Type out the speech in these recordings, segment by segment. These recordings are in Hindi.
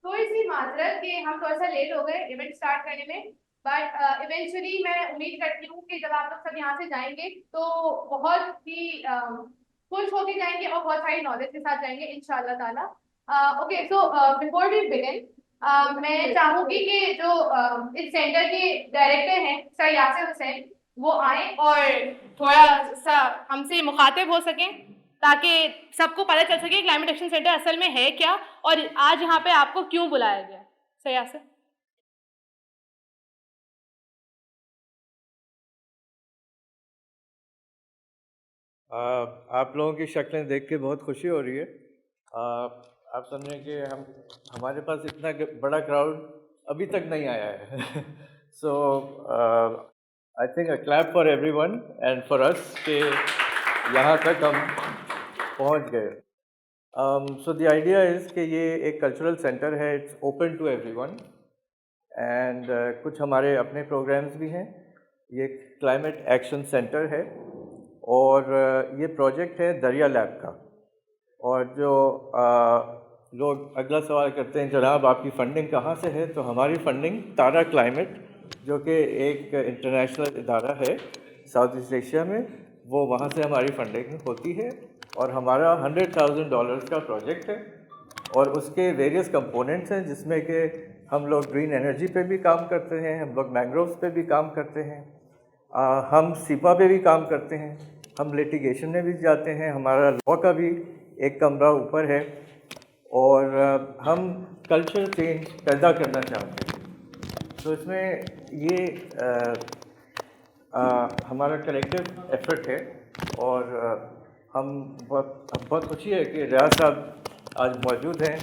थोड़ी सी माजरत कि हम थोड़ा सा लेट हो गए इवेंट स्टार्ट करने में। बट इवेंचुअली मैं उम्मीद करती हूँ कि जब आप लोग सब यहाँ से जाएंगे तो बहुत ही खुश होके जाएंगे और बहुत सारी नॉलेज के साथ जाएंगे इंशाल्लाह ताला। Okay, so before we begin मैं चाहूंगी कि जो इस सेंटर के डायरेक्टर हैं सर यासिर हुसैन, वो आए और थोड़ा सा हमसे मुखातिब हो सकें ताकि सबको पता चल सके क्लाइमेट एक्शन सेंटर असल में है क्या और आज यहाँ पे आपको क्यों बुलाया गया। सर यासिर। आप लोगों की शक्लें देख के बहुत खुशी हो रही है। आप समझें कि हमारे पास इतना बड़ा क्राउड अभी तक नहीं आया है। So I think a clap for everyone and for us कि यहाँ तक हम पहुँच गए। सो द आइडिया इज़ कि ये एक कल्चरल सेंटर है, it's open to everyone and कुछ हमारे अपने प्रोग्राम्स भी हैं। ये क्लाइमेट एक्शन सेंटर है और ये प्रोजेक्ट है दरिया लैब का। और जो लोग अगला सवाल करते हैं जनाब आपकी फ़ंडिंग कहाँ से है, तो हमारी फ़ंडिंग तारा क्लाइमेट जो कि एक इंटरनेशनल इदारा है साउथ ईस्ट एशिया में, वो वहाँ से हमारी फ़ंडिंग होती है। और हमारा $100,000 का प्रोजेक्ट है और उसके वेरियस कंपोनेंट्स हैं जिसमें कि हम लोग ग्रीन एनर्जी पे भी काम करते हैं, हम लोग मैंग्रोव्स पे भी काम करते हैं, हम सिपा पे भी काम करते हैं, हम लिटिगेशन में भी जाते हैं, हमारा लॉ का भी एक कमरा ऊपर है और हम कल्चर चेंज पैदा करना चाहते हैं। तो इसमें ये हमारा कलेक्टिव एफर्ट है और हम बहुत खुशी है कि रियाज साहब आज मौजूद हैं।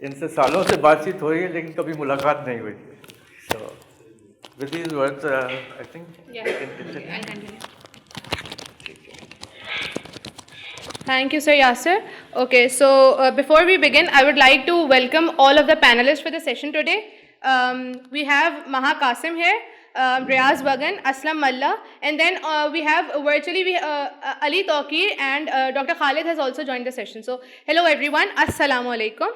इनसे सालों से बातचीत हो रही है लेकिन कभी मुलाकात नहीं हुई। सो with these words, I think. Thank you, Sir Yasser. Okay, so before we begin, I would like to welcome all of the panelists for the session today. We have Maha Qasim here, Riaz Wagan, Aslam Malla, and then we have virtually Ali Tawqir and Dr. Khalid has also joined the session. So, hello everyone, Assalamu alaikum.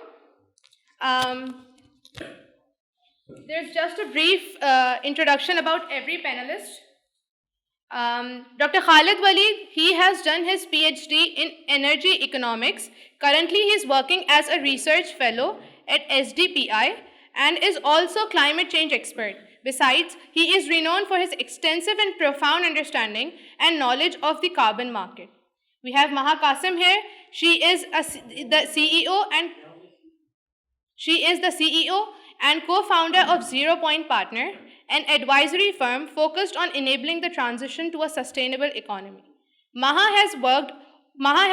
There's just a brief introduction about every panelist. Dr. Khalid Walid, he has done his PhD in energy economics. Currently, he is working as a research fellow at SDPI and is also climate change expert. Besides, he is renowned for his extensive and profound understanding and knowledge of the carbon market. We have Maha Qasim here. She is the CEO and co-founder of Zero Point Partner, an advisory firm focused on enabling the transition to a sustainable economy. Maha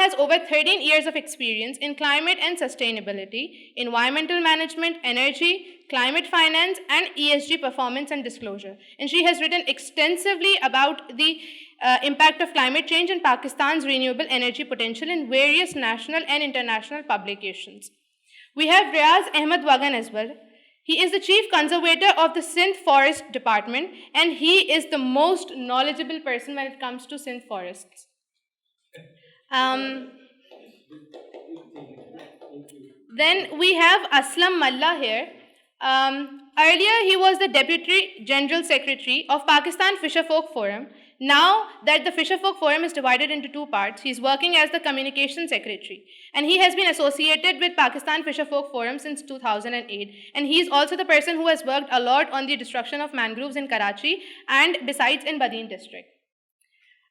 has over 13 years of experience in climate and sustainability, environmental management, energy, climate finance, and ESG performance and disclosure. And she has written extensively about the impact of climate change and Pakistan's renewable energy potential in various national and international publications. We have Riaz Ahmed Wagan as well. He is the chief conservator of the Sindh Forest Department, and he is the most knowledgeable person when it comes to Sindh forests. Then we have Aslam Malla here. Earlier, he was the Deputy General Secretary of Pakistan Fisherfolk Forum. Now that the Fisherfolk Forum is divided into two parts, he's working as the Communication Secretary. And he has been associated with Pakistan Fisherfolk Forum since 2008. And he's also the person who has worked a lot on the destruction of mangroves in Karachi and besides in Badin district.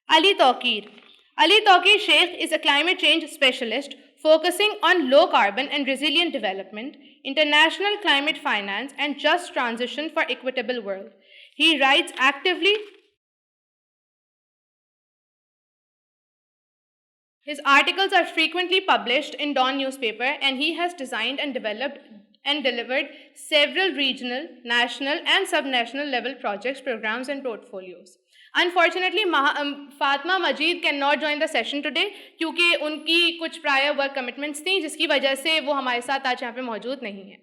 Ali Tawqir. Ali Tawqir Sheikh is a climate change specialist focusing on low carbon and resilient development, international climate finance, and just transition for equitable world. He writes actively. His articles are frequently published in Dawn newspaper, and he has designed and developed and delivered several regional, national, and subnational level projects, programs, and portfolios. Unfortunately, Fatma Majid cannot join the session today क्योंकि उनकी कुछ prior work commitments थी जिसकी वजह से वो हमारे साथ आज यहाँ पे मौजूद नहीं है.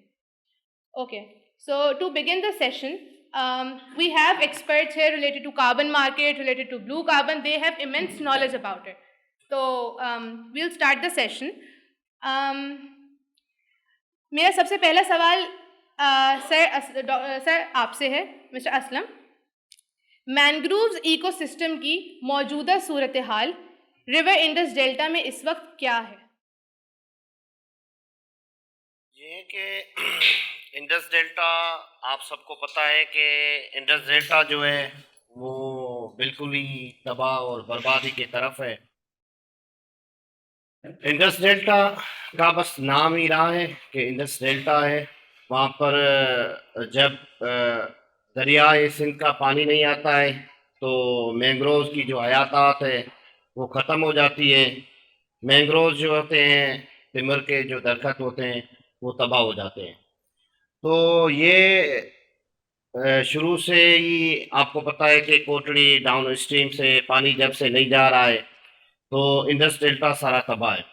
Okay, so to begin the session, we have experts here related to carbon market, related to blue carbon. They have immense knowledge about it. So we'll start the session. मेरा सबसे पहला सवाल सर आपसे है, मिस्टर असलम। मैंग्रोव्स इकोसिस्टम की मौजूदा सूरत हाल रिवर इंडस डेल्टा में इस वक्त क्या है? ये कि इंडस डेल्टा, आप सबको पता है कि इंडस डेल्टा जो है वो बिल्कुल ही तबाह और बर्बादी की तरफ है। इंडस डेल्टा का बस नाम ही रहा है कि इंडस डेल्टा है। वहाँ पर जब दरियाए सिंध का पानी नहीं आता है तो मैंग्रोव्स की जो हयातात है वो ख़त्म हो जाती है। मैंग्रोव्स जो होते हैं, तिमर के जो दरख्त होते हैं, वो तबाह हो जाते हैं। तो ये शुरू से ही आपको पता है कि कोटड़ी डाउन स्ट्रीम से पानी जब से नहीं जा रहा है तो इंडस डेल्टा सारा तबाह है।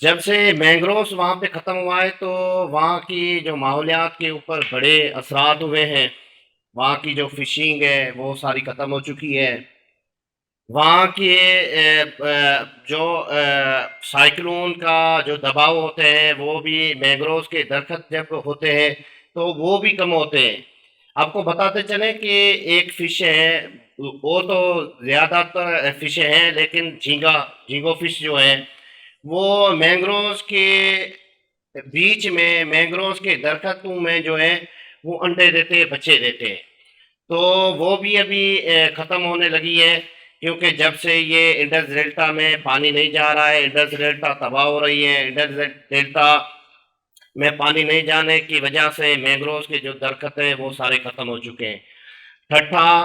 जब से मैंग्रोव्स वहाँ पे ख़त्म हुआ है तो वहाँ की जो माहौलियात के ऊपर बड़े असरात हुए हैं। वहाँ की जो फिशिंग है वो सारी ख़त्म हो चुकी है। वहाँ के जो साइक्लोन का जो दबाव होते हैं वो भी मैंग्रोव्स के दरख्त जब होते हैं तो वो भी कम होते हैं। आपको बताते चलें कि एक फ़िश है, वो तो ज़्यादातर फ़िशें हैं, लेकिन झींगो फ़िश जो है वो मैंग्रोव्स के बीच में, मैंग्रोव्स के दरख्तों में जो है वो अंडे देते हैं, बच्चे देते हैं। तो वो भी अभी ख़त्म होने लगी है, क्योंकि जब से ये इंडस डेल्टा में पानी नहीं जा रहा है, इंडस डेल्टा तबाह हो रही है। इंडस डेल्टा में पानी नहीं जाने की वजह से मैंग्रोव्स के जो दरख्त हैं वो सारे ख़त्म हो चुके हैं। ठट्ठा,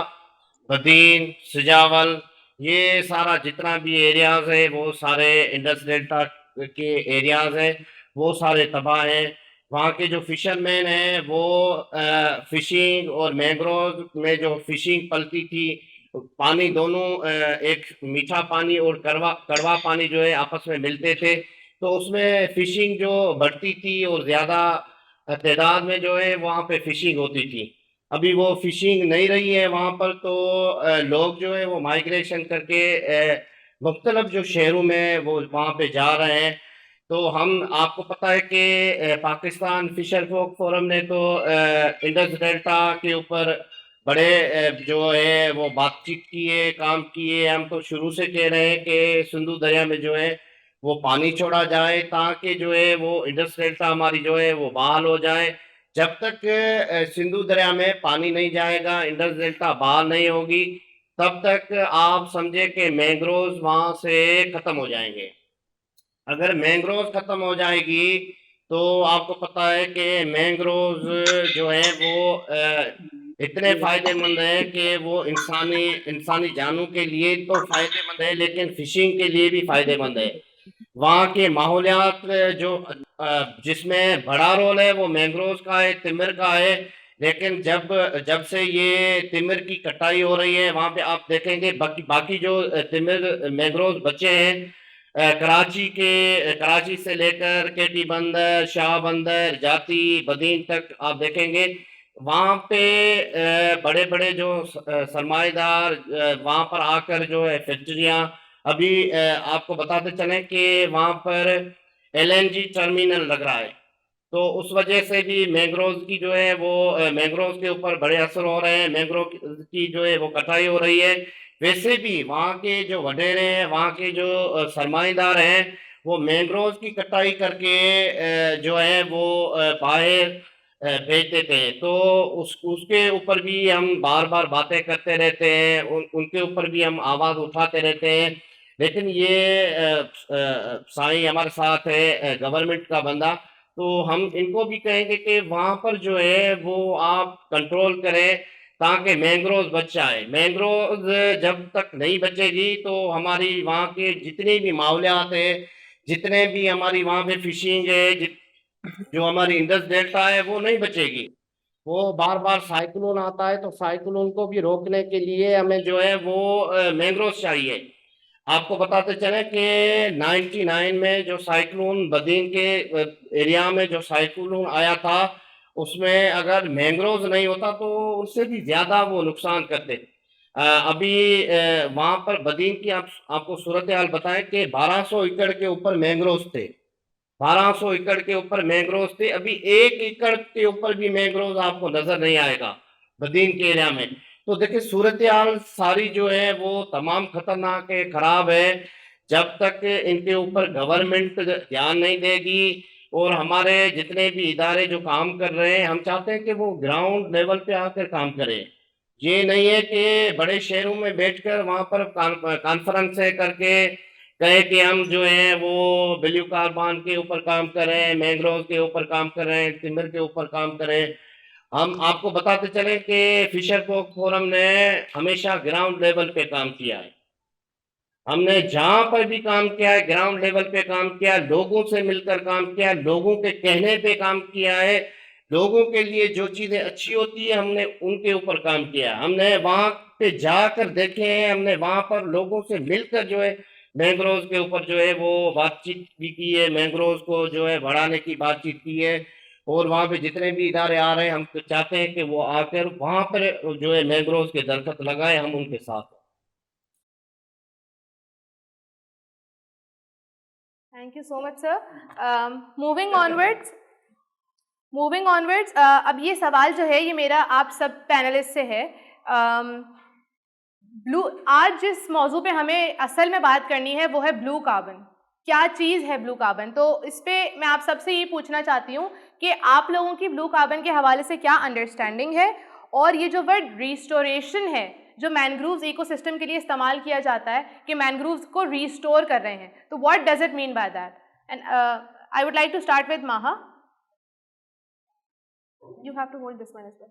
बदीन, सजावल, ये सारा जितना भी एरियाज़ है वो सारे इंडस डेल्टा के एरियाज़ हैं, वो सारे तबाह हैं। वहाँ के जो फिशरमैन हैं वो फिशिंग और मैंग्रोव में जो फिशिंग पलती थी, पानी दोनों एक मीठा पानी और कड़वा कड़वा पानी जो है आपस में मिलते थे, तो उसमें फिशिंग जो बढ़ती थी और ज़्यादा तादाद में जो है वहाँ पे फिशिंग होती थी। अभी वो फिशिंग नहीं रही है वहाँ पर, तो लोग जो है वो माइग्रेशन करके मुख्तलिफ जो शहरों में वो वहाँ पे जा रहे हैं। तो हम, आपको पता है कि पाकिस्तान फिशर फोक फोरम ने तो इंडस डेल्टा के ऊपर बड़े जो है वो बातचीत की है, काम किए। हम तो शुरू से कह रहे हैं कि सिंधु दरिया में जो है वो पानी छोड़ा जाए ताकि जो है वो इंडस डेल्टा हमारी जो है वो बहाल हो जाए। जब तक सिंधु दरिया में पानी नहीं जाएगा, इंडस डेल्टा बहाल नहीं होगी, तब तक आप समझे कि मैंग्रोव्स वहाँ से ख़त्म हो जाएंगे। अगर मैंग्रोव्स ख़त्म हो जाएगी तो आपको पता है कि मैंग्रोव्स जो है वो इतने फ़ायदेमंद है कि वो इंसानी इंसानी जानों के लिए तो फ़ायदेमंद है, लेकिन फ़िशिंग के लिए भी फ़ायदेमंद है। वहाँ के माहौलियात जो जिसमें बड़ा रोल है वो मैंग्रोव्स का है, तिमिर का है। लेकिन जब जब से ये तिमिर की कटाई हो रही है, वहाँ पे आप देखेंगे बाकी बाकी जो तिमिर मैंग्रोव्स बचे हैं, कराची से लेकर केटी बंदर, शाह बंदर, जाती, बदीन तक आप देखेंगे, वहाँ पे बड़े-बड़े जो सरमाएदार वहाँ पर आकर जो है फैक्ट्रियाँ, अभी आपको बताते चलें कि वहाँ पर एलएनजी टर्मिनल लग रहा है। तो उस वजह से भी मैंग्रोव्स की जो है वो मैंग्रोव्स के ऊपर बड़े असर हो रहे हैं, मैंग्रोव की जो है वो कटाई हो रही है। वैसे भी वहाँ के जो वडेरे हैं, वहाँ के जो सरमाएदार हैं, वो मैंग्रोव्स की कटाई करके जो है वो बाहर भेज देते हैं। तो उसके ऊपर भी हम बार-बार बातें करते रहते हैं, उनके ऊपर भी हम आवाज़ उठाते रहते हैं। लेकिन ये साईं हमारे साथ है, गवर्नमेंट का बंदा, तो हम इनको भी कहेंगे कि वहाँ पर जो है वो आप कंट्रोल करें ताकि मैंग्रोव्स बच जाए। मैंग्रोव्स जब तक नहीं बचेगी तो हमारी वहाँ के जितने भी माहौलियात हैं, जितने भी हमारी वहाँ पे फिशिंग है, जो हमारी इंडस डेल्टा है वो नहीं बचेगी। वो बार-बार साइक्लोन आता है, तो साइक्लोन को भी रोकने के लिए हमें जो है वो मैंग्रोव्स चाहिए। आपको बताते चलें कि 99 में जो साइक्लोन बदीन के एरिया में जो साइक्लोन आया था, उसमें अगर मैंग्रोव्स नहीं होता तो उससे भी ज़्यादा वो नुकसान करते। अभी वहाँ पर बदीन की आपको सूरत हाल बताएं कि 1200 एकड़ के ऊपर मैंग्रोव्स थे। 1200 एकड़ के ऊपर मैंग्रोव थे, अभी 1 एकड़ के ऊपर भी मैंग्रोव आपको नजर नहीं आएगा बदीन के एरिया में। तो देखिए सूरत हाल सारी जो है वो तमाम खतरनाक है, खराब है। जब तक इनके ऊपर गवर्नमेंट ध्यान नहीं देगी और हमारे जितने भी इदारे जो काम कर रहे हैं, हम चाहते हैं कि वो ग्राउंड लेवल पे आकर काम करें। ये नहीं है कि बड़े शहरों में बैठकर वहां पर कॉन्फ्रेंस करके कहे कि हम जो है वो ब्लू कार्बन के ऊपर काम करें, मैंग्रोव के ऊपर काम करें, टिम्बर के ऊपर काम करें। हम आपको बताते चले कि फिशर फोक फोरम ने हमेशा ग्राउंड लेवल पे काम किया है। हमने जहां पर भी काम किया है ग्राउंड लेवल पे काम किया, लोगों से मिलकर काम किया, लोगों के कहने पे काम किया है। लोगों के लिए जो चीजें अच्छी होती है हमने उनके ऊपर काम किया। हमने वहां पे जाकर देखे हैं, हमने वहां पर लोगों से मिलकर जो है मैंग्रोव के ऊपर जो है वो बातचीत भी की है, मैंग्रोव को जो है बढ़ाने की बातचीत की है। और वहां पे जितने भी इदारे आ रहे हैं हम चाहते हैं कि वो आकर वहां पर जो है मैंग्रोव के दरख्त लगाए, हम उनके साथ हैं। Thank you so much, sir. Moving onwards, अब ये सवाल जो है ये मेरा आप सब पैनलिस्ट से है। आज जिस मौजू पे हमें असल में बात करनी है वो है ब्लू कार्बन। क्या चीज़ है ब्लू कार्बन? तो इस पे मैं आप सबसे ये पूछना चाहती हूँ कि आप लोगों की ब्लू कार्बन के हवाले से क्या अंडरस्टैंडिंग है, और ये जो वर्ड रिस्टोरेशन है जो मैनग्रूव्स इकोसिस्टम के लिए इस्तेमाल किया जाता है कि मैनग्रूव्स को रिस्टोर कर रहे हैं, तो what does it mean by that? And I would like to start with Maha. You have to hold this one as well.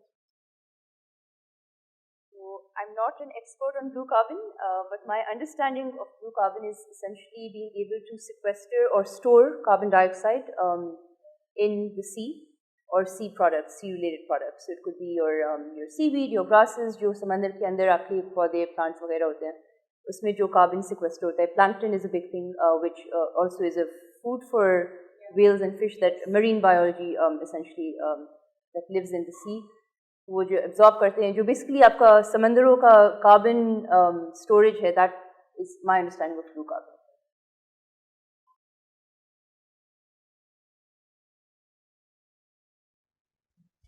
So I'm not an expert on blue carbon, but my understanding of blue carbon is essentially being able to sequester or store carbon dioxide in the sea or sea products, sea-related products. So it could be your seaweed, your grasses, जो समंदर के अंदर आपके पौधे, plants वगैरह होते हैं, उसमें जो carbon sequester होता है. Plankton is a big thing, which also is a food for whales and fish, that marine biology essentially that lives in the sea. वो जो absorb करते हैं, जो basically आपका समंदरों का carbon storage है, that is my understanding of blue carbon.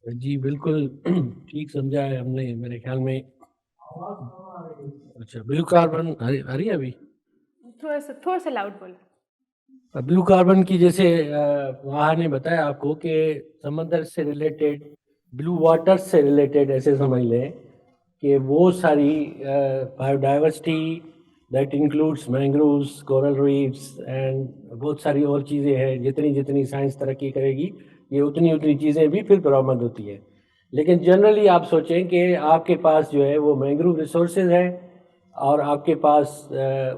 जी बिल्कुल ठीक समझा है हमने मेरे ख्याल में। अच्छा, ब्लू कार्बन आ रही है अभी? थोड़ा सा लाउड बोलो। ब्लू कार्बन की जैसे वहाँ ने बताया आपको कि समंदर से रिलेटेड, ब्लू वाटर से रिलेटेड ऐसे समझ लें कि वो सारी biodiversity that includes mangroves, coral reefs and बहुत सारी और चीज़ें हैं। जितनी जितनी साइंस तरक्की करेगी ये उतनी उतनी चीज़ें भी फिर बरामद होती हैं। लेकिन जनरली आप सोचें कि आपके पास जो है वो मैंग्रोव रिसोर्सेज है और आपके पास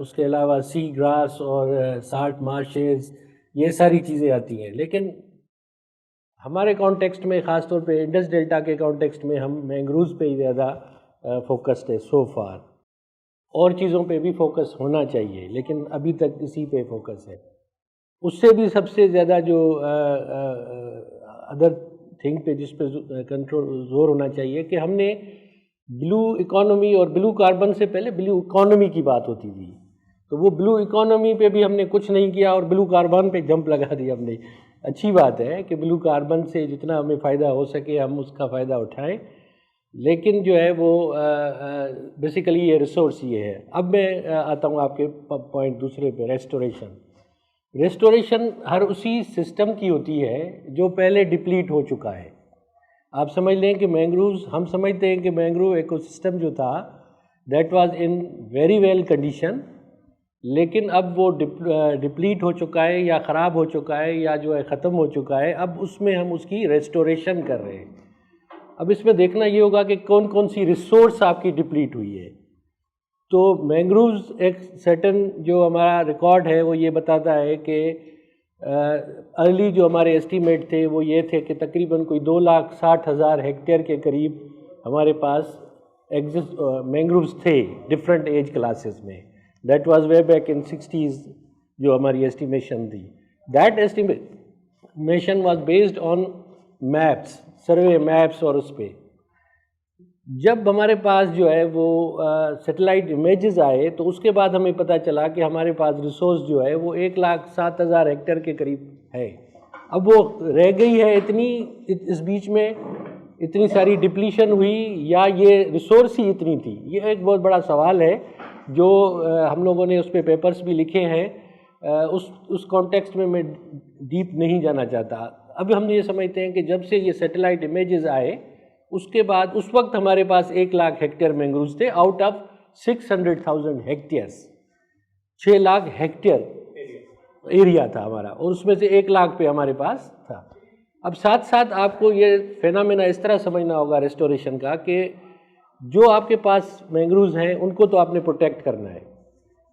उसके अलावा सी ग्रास और साल्ट मार्शेस, ये सारी चीज़ें आती हैं। लेकिन हमारे कॉन्टेक्स्ट में, ख़ास तौर पे इंडस डेल्टा के कॉन्टेक्स्ट में, हम मैंग्रोव्स पे ही ज़्यादा फोकस्ड है सो फार। और चीज़ों पे भी फोकस होना चाहिए, लेकिन अभी तक इसी पे फोकस है। उससे भी सबसे ज़्यादा जो अदर थिंग पे जिस पे कंट्रोल जोर होना चाहिए कि हमने ब्लू इकोनॉमी, और ब्लू कार्बन से पहले ब्लू इकोनॉमी की बात होती थी, तो वो ब्लू इकोनॉमी पे भी हमने कुछ नहीं किया और ब्लू कार्बन पे जंप लगा दिया हमने। अच्छी बात है कि ब्लू कार्बन से जितना हमें फ़ायदा हो सके हम उसका फ़ायदा उठाएं, लेकिन जो है वो बेसिकली ये रिसोर्स ये है। अब मैं आता हूँ आपके पॉइंट दूसरे पे, रेस्टोरेशन। रेस्टोरेशन हर उसी सिस्टम की होती है जो पहले डिप्लीट हो चुका है। आप समझ लें कि मैंग्रोव्स, हम समझते हैं कि मैंग्रोव इकोसिस्टम जो था that was in very well condition, लेकिन अब वो डिप्लीट हो चुका है या ख़राब हो चुका है या जो है ख़त्म हो चुका है। अब उसमें हम उसकी रेस्टोरेशन कर रहे हैं। अब इसमें देखना ये होगा कि कौन कौन सी रिसोर्स आपकी डिप्लीट हुई है। तो मैंग्रोव्स एक सर्टन जो हमारा रिकॉर्ड है वो ये बताता है कि अर्ली जो हमारे एस्टीमेट थे वो ये थे कि तकरीबन कोई 2,60,000 हेक्टेयर के करीब हमारे पास मैंग्रोव्स थे डिफरेंट एज क्लासेस में। That was way back in 60s जो हमारी एस्टिमेशन थी। That estimation was based on maps, survey maps, और उस पर जब हमारे पास जो है वो सैटेलाइट इमेजेस आए तो उसके बाद हमें पता चला कि हमारे पास रिसोर्स जो है वो 1,07,000 हेक्टेयर के करीब है। अब वो रह गई है इतनी, इस बीच में इतनी सारी डिप्लीशन हुई या ये रिसोर्स ही इतनी थी, ये एक बहुत बड़ा सवाल है जो हम लोगों ने उस पर पेपर्स भी लिखे हैं। उस कॉन्टेक्स्ट में मैं डीप नहीं जाना चाहता। अब हम ये समझते हैं कि जब से ये सैटेलाइट इमेजेस आए उसके बाद उस वक्त हमारे पास 1 लाख हेक्टेयर मैंग्रोव्स थे out of 600,000 hectares. 6 lakh hectare area था हमारा और उसमें से 1 लाख पे हमारे पास था। अब साथ साथ आपको ये फेनामेना इस तरह समझना होगा रेस्टोरेशन का कि जो आपके पास मैंग्रोव्स हैं उनको तो आपने प्रोटेक्ट करना है,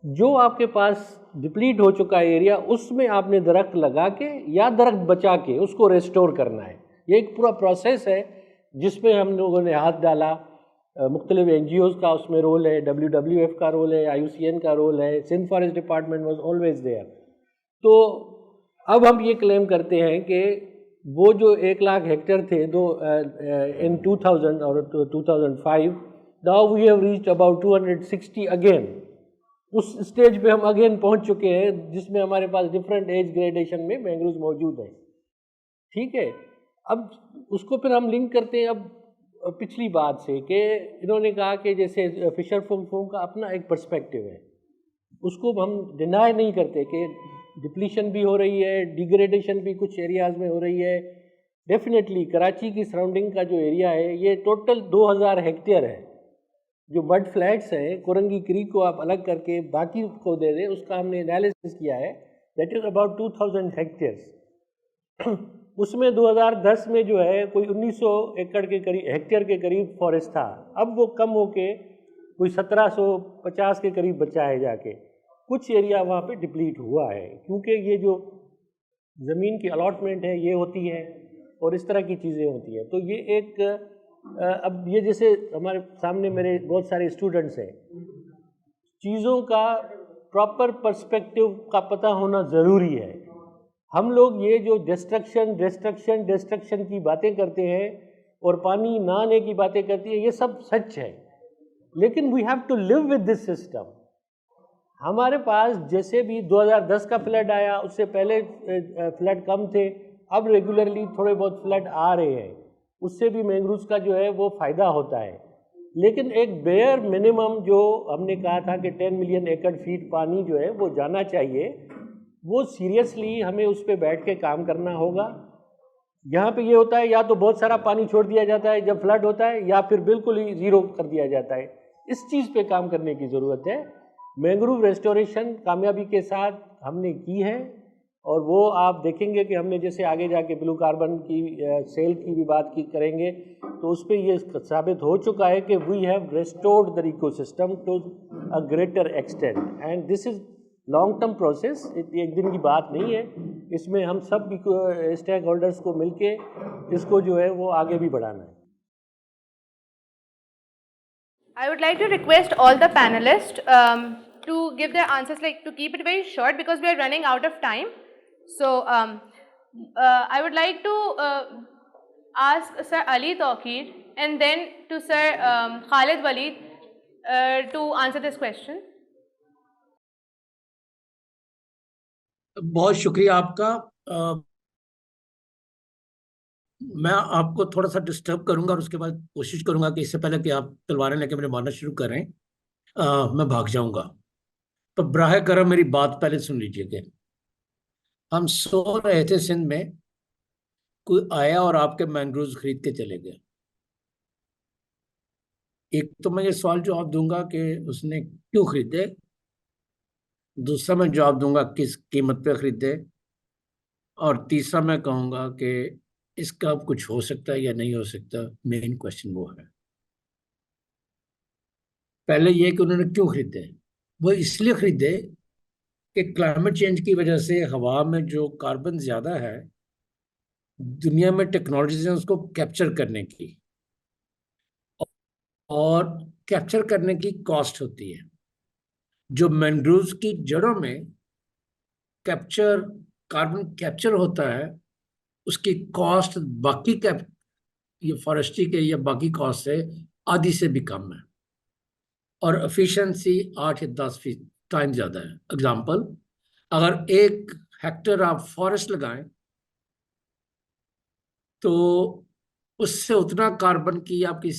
जो आपके पास डिप्लीट हो चुका है एरिया उसमें आपने दरख्त लगा के या दरख्त बचा के उसको रेस्टोर करना है। ये एक पूरा प्रोसेस है जिसमें हम लोगों ने हाथ डाला। मुख्तलिफ NGOs का उसमें रोल है, WWF का रोल है, IUCN का रोल है, Sindh forest department was always there. तो अब हम ये क्लेम करते हैं कि वो जो 1 लाख हेक्टेयर थे इन 2000 और 2005, now we have reached about 260 again. उस स्टेज पे हम अगेन पहुंच चुके हैं जिसमें हमारे पास डिफरेंट एज ग्रेडेशन में मैंग्रोव्स मौजूद हैं। ठीक है, अब उसको फिर हम लिंक करते हैं अब पिछली बात से कि इन्होंने कहा कि जैसे फिशर फोम का अपना एक पर्सपेक्टिव है, उसको हम डिनाई नहीं करते कि डिप्लीशन भी हो रही है, डिग्रेडेशन भी कुछ एरियाज़ में हो रही है। डेफिनेटली कराची की सराउंडिंग का जो एरिया है ये टोटल 2000 हेक्टेयर है। जो मड फ्लैट्स हैं, कोरंगी क्रीक को आप अलग करके बाकी को दे दें, उसका हमने एनालिसिस किया है, दैट इज़ अबाउट 2000 हेक्टेयर्स। उसमें 2010 में जो है कोई 1900 एकड़ के करीब हेक्टेयर के करीब फॉरेस्ट था। अब वो कम होके कोई 1750 के करीब बचा है जाके। कुछ एरिया वहाँ पे डिप्लीट हुआ है क्योंकि ये जो ज़मीन की अलॉटमेंट है ये होती है और इस तरह की चीज़ें होती हैं। तो ये एक अब ये जैसे हमारे सामने मेरे बहुत सारे स्टूडेंट्स हैं, चीज़ों का प्रॉपर पर्सपेक्टिव का पता होना ज़रूरी है। हम लोग ये जो डिस्ट्रक्शन की बातें करते हैं और पानी ना आने की बातें करती है, ये सब सच है, लेकिन we have to live with this system. हमारे पास जैसे भी 2010 का फ्लड आया, उससे पहले फ्लड कम थे, अब रेगुलरली थोड़े बहुत फ्लड आ रहे हैं, उससे भी मैंग्रोव्स का जो है वो फ़ायदा होता है। लेकिन एक बेयर मिनिमम जो हमने कहा था कि 10 मिलियन एकड़ फीट पानी जो है वो जाना चाहिए, वो सीरियसली हमें उस पर बैठ के काम करना होगा। यहाँ पे ये होता है या तो बहुत सारा पानी छोड़ दिया जाता है जब फ्लड होता है, या फिर बिल्कुल ही ज़ीरो कर दिया जाता है। इस चीज़ पे काम करने की ज़रूरत है। मैंग्रोव रेस्टोरेशन कामयाबी के साथ हमने की है और वो आप देखेंगे कि हमने जैसे आगे जाके ब्लू कार्बन की सेल की भी बात की करेंगे तो उस पर ये साबित हो चुका है कि we have restored the ecosystem to a greater extent and this is long term process. एक दिन की बात नहीं है, इसमें हम सब स्टेक होल्डर्स को मिलके इसको जो है वो आगे भी बढ़ाना है। I would like to request all the panelists to give their answers, like to keep it very short because we are running out of time. So I would like to ask Sir Ali Tawqir and then to Sir Khalid Waleed to answer this question. बहुत शुक्रिया आपका। मैं आपको थोड़ा सा डिस्टर्ब करूंगा और उसके बाद कोशिश करूंगा कि इससे पहले कि आप तलवारें लेके मुझे मारना शुरू करें मैं भाग जाऊंगा। तो बराह करम मेरी बात पहले सुन लीजिएगा। हम सो रहे थे सिंध में, कोई आया और आपके मैंग्रोव्स खरीद के चले गए। एक तो मैं ये सवाल जवाब दूंगा कि उसने क्यों खरीदे, दूसरा मैं जवाब दूंगा किस कीमत पे खरीदे, और तीसरा मैं कहूँगा कि इसका कुछ हो सकता है या नहीं हो सकता। मेन क्वेश्चन वो है। पहले ये कि उन्होंने क्यों खरीदे। वो इसलिए खरीदे कि क्लाइमेट चेंज की वजह से हवा में जो कार्बन ज़्यादा है, दुनिया में टेक्नोलॉजीज हैं उसको कैप्चर करने की, और कैप्चर करने की कॉस्ट होती है। जो मैंग्रोव्स की जड़ों में कार्बन कैप्चर होता है उसकी कॉस्ट बाकी ये फॉरेस्ट्री के या बाकी कॉस्ट से आधी से भी कम है, और एफिशिएंसी 8 या 10 टाइम ज़्यादा है। एग्जाम्पल, अगर 1 हेक्टर आप फॉरेस्ट लगाएं तो उससे उतना कार्बन की आपकी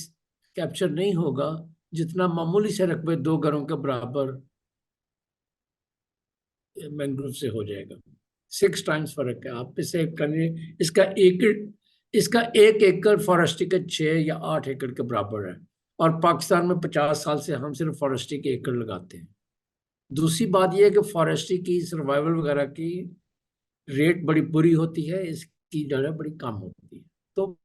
कैप्चर नहीं होगा जितना मामूली से रकबे 2 घरों के बराबर मैंग्रोव से हो जाएगा। 6 टाइम्स फर्क है। आप इसे करिए, इसका 1 एकड़ फॉरेस्ट्री के 6 या 8 एकड़ के बराबर है। और पाकिस्तान में 50 साल से हम सिर्फ फॉरेस्ट्री के एकड़ लगाते हैं। दूसरी बात यह है कि फॉरेस्ट्री की सर्वाइवल वगैरह की रेट बड़ी बुरी होती है, इसकी जो है बड़ी कम होती है। तो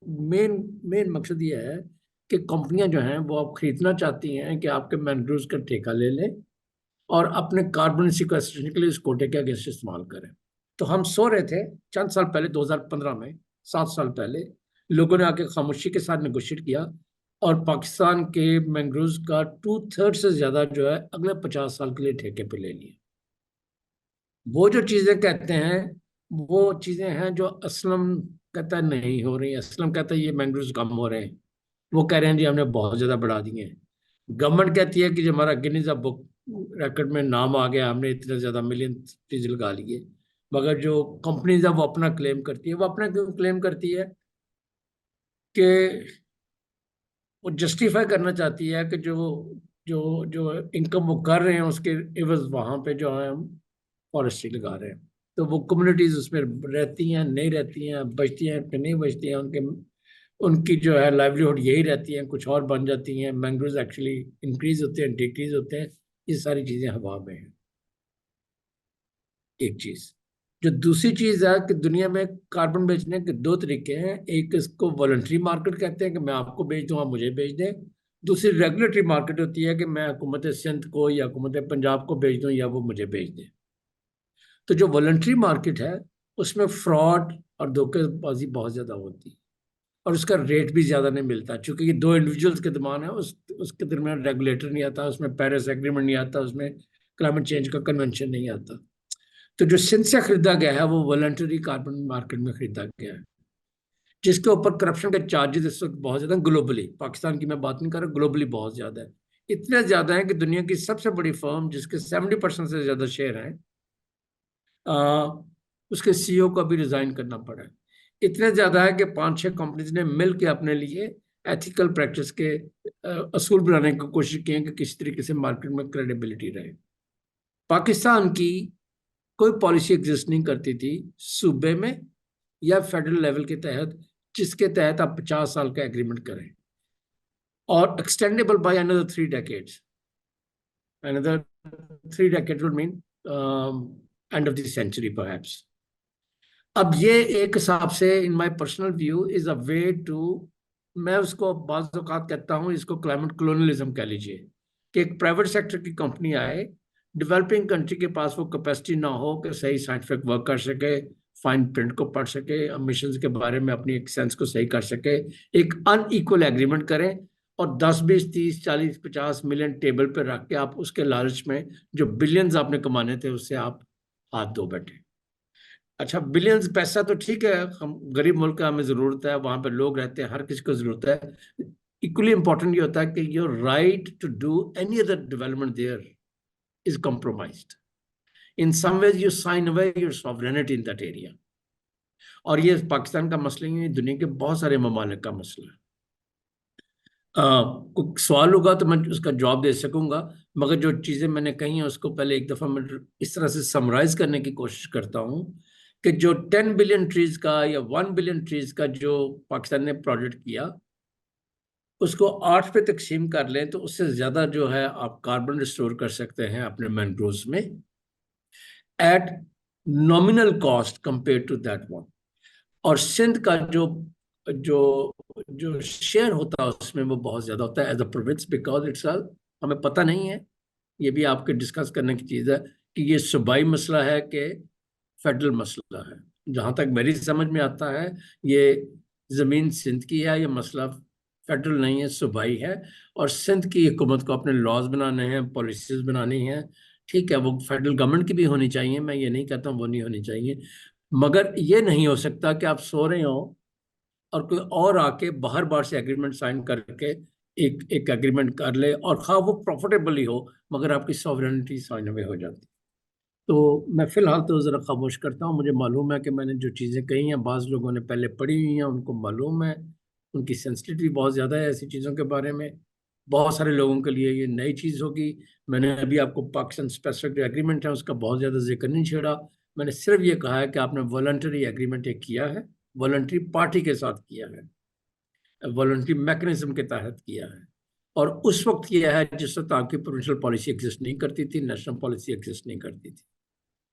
मेन मेन मकसद ये है कि कंपनियां जो हैं वो आप खरीदना चाहती हैं कि आपके मैंग्रोव्स का ठेका ले लें और अपने कार्बन सिक्वेस्ट्रेशन के लिए इस कोटे के अगेंस्ट इस्तेमाल करें। तो हम सो रहे थे चंद साल पहले, 2015 में, 7 साल पहले लोगों ने आके खामोशी के साथ नेगोशिएट किया और पाकिस्तान के मैंग्रोव्स का 2/3 से ज्यादा जो है अगले 50 साल के लिए ठेके पे ले लिए। वो जो चीजें कहते हैं वो चीजें हैं जो असलम कहता है नहीं हो रही। असलम कहता है ये मैंग्रोव्स कम हो रहे हैं, वो कह रहे हैं जी हमने बहुत ज्यादा बढ़ा दिए हैं। गवर्नमेंट कहती है कि जो हमारा गिनीज बुक रिकॉर्ड में नाम आ गया, हमने इतने ज्यादा मिलियन ट्रीज लगा लिए। मगर जो कंपनीज है वो अपना क्लेम करती है। वो अपना क्यों क्लेम करती है? कि वो जस्टिफाई करना चाहती है कि जो जो जो इनकम वो कर रहे हैं उसके एवज वहां पे जो है हम फॉरेस्ट्री लगा रहे हैं। तो वो कम्युनिटीज उसमें रहती हैं, नहीं रहती हैं, बचती हैं कि नहीं बचती हैं, उनकी जो है लाइवलीहुड यही रहती है, कुछ और बन जाती हैं। मैंग्रोव्स एक्चुअली इंक्रीज होते हैं, डिक्रीज होते हैं। ये सारी चीजें हवा में हैं। एक चीज जो दूसरी चीज है कि दुनिया में कार्बन बेचने के 2 तरीके हैं। एक इसको वॉलंटरी मार्केट कहते हैं कि मैं आपको बेच दूं, आप मुझे बेच दें। दूसरी रेगुलेटरी मार्केट होती है कि मैं हुकूमत सिंध को या हुकूमत पंजाब को बेच दूं या वो मुझे बेच दें। तो जो वॉलंटरी मार्केट है उसमें फ्रॉड और धोखेबाजी बहुत ज्यादा होती है और उसका रेट भी ज्यादा नहीं मिलता, क्योंकि ये 2 इंडिविजुअल्स के दरमियान है। उसके दरमियान रेगुलेटर नहीं आता, उसमें पेरिस एग्रीमेंट नहीं आता, उसमें क्लाइमेट चेंज का कन्वेंशन नहीं आता। तो जो सिंध से खरीदा गया है वो वॉलंटरी कार्बन मार्केट में खरीदा गया है, जिसके ऊपर करप्शन के चार्जेस इस वक्त बहुत ज्यादा ग्लोबली, पाकिस्तान की मैं बात नहीं कर रहा, ग्लोबली बहुत ज्यादा है। इतने ज्यादा है कि दुनिया की सबसे बड़ी फर्म जिसके 70% से ज्यादा शेयर हैं, उसके सीईओ को भी रिजाइन करना पड़ा है। इतने ज्यादा है कि 5-6 कंपनीज ने मिल के अपने लिए एथिकल प्रैक्टिस के असूल बनाने की कोशिश की है कि किस तरीके से मार्केट में क्रेडिबिलिटी रहे। पाकिस्तान की कोई पॉलिसी एग्जिस्ट नहीं करती थी सूबे में या फेडरल लेवल के तहत जिसके तहत आप 50 साल का एग्रीमेंट करें और extendable by another 3 decades. Another 3 decades would mean end of the century perhaps. अब ये एक हिसाब से in my personal view is a way to, मैं उसको बाज़ औक़ात कहता हूँ इसको क्लाइमेट कॉलोनियलिज्म कह लीजिए, कि एक प्राइवेट सेक्टर की कंपनी आए, डेवलपिंग कंट्री के पास वो कैपेसिटी ना हो कि सही साइंटिफिक वर्क कर सके, फाइन प्रिंट को पढ़ सके, एमिशंस के बारे में अपनी एक सेंस को सही कर सके, एक अनइक्वल एग्रीमेंट करें और 10, 20, 30, 40, 50 मिलियन टेबल पर रख के आप उसके लालच में जो बिलियंस आपने कमाने थे उससे आप हाथ धो बैठे। अच्छा, बिलियंस पैसा तो ठीक है, हम गरीब मुल्क का, हमें जरूरत है, वहां पे लोग रहते हैं, हर किसी को जरूरत है। इक्वली इंपॉर्टेंट ये होता है कि your right to do any other development there is compromised in some ways, you sign away your sovereignty in that area. और ये पाकिस्तान का मसला नहीं है, दुनिया के बहुत सारे ममालिक का मसला है। कोई सवाल होगा तो मैं उसका जवाब दे सकूंगा, मगर जो चीजें मैंने कही हैं उसको पहले एक दफा मैं इस तरह से समराइज करने की कोशिश करता हूं कि जो 10 बिलियन ट्रीज का या 1 बिलियन ट्रीज का जो पाकिस्तान ने प्रोजेक्ट किया उसको 8 पे तकसीम कर लें तो उससे ज्यादा जो है आप कार्बन रिस्टोर कर सकते हैं अपने मैंग्रोव्स में at nominal cost compare to that one. और सिंध का जो जो जो शेयर होता है उसमें वो बहुत ज्यादा होता है as a province, because it's हमें पता नहीं है, ये भी आपके डिस्कस करने की चीज है कि ये सूबाई मसला है कि फेडरल मसला है। जहां तक मेरी समझ में आता है ये जमीन सिंध की है, ये मसला फेडरल नहीं है, सूबाई है। और सिंध की हुकूमत को अपने लॉज बनाने हैं, पॉलिसीज बनानी है, ठीक है, वो फेडरल गवर्नमेंट की भी होनी चाहिए, मैं ये नहीं कहता हूँ वो नहीं होनी चाहिए, मगर ये नहीं हो सकता कि आप सो रहे हो और कोई और आके बाहर बाहर से एग्रीमेंट साइन करके एक एग्रीमेंट कर ले और हाँ वो प्रॉफिटेबल ही हो मगर आपकी सॉवरेनिटी साइन अवे हो जाती। तो मैं फ़िलहाल तो ज़रा खामोश करता हूँ। मुझे मालूम है कि मैंने जो चीज़ें कही हैं बाज़ लोगों ने पहले पढ़ी हुई हैं, उनको मालूम है, उनकी सेंसिटिविटी बहुत ज़्यादा है ऐसी चीज़ों के बारे में। बहुत सारे लोगों के लिए ये नई चीज़ होगी। मैंने अभी आपको पाकिस्तान स्पेसिफिक एग्रीमेंट है उसका बहुत ज़्यादा जिक्र नहीं छेड़ा। मैंने सिर्फ ये कहा है कि आपने वॉलंटरी एग्रीमेंट एक किया है, वॉलंटरी पार्टी के साथ किया है, वॉलंटरी मैकेनिज्म के तहत किया है, और उस वक्त किया है जिस वक्त आपकी प्रोविंशियल पॉलिसी एग्जिस्ट नहीं करती थी, नेशनल पॉलिसी एग्जिस्ट नहीं करती थी।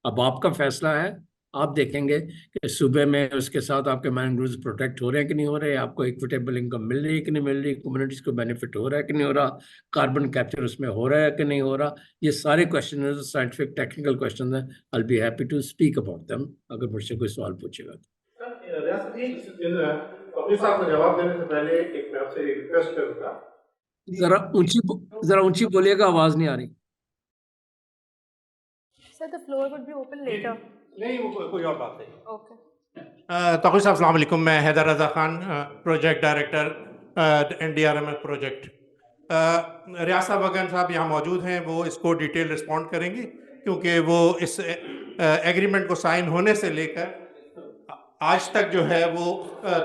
अब आपका फैसला है, आप देखेंगे कि सूबे में उसके साथ आपके मैंग्रोव्स प्रोटेक्ट हो रहे हैं कि नहीं हो रहे, आपको इक्विटेबल इनकम मिल रही है कि नहीं मिल रही, कम्युनिटीज को बेनिफिट हो रहा है कि नहीं हो रहा, कार्बन कैप्चर उसमें हो रहा है कि नहीं हो रहा। ये सारे क्वेश्चन साइंटिफिक टेक्निकल क्वेश्चन हैं। I be happy to speak about them अगर मुझसे कोई सवाल पूछेगा तो। रियासत जी, फकीर साहब को जवाब देने से पहले मैं आपसे एक रिक्वेस्ट करूंगा। जरा ऊंची बोलिएगा, आवाज नहीं आ रही। Sir, the floor would be open later. नहीं, वो कोई और बात नहीं। Okay. तौकीर साहब अस्सलाम वालेकुम। मैं Haider Raza Khan, project director NDRMS project. Riyasat Bagan साहब यहाँ मौजूद हैं, वो इसको डिटेल रिस्पॉन्ड करेंगे क्योंकि वो इस एग्रीमेंट को साइन होने से लेकर आज तक जो है वो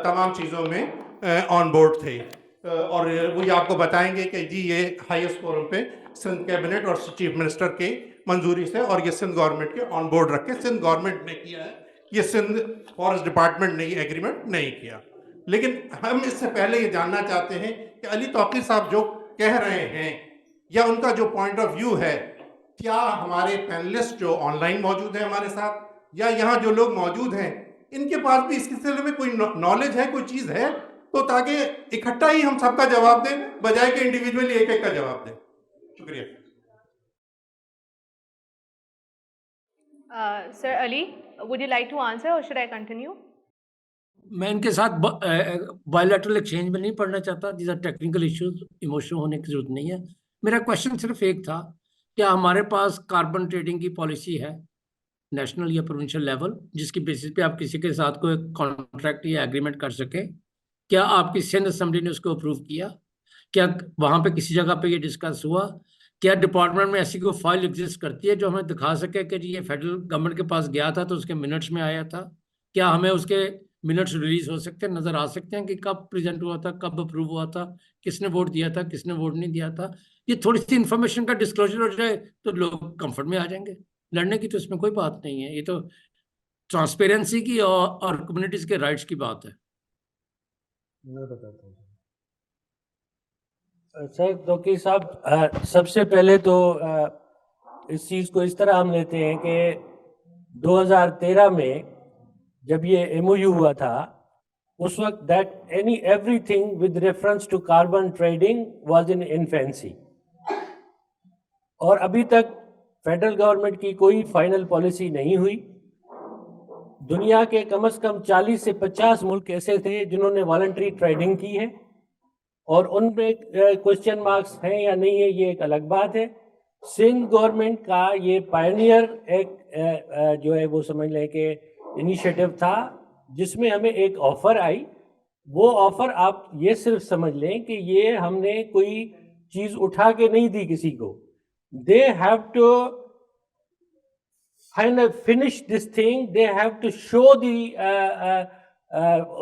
तमाम चीज़ों में ऑन बोर्ड थे, और वो ये आपको बताएंगे कि जी ये हाईएस्ट फोरम पे सिंध कैबिनेट और चीफ मिनिस्टर के मंजूरी से और ये सिंध गवर्नमेंट के ऑन बोर्ड रख के सिंध गवर्नमेंट ने किया है, ये सिंध फॉरेस्ट डिपार्टमेंट ने ये एग्रीमेंट नहीं किया। लेकिन हम इससे पहले ये जानना चाहते हैं कि अली तौकीर साहब जो कह रहे हैं या उनका जो पॉइंट ऑफ व्यू है, क्या हमारे पैनलिस्ट जो ऑनलाइन मौजूद हैं हमारे साथ या यहाँ जो लोग मौजूद हैं इनके पास भी इसके सिलसिले में कोई नॉलेज है, कोई चीज़ है, तो ताकि इकट्ठा ही हम सबका जवाब दें बजाय के इंडिविजुअली एक एक का जवाब दें। शुक्रिया। Sir Ali, would you like to answer or should I continue? मैं इनके साथ बायोलैटरल एक्सचेंज में नहीं पढ़ना चाहता। These are technical issues, emotional होने की जरूरत नहीं है। मेरा क्वेश्चन सिर्फ एक था, क्या हमारे पास कार्बन ट्रेडिंग की पॉलिसी है नेशनल या प्रोविंशियल लेवल जिसकी बेसिस पे आप किसी के साथ कोई कॉन्ट्रैक्ट या एग्रीमेंट कर सके? क्या आपकी सिंध असेंबली ने उसको अप्रूव किया? क्या वहाँ पे किसी जगह पे ये डिस्कस हुआ? क्या डिपार्टमेंट में ऐसी कोई फाइल एग्जिस्ट करती है जो हमें दिखा सके कि जी ये फेडरल गवर्नमेंट के पास गया था तो उसके मिनट्स में आया था? क्या हमें उसके मिनट्स रिलीज हो सकते हैं, नजर आ सकते हैं कि कब प्रेजेंट हुआ था, कब अप्रूव हुआ था, किसने वोट दिया था, किसने वोट नहीं दिया था? ये थोड़ी सी इन्फॉर्मेशन का डिस्क्लोजर हो जाए तो लोग कंफर्ट में आ जाएंगे। लड़ने की तो इसमें कोई बात नहीं है, ये तो ट्रांसपेरेंसी की और कम्युनिटीज के राइट्स की बात है। मैं बताता हूँ सर। तौकीर साहब, सबसे पहले तो इस चीज़ को इस तरह हम लेते हैं कि 2013 में जब ये MOU हुआ था उस वक्त that everything with reference to carbon trading was in infancy, और अभी तक फेडरल गवर्नमेंट की कोई फाइनल पॉलिसी नहीं हुई। दुनिया के कम से कम 40 से 50 मुल्क ऐसे थे जिन्होंने वॉलंटरी ट्रेडिंग की है, और उनमें क्वेश्चन मार्क्स हैं या नहीं है ये एक अलग बात है। सिंध गवर्नमेंट का ये पायनियर एक जो है वो समझ लें कि इनिशिएटिव था जिसमें हमें एक ऑफर आई। वो ऑफर आप ये सिर्फ समझ लें कि ये हमने कोई चीज़ उठा के नहीं दी किसी को। They have to kind of finish this thing. They have to show the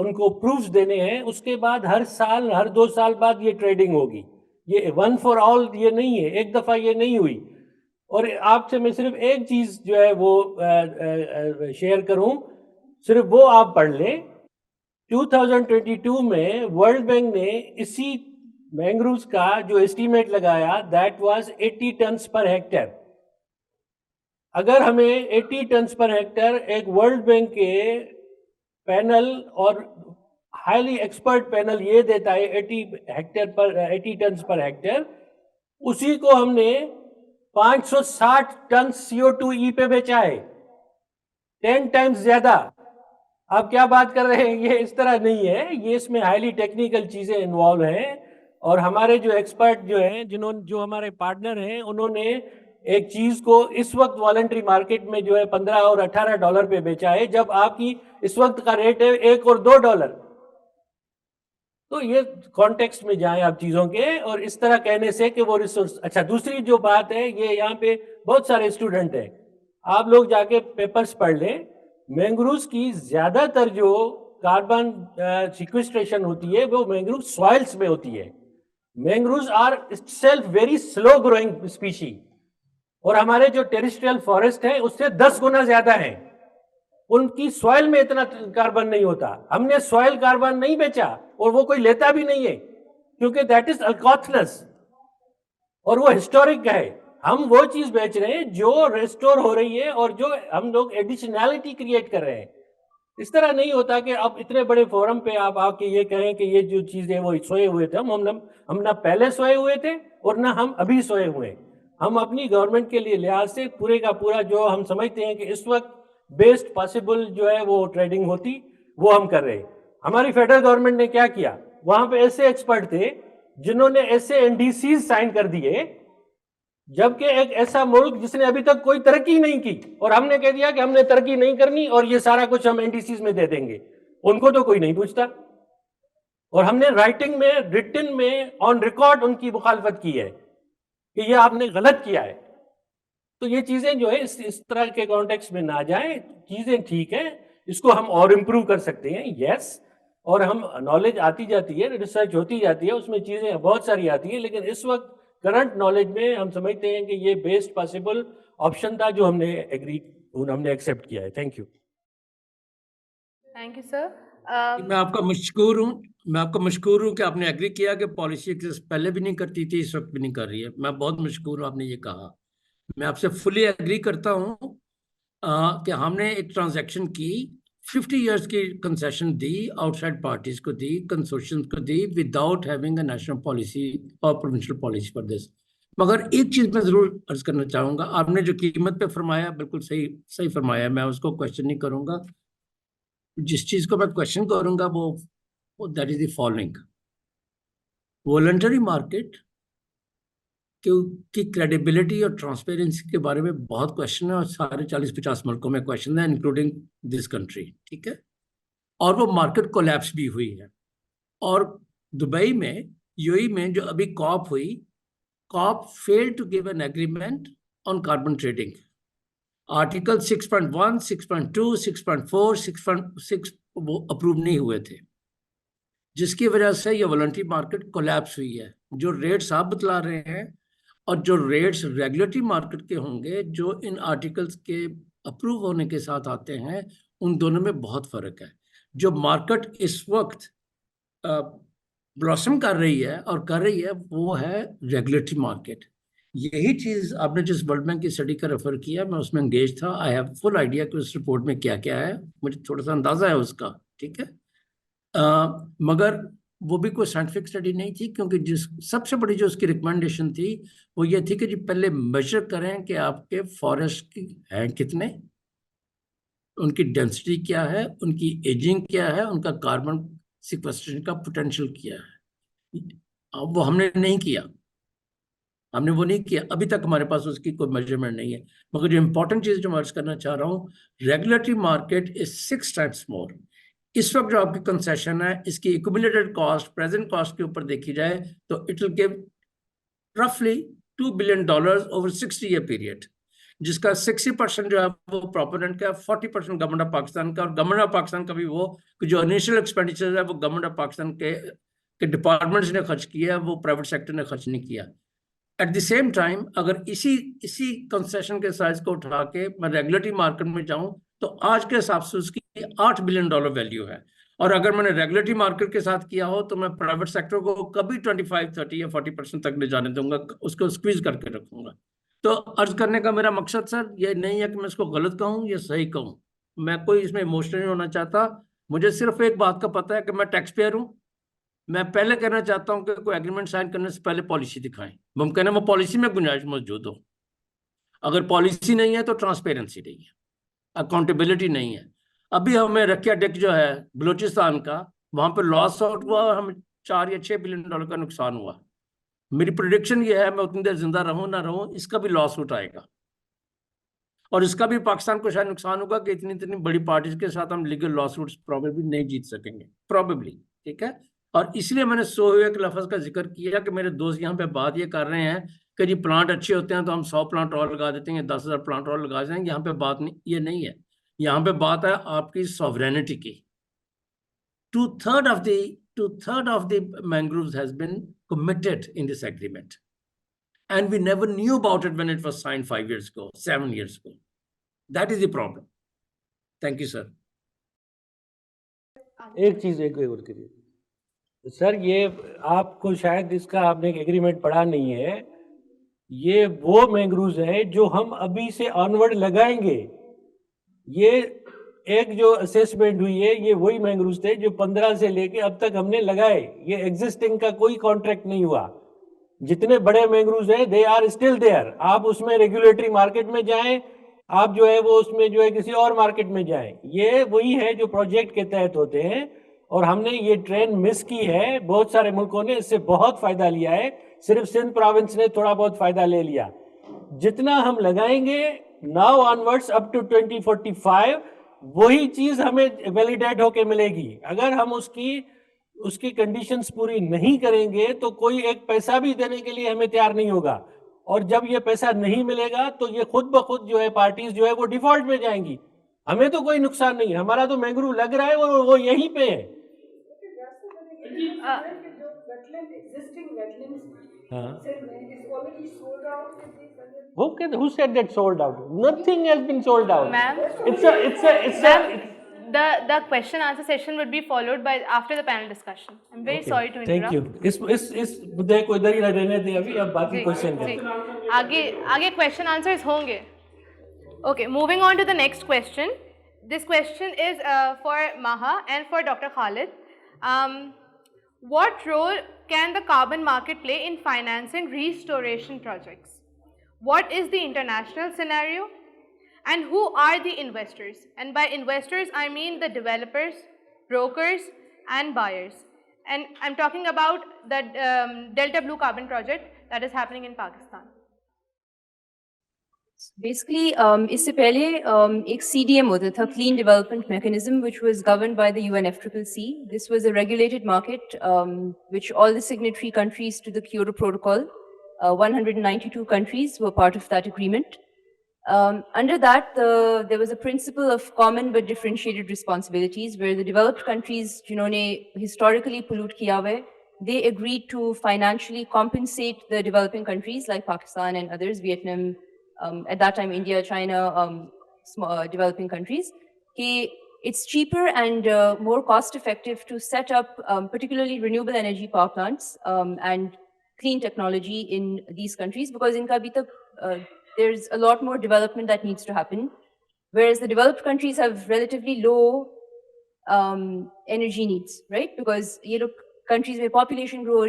उनको प्रूफ्स देने हैं। उसके बाद हर साल, हर 2 साल बाद ये ट्रेडिंग होगी। ये वन फॉर ऑल ये नहीं है, एक दफ़ा ये नहीं हुई। और आपसे मैं सिर्फ एक चीज़ जो है वो शेयर करूं, सिर्फ वो आप पढ़ लें। 2022 में वर्ल्ड बैंक ने इसी मैंग्रोव्स का जो एस्टीमेट लगाया that was 80 turns per hectare. अगर हमें 80 टन्स पर हेक्टेयर एक वर्ल्ड बैंक के पैनल और हाईली एक्सपर्ट पैनल ये देता है 80 टन्स पर हेक्टेयर, उसी को हमने 560 टन CO2 पे बेचा है, 10 टाइम्स ज्यादा। आप क्या बात कर रहे हैं? ये इस तरह नहीं है, ये इसमें हाईली टेक्निकल चीजें इन्वॉल्व हैं। और हमारे जो एक्सपर्ट जो हैं, जो हमारे पार्टनर हैं, उन्होंने एक चीज को इस वक्त वॉलंटरी मार्केट में जो है 15 और 18 डॉलर पे बेचा है, जब आपकी इस वक्त का रेट है 1 और 2 डॉलर। तो ये कॉन्टेक्स्ट में जाएं आप चीजों के, और इस तरह कहने से कि वो रिसोर्स। अच्छा, दूसरी जो बात है, ये यहाँ पे बहुत सारे स्टूडेंट हैं, आप लोग जाके पेपर्स पढ़ लें, मैंग्रोव्स की ज़्यादातर जो कार्बन सिक्वेस्ट्रेशन होती है वो मैंग्रोव सॉइल्स में होती है। Mangroves are itself very slow growing species, और हमारे जो टेरेस्ट्रियल फॉरेस्ट है उससे 10 गुना ज्यादा है। उनकी सॉइल में इतना कार्बन नहीं होता। हमने सॉइल कार्बन नहीं बेचा और वो कोई लेता भी नहीं है, क्योंकि दैट इज अल्कोथनस और वो हिस्टोरिक है। हम वो चीज बेच रहे हैं जो रेस्टोर हो रही है और जो हम लोग एडिशनैलिटी क्रिएट कर रहे हैं। इस तरह नहीं होता कि अब इतने बड़े फोरम पे आप आके ये कहें कि ये जो चीजें वो सोए हुए थे। हम ना पहले सोए हुए थे और ना हम अभी सोए हुए हैं। हम अपनी गवर्नमेंट के लिए लिहाज से पूरे का पूरा जो हम समझते हैं कि इस वक्त बेस्ट पॉसिबल जो है वो ट्रेडिंग होती, वो हम कर रहे हैं। हमारी फेडरल गवर्नमेंट ने क्या किया, वहां पे ऐसे एक्सपर्ट थे जिन्होंने ऐसे एनडीसी साइन कर दिए, जबकि एक ऐसा मुल्क जिसने अभी तक कोई तरक्की नहीं की, और हमने कह दिया कि हमने तरक्की नहीं करनी और ये सारा कुछ हम एनडीसी में दे देंगे। उनको तो कोई नहीं पूछता, और हमने राइटिंग में, रिटन में, ऑन रिकॉर्ड उनकी मुखालफत की है कि ये आपने गलत किया है। तो ये चीजें जो है इस तरह के कॉन्टेक्स्ट में ना जाए। चीजें ठीक है, इसको हम और इम्प्रूव कर सकते हैं, यस, और हम नॉलेज आती जाती है, रिसर्च होती जाती है, उसमें चीजें बहुत सारी आती हैं, लेकिन इस वक्त करंट नॉलेज में हम समझते हैं कि ये बेस्ट पॉसिबल ऑप्शन था जो हमने एक्सेप्ट किया है। Thank you. Thank you, sir. मैं आपका मशकूर हूँ कि आपने एग्री किया कि पॉलिसी पहले भी नहीं करती थी, इस वक्त भी नहीं कर रही है। मैं बहुत मशकूर हूँ आपने ये कहा। मैं आपसे फुली एग्री करता हूँ कि हमने एक ट्रांजैक्शन की, 50 इयर्स की कंसेशन दी, आउटसाइड पार्टीज को दी, कंसोर्शियम को दी, without having a national policy और प्रोविंशियल पॉलिसी फॉर दिस। मगर एक चीज मैं जरूर अर्ज करना चाहूंगा, आपने जो कीमत पे फरमाया बिल्कुल सही फरमाया, मैं उसको क्वेश्चन नहीं करूंगा। जिस चीज को मैं क्वेश्चन करूंगा वो that is the following. Voluntary market की क्रेडिबिलिटी और ट्रांसपेरेंसी के बारे में बहुत क्वेश्चन है, और सारे 40-50 मुल्कों में क्वेश्चन है, इंक्लूडिंग दिस कंट्री, ठीक है। और वो मार्केट कोलैप्स भी हुई है। और दुबई में, यूएई में जो अभी कॉप हुई, COP failed to give an agreement on carbon trading. Article 6.1, 6.2, 6.4, 6.6 वो अप्रूव नहीं हुए थे, जिसकी वजह से ये वॉलंटरी मार्केट कोलैप्स हुई है। जो रेट्स आप बतला रहे हैं और जो रेट्स रेगुलेटरी मार्केट के होंगे जो इन आर्टिकल्स के अप्रूव होने के साथ आते हैं, उन दोनों में बहुत फर्क है। जो मार्केट इस वक्त ब्लॉसम कर रही है वो है रेगुलेटरी मार्केट। यही चीज आपने जिस वर्ल्ड बैंक की स्टडी का रेफर किया, मैं उसमें एंगेज था। आई हैव फुल आइडिया कि उस रिपोर्ट में क्या क्या है, मुझे थोड़ा सा अंदाजा है उसका, ठीक है। मगर वो भी कोई साइंटिफिक स्टडी नहीं थी, क्योंकि जिस सबसे बड़ी जो उसकी रिकमेंडेशन थी वो ये थी कि जी पहले मेजर करें कि आपके फॉरेस्ट की हैं कितने, उनकी डेंसिटी क्या है, उनकी एजिंग क्या है, उनका कार्बन सिक्वेस्ट्रेशन का पोटेंशियल क्या है। अब वो हमने नहीं किया, अभी तक हमारे पास उसकी कोई मेजरमेंट नहीं है। मगर जो इंपॉर्टेंट चीज जो मैं अर्ज करना चाह रहा हूँ, regulatory market is 6 times more. इस वक्त जो आपकी कंसेशन है, इसकी एक्यूमुलेटेड कॉस्ट प्रेजेंट कॉस्ट के ऊपर देखी जाए तो इट विल गिव रफली $2 billion ओवर 60 ईयर पीरियड, जिसका 60% जो है वो प्रोपोनेंट का, 40% गवर्नमेंट ऑफ पाकिस्तान का। और गवर्नमेंट ऑफ पाकिस्तान का भी वो जो इनिशियल एक्सपेंडिचर है वो गवर्नमेंट ऑफ पाकिस्तान के डिपार्टमेंट्स ने खर्च किया है, वो प्राइवेट सेक्टर ने खर्च नहीं किया। एट द सेम टाइम अगर इसी कंसेशन के साइज को उठा के मैं रेगुलेटरी मार्केट में जाऊं तो आज के हिसाब से उसकी $8 बिलियन वैल्यू है। और अगर मैंने रेगुलेटरी मार्केट के साथ किया हो तो मैं प्राइवेट सेक्टर को कभी 25, 30 या 40% तक ले जाने दूंगा, उसको स्क्वीज करके रखूंगा। तो अर्ज करने का मेरा मकसद सर ये नहीं है कि मैं इसको गलत कहूँ या सही कहूँ, मैं कोई इसमें इमोशनल नहीं होना चाहता। मुझे सिर्फ एक बात का पता है कि मैं टैक्स पेयर हूँ। मैं पहले कहना चाहता हूं कि कोई एग्रीमेंट साइन करने से पहले पॉलिसी दिखाएं, मुमकिन है वो पॉलिसी में गुंजाइश मौजूद हो। अगर पॉलिसी नहीं है तो ट्रांसपेरेंसी नहीं है, अकाउंटेबिलिटी नहीं है। अभी हमें रखिया डिक जो है बलूचिस्तान का, वहां पर लॉस आउट हुआ, हमें $4 या $6 बिलियन का नुकसान हुआ। मेरी प्रिडिक्शन ये है मैं उतनी देर जिंदा रहूं ना रहूं, इसका भी लॉस आउट आएगा और इसका भी पाकिस्तान को शायद नुकसान होगा कि इतनी बड़ी पार्टीज के साथ हम लीगल लॉ सूट्स प्रॉबेबली नहीं जीत सकेंगे, प्रॉबेबली, ठीक है। और इसलिए मैंने सोए के लफ्ज का जिक्र किया कि मेरे दोस्त यहाँ पे बात ये कर रहे हैं कि जी प्लांट अच्छे होते हैं तो हम 100 प्लांट और लगा देते हैं, 10,000 प्लांट और लगा देंगे। यहाँ पे बात नहीं, ये नहीं है। यहाँ पे बात है आपकी सॉवरेनिटी की। Two-third of the mangroves has been committed in this agreement, and we never knew about it when it was signed 5 years ago, 7 years ago. That is the problem. Thank you, sir. एक चीज़ एक और करिए सर, ये आपको शायद इसका आपने एक एग्रीमेंट पढ़ा नहीं है। ये वो मैंग्रोव्स हैं जो हम अभी से ऑनवर्ड लगाएंगे। ये एक जो असेसमेंट हुई है, ये वही मैंग्रोव्स थे जो 15 से लेके अब तक हमने लगाए। ये एग्जिस्टिंग का कोई कॉन्ट्रैक्ट नहीं हुआ। जितने बड़े मैंग्रोव्स हैं दे आर स्टिल देयर। आप उसमें रेगुलेटरी मार्केट में जाएं, आप जो है वो उसमें जो है किसी और मार्केट में जाएं। ये वही है जो प्रोजेक्ट के तहत होते हैं, और हमने ये ट्रेन मिस की है। बहुत सारे मुल्कों ने इससे बहुत फायदा लिया है, सिर्फ सिंध प्रोविंस ने थोड़ा बहुत फायदा ले लिया। जितना हम लगाएंगे नाउ ऑनवर्ड्स अप टू 2045 वही चीज हमें वैलिडेट होके मिलेगी। अगर हम उसकी कंडीशंस पूरी नहीं करेंगे तो कोई एक पैसा भी देने के लिए हमें तैयार नहीं होगा, और जब ये पैसा नहीं मिलेगा तो ये खुद ब खुद जो है पार्टीज जो है वो डिफॉल्ट में जाएंगी। हमें तो कोई नुकसान नहीं, हमारा तो मैंग्रोव लग रहा है वो यहीं पे है। Who said that sold out? Nothing has been sold out. Ma'am? The question answer session would be followed by after the panel discussion. I'm very sorry to interrupt. Thank you. इस मुद्दे को इधर ही रहने दें अभी, अब बाकी क्वेश्चन जी, करें। आगे question answers होंगे. Okay, moving on to the next question. This question is for Maha and for Dr. Khalid. What role can the carbon market play in financing restoration projects? What is the international scenario? And who are the investors? And by investors, I mean the developers, brokers, and buyers. And I'm talking about the Delta Blue Carbon project that is happening in Pakistan. Basically, इससे पहले एक CDM होता था, Clean Development Mechanism, which was governed by the UNFCCC. This was a regulated market, which all the signatory countries to the Kyoto Protocol, 192 countries were part of that agreement. Under that, there was a principle of common but differentiated responsibilities, where the developed countries, जिन्होंने historically pollute किया हुआ है, they agreed to financially compensate the developing countries like Pakistan and others, Vietnam, at that time India, China, developing countries, कि it's cheaper and more cost effective to set up particularly renewable energy power plants and clean technology in these countries, because in abhi tak there's a lot more development that needs to happen, whereas the developed countries have relatively low energy needs, right? Because countries where population grow,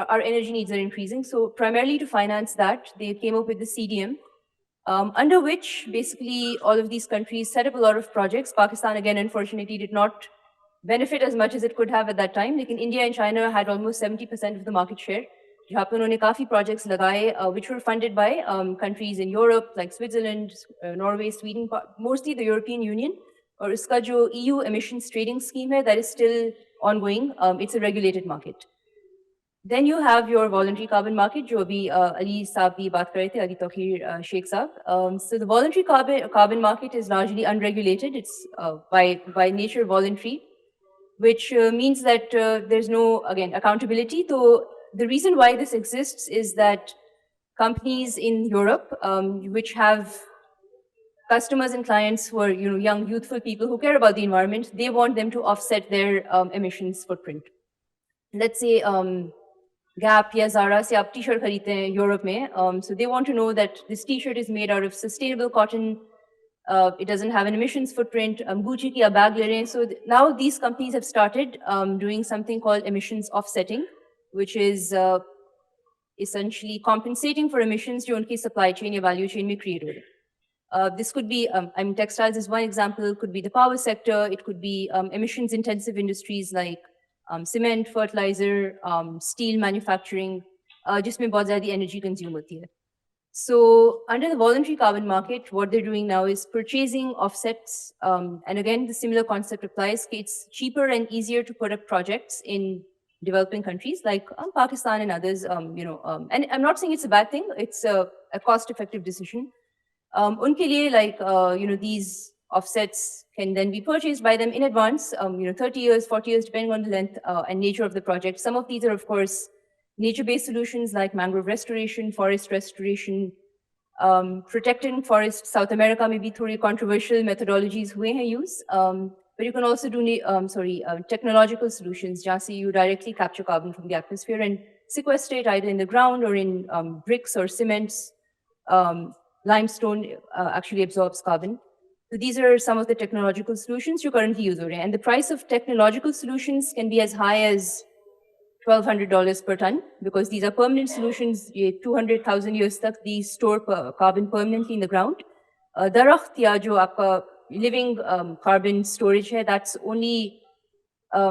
our energy needs are increasing. So primarily to finance that, they came up with the CDM, under which basically all of these countries set up a lot of projects. Pakistan, again, unfortunately, did not benefit as much as it could have at that time. Like in India and China had almost 70% of the market share. जहाँ पे उन्होंने काफी projects लगाए, which were funded by countries in Europe like Switzerland, Norway, Sweden, mostly the European Union. और इसका जो EU emissions trading scheme है, that is still ongoing. It's a regulated market. Then you have your voluntary carbon market, जो अभी Ali साहब भी बात कर रहे थे, Ali Tauheer Sheikh साहब. So the voluntary carbon market is largely unregulated. It's by nature voluntary, which means that there's no, again, accountability. So the reason why this exists is that companies in Europe, which have customers and clients who are young, youthful people who care about the environment, they want them to offset their emissions footprint. Let's say Gap या Zara से आप t-shirt खरीदते हैं यूरोप में, so they want to know that this t-shirt is made out of sustainable cotton, it doesn't have an emissions footprint, Gucci की आप bag ले रहे हैं. So now these companies have started doing something called emissions offsetting, which is essentially compensating for emissions जो उनकी supply chain या value chain में create हो रहे हैं. This could be, textiles is one example, it could be the power sector, it could be emissions intensive industries like cement, fertilizer, steel manufacturing, जिसमें बहुत ज़्यादा energy consume होती है. So under the voluntary carbon market, what they're doing now is purchasing offsets. And again, the similar concept applies. It's cheaper and easier to put up projects in developing countries like Pakistan and others, and I'm not saying it's a bad thing, it's a cost-effective decision. Unke liye, like, these offsets can then be purchased by them in advance, 30 years, 40 years, depending on the length and nature of the project. Some of these are, of course, nature-based solutions like mangrove restoration, forest restoration, protecting forests. South America may be through controversial methodologies हुए हैं use, but you can also do technological solutions जहाँ से you directly capture carbon from the atmosphere and sequester it either in the ground or in bricks or cements. Limestone actually absorbs carbon. So these are some of the technological solutions you currently use, and the price of technological solutions can be as high as $1,200 per ton, because these are permanent solutions. 200,000 years tak these store carbon permanently in the ground. Darakht ya jo aapka living carbon storage hai, that's only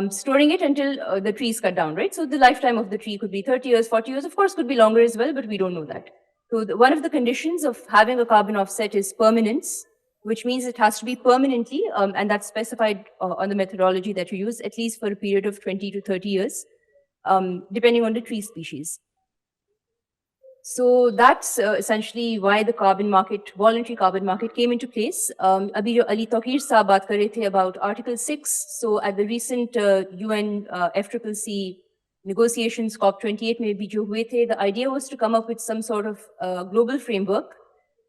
storing it until the trees cut down, right? So the lifetime of the tree could be 30 years, 40 years, of course, could be longer as well, but we don't know that. So one of the conditions of having a carbon offset is permanence, which means it has to be permanently, and that's specified on the methodology that you use, at least for a period of 20 to 30 years. Depending on the tree species. So that's essentially why the carbon market, voluntary carbon market, came into place. Abhi jo Ali Tawqir saab baat kar rahe the about Article 6. So at the recent UN FCCC negotiations, COP28 mein bhi jo hue the, the idea was to come up with some sort of global framework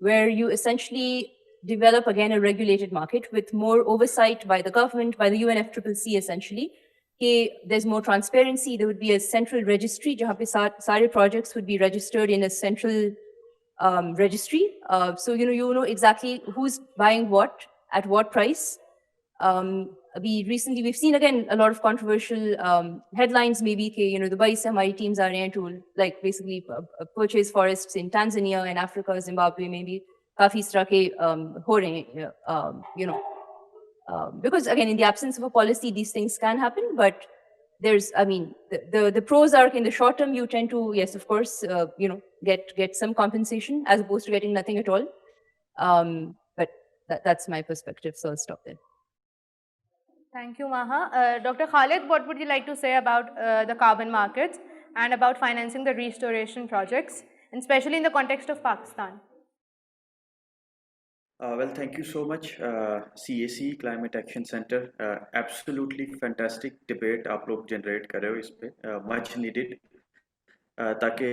where you essentially develop again a regulated market with more oversight by the government, by the UN FCCC essentially. There's more transparency. There would be a central registry, jahan pe sare projects would be registered in a central registry. So you know exactly who's buying what at what price. Recently we've seen again a lot of controversial headlines. Maybe the Dubai se hamari teams are here to like basically purchase forests in Tanzania and Africa, Zimbabwe, maybe काफी इस तरह के हो रहे हैं, because again, in the absence of a policy, these things can happen, but there's, the pros are in the short term, you tend to, yes, of course, get some compensation as opposed to getting nothing at all. But that's my perspective, so I'll stop there. Thank you, Maha. Dr. Khalid, what would you like to say about the carbon markets and about financing the restoration projects, and especially in the context of Pakistan? Well, thank you so much, CAC Climate Action Center. Absolutely fantastic debate आप लोग generate कर रहे हो इस पे, much needed, ताकि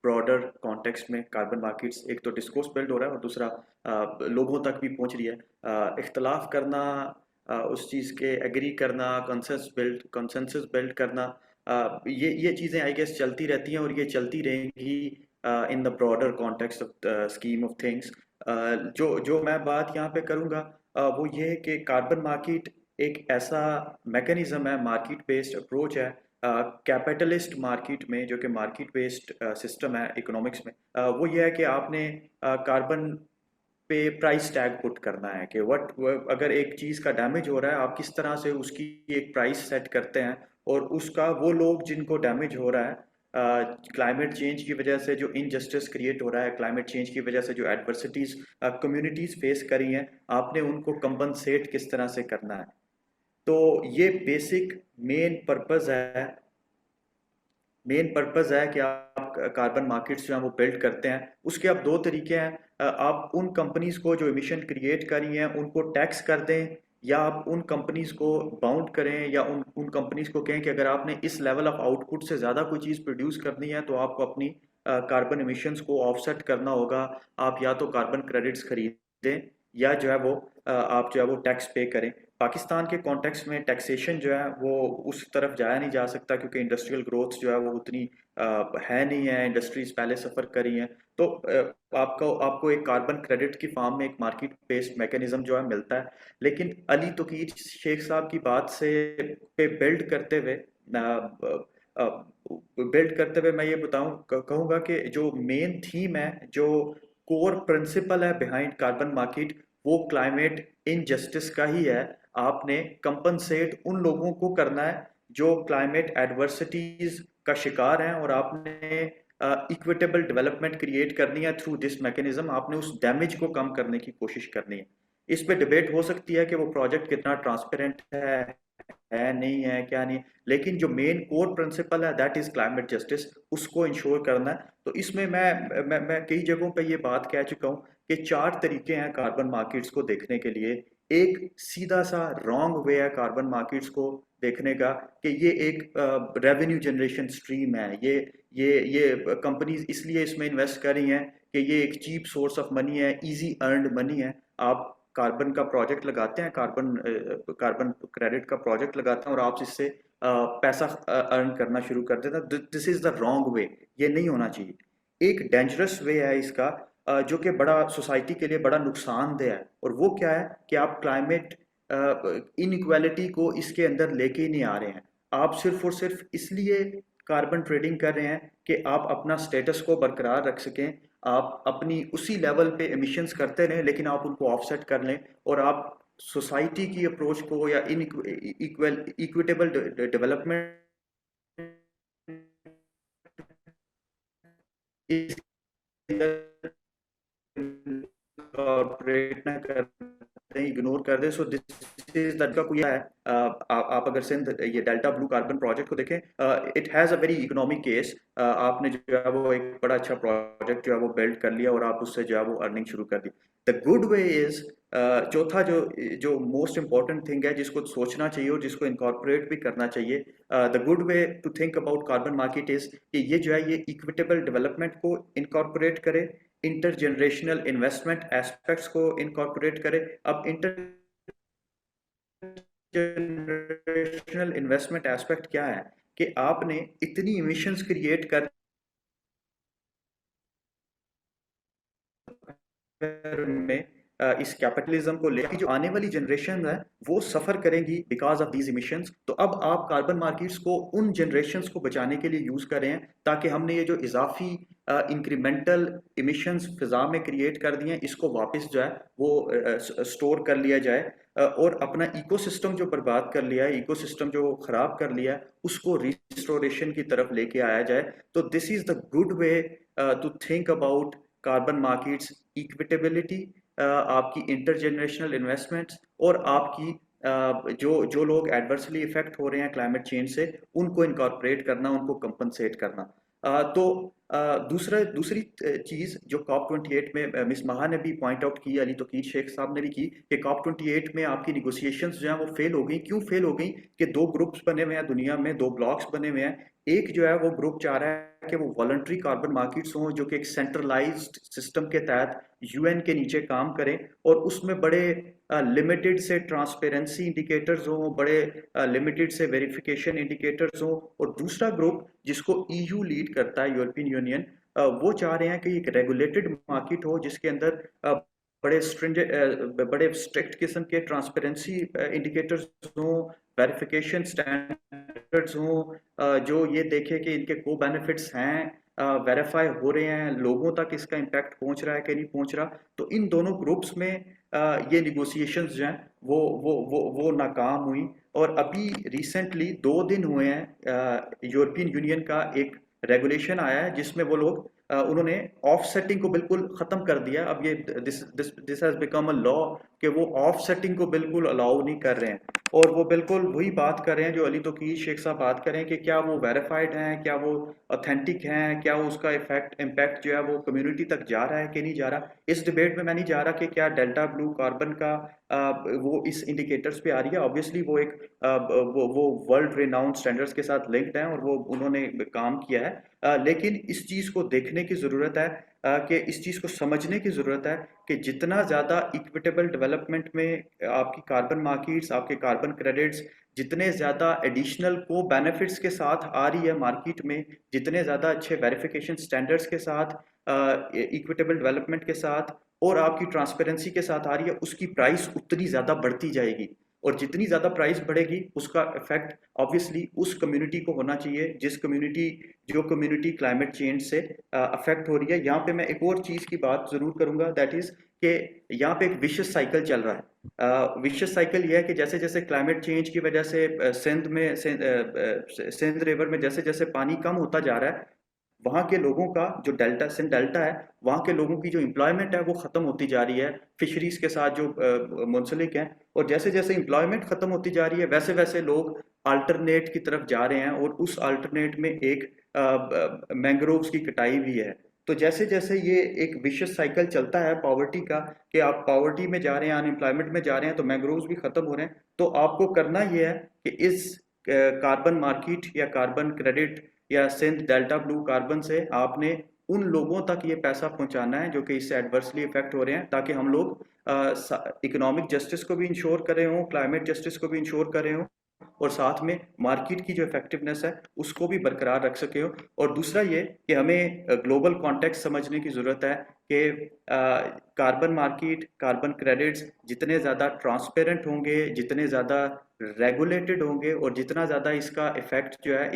broader context में carbon markets एक तो discourse build हो रहा है और दूसरा लोगों तक भी पहुंच रही है. इख्तलाफ करना, उस चीज़ के agree करना, consensus build करना, ये चीज़ें I guess चलती रहती हैं और ये चलती रहेंगी in the broader context of the scheme of things. जो मैं बात यहाँ पे करूँगा वो ये है कि कार्बन मार्केट एक ऐसा मैकेनिज्म है, मार्केट बेस्ड अप्रोच है कैपिटलिस्ट मार्केट में, जो कि मार्केट बेस्ड सिस्टम है इकोनॉमिक्स में. वो ये है कि आपने कार्बन पे प्राइस टैग पुट करना है कि अगर एक चीज़ का डैमेज हो रहा है, आप किस तरह से उसकी एक प्राइस सेट करते हैं, और उसका वो लोग जिनको डैमेज हो रहा है क्लाइमेट चेंज की वजह से जो इनजस्टिस क्रिएट हो रहा है, क्लाइमेट चेंज की वजह से जो एडवर्सिटीज़ कम्युनिटीज़ फेस करी हैं, आपने उनको कंपनसेट किस तरह से करना है. तो ये बेसिक मेन पर्पस है कि आप कार्बन मार्केट्स जो हैं वो बिल्ड करते हैं. उसके अब दो तरीके हैं, आप उन कंपनीज़ को जो एमिशन क्रिएट कर रही हैं उनको टैक्स कर दें, या आप उन कंपनीज़ को बाउंड करें, या उन कंपनीज़ को कहें कि अगर आपने इस लेवल ऑफ आउटपुट से ज़्यादा कोई चीज़ प्रोड्यूस करनी है तो आपको अपनी कार्बन एमिशंस को ऑफसेट करना होगा. आप या तो कार्बन क्रेडिट्स खरीदें या जो है वो आप जो है वो टैक्स पे करें. पाकिस्तान के कॉन्टेक्स्ट में टैक्सेशन जो है वो उस तरफ जाया नहीं जा सकता क्योंकि इंडस्ट्रियल ग्रोथ जो है वो उतनी है नहीं है, इंडस्ट्रीज पहले सफ़र करी हैं. तो आपको एक कार्बन क्रेडिट की फॉर्म में एक मार्केट बेस्ड मैकेनिज्म जो है मिलता है. लेकिन अली तौकीर शेख साहब की बात से पे बिल्ड करते हुए मैं ये कहूँगा कि जो मेन थीम है, जो कोर प्रिंसिपल है बिहाइंड कार्बन मार्केट, वो क्लाइमेट इनजस्टिस का ही है. आपने कंपनसेट उन लोगों को करना है जो क्लाइमेट एडवर्सिटीज का शिकार हैं, और आपने इक्विटेबल डेवलपमेंट क्रिएट करनी है थ्रू दिस मैकेनिज्म. आपने उस डैमेज को कम करने की कोशिश करनी है. इस पे डिबेट हो सकती है कि वो प्रोजेक्ट कितना ट्रांसपेरेंट है है नहीं है क्या नहीं, लेकिन जो मेन कोर प्रिंसिपल है दैट इज क्लाइमेट जस्टिस, उसको इंश्योर करना है। तो इसमें मैं कई जगहों पे ये बात कह चुका हूँ कि 4 तरीके हैं कार्बन मार्केट्स को देखने के लिए। एक सीधा सा रॉन्ग वे है कार्बन मार्केट्स को देखने का कि ये एक रेवेन्यू जनरेशन स्ट्रीम है, ये कंपनीज इसलिए इसमें इन्वेस्ट कर रही हैं कि ये एक चीप सोर्स ऑफ मनी है, इजी अर्नड मनी है। आप कार्बन का प्रोजेक्ट लगाते हैं, कार्बन क्रेडिट का प्रोजेक्ट लगाते हैं और आप इससे पैसा अर्न करना शुरू कर देते हैं। This is the wrong way, ये नहीं होना चाहिए। एक डेंजरस वे है इसका जो कि बड़ा सोसाइटी के लिए बड़ा नुकसानदेह है, और वो क्या है कि आप क्लाइमेट इनइक्वालिटी को इसके अंदर लेके ही नहीं आ रहे हैं। आप सिर्फ और सिर्फ इसलिए कार्बन ट्रेडिंग कर रहे हैं कि आप अपना स्टेटस को बरकरार रख सकें, आप अपनी उसी लेवल पे एमिशंस करते रहें, लेकिन आप उनको ऑफसेट कर लें और आप सोसाइटी की अप्रोच को या इक्विटेबल डेवलपमेंट कॉर्पोरेट ना करते हैं, इग्नोर कर दे। सो दिस इज दैट का कोई है आप अगर सिंध ये डेल्टा ब्लू कार्बन प्रोजेक्ट को देखें, it has a very economic case. आपने जो है वो एक बड़ा अच्छा प्रोजेक्ट जो है वो बिल्ड कर लिया और आप उससे जो है वो अर्निंग शुरू कर दी। द गुड वे इज चौथा जो मोस्ट इंपॉर्टेंट थिंग है जिसको सोचना चाहिए और जिसको इनकॉर्पोरेट भी करना चाहिए, the good way to think about carbon market is कि ये जो है ये इक्विटेबल डेवलपमेंट को इनकॉर्पोरेट करे, इंटर जनरेशनल इन्वेस्टमेंट एस्पेक्ट्स को इनकॉर्पोरेट करे। अब इंटर जनरेशनल इन्वेस्टमेंट एस्पेक्ट क्या है कि आपने इतनी इमिशंस क्रिएट कर में इस कैपिटलिज्म को लेकर जो आने वाली जनरेशन है वो सफर करेंगी बिकॉज ऑफ दीज इमिशंस। तो अब आप कार्बन मार्केट्स को उन जनरेशंस को बचाने के लिए यूज कर रहे हैं ताकि हमने ये जो इजाफी इंक्रीमेंटल इमिशंस फिजा में क्रिएट कर दिए हैं इसको वापस जो है वो स्टोर कर लिया जाए और अपना इकोसिस्टम जो बर्बाद कर लिया है, इकोसिस्टम जो खराब कर लिया है, उसको रिस्टोरेशन की तरफ लेके आया जाए। तो this is the good way to think about carbon markets, equitability, आपकी इंटरजेनरेशनल इन्वेस्टमेंट्स और आपकी जो लोग एडवर्सली इफेक्ट हो रहे हैं क्लाइमेट चेंज से उनको इनकॉर्पोरेट करना, उनको कंपनसेट करना। तो दूसरी चीज़ जो COP28 में मिस महा ने भी पॉइंट आउट की, अली तोकीर शेख साहब ने भी की कि COP28 में आपकी निगोसिएशंस जो हैं वो फेल हो गई। क्यों फेल हो गई कि 2 ग्रुप्स बने हुए हैं दुनिया में, 2 ब्लॉक्स बने हुए हैं। एक जो है वो ग्रुप चाह रहा है कि वो वॉलंटरी कार्बन मार्केट्स हों जो कि एक सेंट्रलाइज्ड सिस्टम के तहत UN के नीचे काम करें और उसमें बड़े लिमिटेड से ट्रांसपेरेंसी इंडिकेटर्स हों, बड़े लिमिटेड से वेरिफिकेशन इंडिकेटर्स हों। और दूसरा ग्रुप जिसको EU लीड करता है, यूरोपियन यूनियन, वो चाह रहे हैं कि एक रेगुलेटेड मार्केट हो जिसके अंदर बड़े स्ट्रिक्ट किस्म के ट्रांसपेरेंसी इंडिकेटर्स हों, वेरिफिकेशन स्टैंडर्ड्स हों जो ये देखे कि इनके को बेनिफिट्स हैं, वेरीफाई हो रहे हैं, लोगों तक इसका इम्पैक्ट पहुंच रहा है कि नहीं पहुंच रहा। तो इन दोनों ग्रुप्स में ये निगोसिएशंस जो हैं वो नाकाम हुई। और अभी रिसेंटली 2 दिन हुए हैं यूरोपियन यूनियन का एक रेगुलेशन आया है जिसमें वो लोग उन्होंने ऑफसेटिंग को बिल्कुल ख़त्म कर दिया। अब ये this has become a law कि वो ऑफसेटिंग को बिल्कुल अलाउ नहीं कर रहे हैं और वो बिल्कुल वही बात कर रहे हैं जो अली तोकीर शेख साहब बात कर रहे हैं कि क्या वो वेरीफाइड हैं, क्या वो ऑथेंटिक हैं, क्या वो उसका इम्पैक्ट जो है वो कम्युनिटी तक जा रहा है कि नहीं जा रहा। इस डिबेट में मैं नहीं जा रहा कि क्या डेल्टा ब्लू कार्बन का वो इस इंडिकेटर्स पे आ रही है। ऑब्वियसली वो एक वो वर्ल्ड रिनाउंड स्टैंडर्ड्स के साथ लिंक्ड हैं और वो उन्होंने काम किया है। लेकिन इस चीज़ को देखने की ज़रूरत है कि इस चीज़ को समझने की ज़रूरत है कि जितना ज़्यादा इक्विटेबल डेवलपमेंट में आपकी कार्बन मार्केट्स, आपके कार्बन क्रेडिट्स जितने ज़्यादा एडिशनल को बेनिफिट्स के साथ आ रही है मार्केट में, जितने ज़्यादा अच्छे वेरिफिकेशन स्टैंडर्ड्स के साथ, इक्विटेबल डेवलपमेंट के साथ और आपकी ट्रांसपेरेंसी के साथ आ रही है, उसकी प्राइस उतनी ज़्यादा बढ़ती जाएगी। और जितनी ज़्यादा प्राइस बढ़ेगी उसका इफेक्ट ऑब्वियसली उस कम्युनिटी को होना चाहिए जो कम्युनिटी क्लाइमेट चेंज से अफेक्ट हो रही है। यहाँ पे मैं एक और चीज़ की बात ज़रूर करूँगा, दैट इज़ कि यहाँ पे एक विशियस साइकिल चल रहा है। विशियस साइकिल ये है कि जैसे जैसे क्लाइमेट चेंज की वजह से सिंध रिवर में जैसे जैसे पानी कम होता जा रहा है, वहाँ के लोगों का जो डेल्टा सिंध डेल्टा है, वहाँ के लोगों की जो एम्प्लॉयमेंट है वो ख़त्म होती जा रही है फिशरीज़ के साथ जो मुंसलिक हैं, और जैसे जैसे एम्प्लॉयमेंट ख़त्म होती जा रही है वैसे वैसे लोग अल्टरनेट की तरफ जा रहे हैं, और उस अल्टरनेट में एक मैंग्रोव्स की कटाई भी है। तो जैसे जैसे ये एक विशियस साइकिल चलता है पॉवर्टी का, कि आप पॉवर्टी में जा रहे हैं, अनएम्प्लॉयमेंट में जा रहे हैं, तो मैंग्रोव्स भी ख़त्म हो रहे हैं। तो आपको करना ये है कि इस कार्बन मार्केट या कार्बन क्रेडिट या सिंध डेल्टा ब्लू कार्बन से आपने उन लोगों तक ये पैसा पहुंचाना है जो कि इससे एडवर्सली इफेक्ट हो रहे हैं, ताकि हम लोग इकोनॉमिक जस्टिस को भी इंश्योर कर रहे हों, क्लाइमेट जस्टिस को भी इंश्योर कर रहे हों, और साथ में मार्केट की जो इफेक्टिवनेस है उसको भी बरकरार रख सके हो। और दूसरा ये कि हमें ग्लोबल कॉन्टेक्स्ट समझने की ज़रूरत है कि कार्बन मार्केट, कार्बन क्रेडिट्स जितने ज़्यादा ट्रांसपेरेंट होंगे, जितने ज़्यादा रेगुलेटेड होंगे, और जितना ज़्यादा इसका इफेक्ट जो है,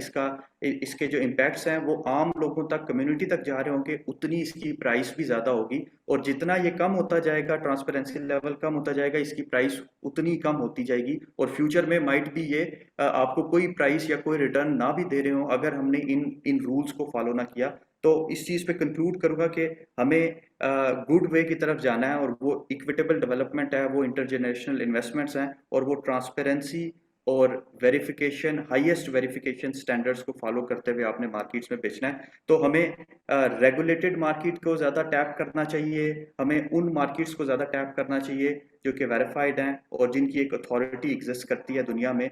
इसके जो इम्पैक्ट्स हैं वो आम लोगों तक, कम्युनिटी तक जा रहे होंगे, उतनी इसकी प्राइस भी ज़्यादा होगी। और जितना ये कम होता जाएगा, ट्रांसपेरेंसी लेवल कम होता जाएगा, इसकी प्राइस उतनी कम होती जाएगी। और फ्यूचर में माइट भी ये आपको कोई प्राइस या कोई रिटर्न ना भी दे रहे हो अगर हमने इन रूल्स को फॉलो ना किया। तो इस चीज़ पे कंक्लूड करूँगा कि हमें गुड वे की तरफ जाना है, और वो इक्विटेबल डेवलपमेंट है, वो इंटरजेनरेशनल इन्वेस्टमेंट्स हैं, और वो ट्रांसपेरेंसी और वेरिफिकेशन, हाईएस्ट वेरिफिकेशन स्टैंडर्ड्स को फॉलो करते हुए आपने मार्केट्स में बेचना है। तो हमें रेगुलेटेड मार्केट को ज़्यादा टैप करना चाहिए, हमें उन मार्केट्स को ज़्यादा टैप करना चाहिए जो कि वेरीफाइड हैं और जिनकी एक अथॉरिटी एग्जिस्ट करती है दुनिया में,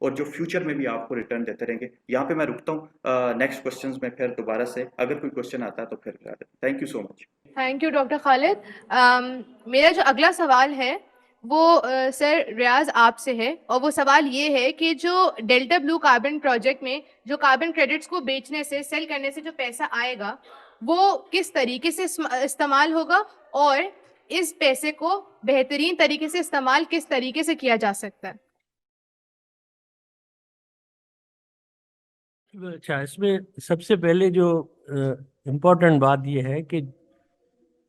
और जो फ्यूचर में भी आपको रिटर्न देते रहेंगे। यहाँ पे मैं रुकता हूँ, नेक्स्ट क्वेश्चंस में फिर दोबारा से अगर कोई क्वेश्चन आता है तो फिर करा दें। Thank you so much. Thank you doctor Khalid. मेरा जो अगला सवाल है वो सर रियाज आपसे है, और वो सवाल ये है कि जो डेल्टा ब्लू कार्बन प्रोजेक्ट में जो कार्बन क्रेडिट्स को बेचने से, सेल करने से जो पैसा आएगा वो किस तरीके से इस्तेमाल होगा, और इस पैसे को बेहतरीन तरीके से इस्तेमाल किस तरीके से किया जा सकता है? अच्छा, इसमें सबसे पहले जो इम्पोर्टेंट बात ये है कि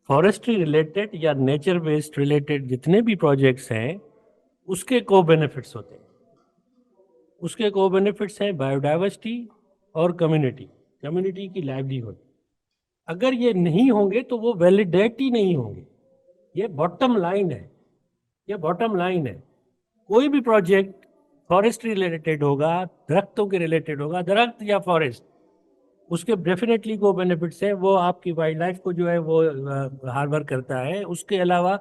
फॉरेस्ट्री रिलेटेड या नेचर बेस्ड रिलेटेड जितने भी प्रोजेक्ट्स हैं उसके को बेनिफिट्स होते हैं। उसके को बेनिफिट्स हैं बायोडाइवर्सिटी और कम्युनिटी की लाइवलीहुड। अगर ये नहीं होंगे तो वो वैलिडेट ही नहीं होंगे। ये बॉटम लाइन है, ये बॉटम लाइन है। कोई भी प्रोजेक्ट फॉरेस्ट्री रिलेटेड होगा, दरख्तों के रिलेटेड होगा, दरख्त या फॉरेस्ट, उसके डेफिनेटली को बेनिफिट्स हैं। वो आपकी वाइल्ड लाइफ को जो है वो हार्बर करता है। उसके अलावा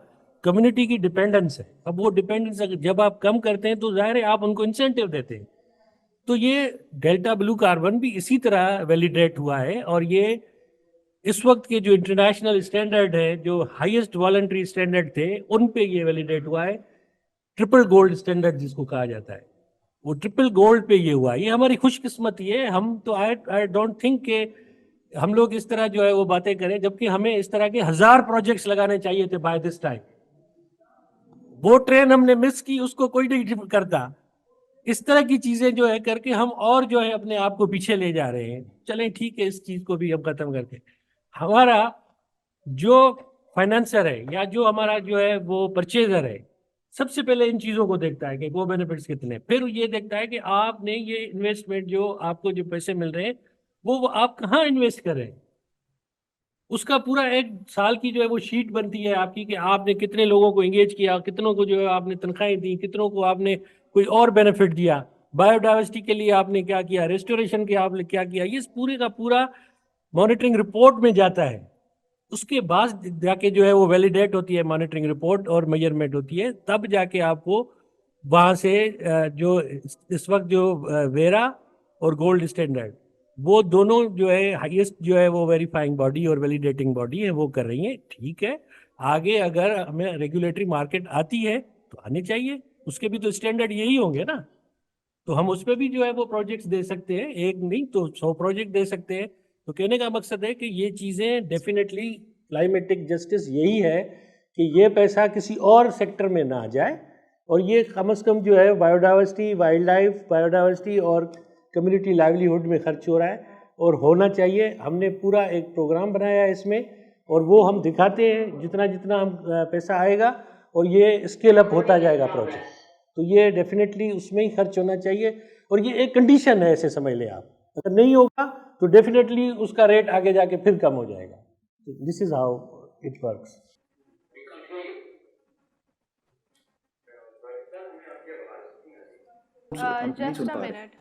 कम्युनिटी की डिपेंडेंस है। अब वो डिपेंडेंस जब आप कम करते हैं तो जाहिर है आप उनको इंसेंटिव देते हैं। तो ये डेल्टा ब्लू कार्बन भी इसी तरह वैलिडेट हुआ है, और ये इस वक्त के जो इंटरनेशनल स्टैंडर्ड है, जो हाईएस्ट वॉलंटरी स्टैंडर्ड थे, उन पे ये वैलिडेट हुआ है। ट्रिपल गोल्ड स्टैंडर्ड जिसको कहा जाता है, वो ट्रिपल गोल्ड पे ये हुआ। ये हमारी खुशकिस्मती है। हम तो आई डोंट थिंक के हम लोग इस तरह जो है वो बातें करें, जबकि हमें इस तरह के 1000 प्रोजेक्ट्स लगाने चाहिए थे बाय दिस टाइम। वो ट्रेन हमने मिस की, उसको कोई नहीं करता। इस तरह की चीजें जो है करके हम और जो है अपने आप को पीछे ले जा रहे हैं। चलें ठीक है, इस चीज को भी हम खत्म करके, हमारा जो फाइनेंसर है या जो हमारा जो है वो परचेजर है, सबसे पहले इन चीज़ों को देखता है कि वो बेनिफिट्स कितने, फिर ये देखता है कि आपने ये इन्वेस्टमेंट जो आपको जो पैसे मिल रहे हैं वो आप कहाँ इन्वेस्ट कर रहे हैं। उसका पूरा एक साल की जो है वो शीट बनती है आपकी कि आपने कितने लोगों को एंगेज किया, कितनों को जो है आपने तनख्वाहें दी, कितनों को आपने कोई और बेनिफिट दिया, बायोडाइवर्सिटी के लिए आपने क्या किया, रेस्टोरेशन के आपने क्या किया। ये पूरे का पूरा मॉनिटरिंग रिपोर्ट में जाता है। उसके बाद जाके जो है वो वैलिडेट होती है मॉनिटरिंग रिपोर्ट और मेजरमेंट होती है, तब जाके आपको वहाँ से जो इस वक्त जो वेरा और गोल्ड स्टैंडर्ड, वो दोनों जो है हाईएस्ट जो है वो वेरीफाइंग बॉडी और वैलिडेटिंग बॉडी है, वो कर रही है। ठीक है, आगे अगर हमें रेगुलेटरी मार्केट आती है तो आने चाहिए, उसके भी तो स्टैंडर्ड यही होंगे ना। तो हम उस पर भी जो है वो प्रोजेक्ट्स दे सकते हैं, एक नहीं तो 100 प्रोजेक्ट दे सकते हैं। तो कहने का मकसद है कि ये चीज़ें डेफिनेटली क्लाइमेटिक जस्टिस यही है कि ये पैसा किसी और सेक्टर में ना जाए, और ये कम से कम जो है बायोडाइवर्सिटी, वाइल्ड लाइफ, बायोडाइवर्सिटी और कम्युनिटी लाइवलीहुड में खर्च हो रहा है और होना चाहिए। हमने पूरा एक प्रोग्राम बनाया है इसमें, और वो हम दिखाते हैं जितना जितना हम पैसा आएगा और ये स्केल अप होता जाएगा प्रोजेक्ट। तो ये डेफिनेटली उसमें ही खर्च होना चाहिए, और ये एक कंडीशन है, ऐसे समझ लें आप। अगर नहीं होगा तो डेफिनेटली उसका रेट आगे जाके फिर कम हो जाएगा. This is how it works. हम नहीं सुन Just a पा रहे. minute.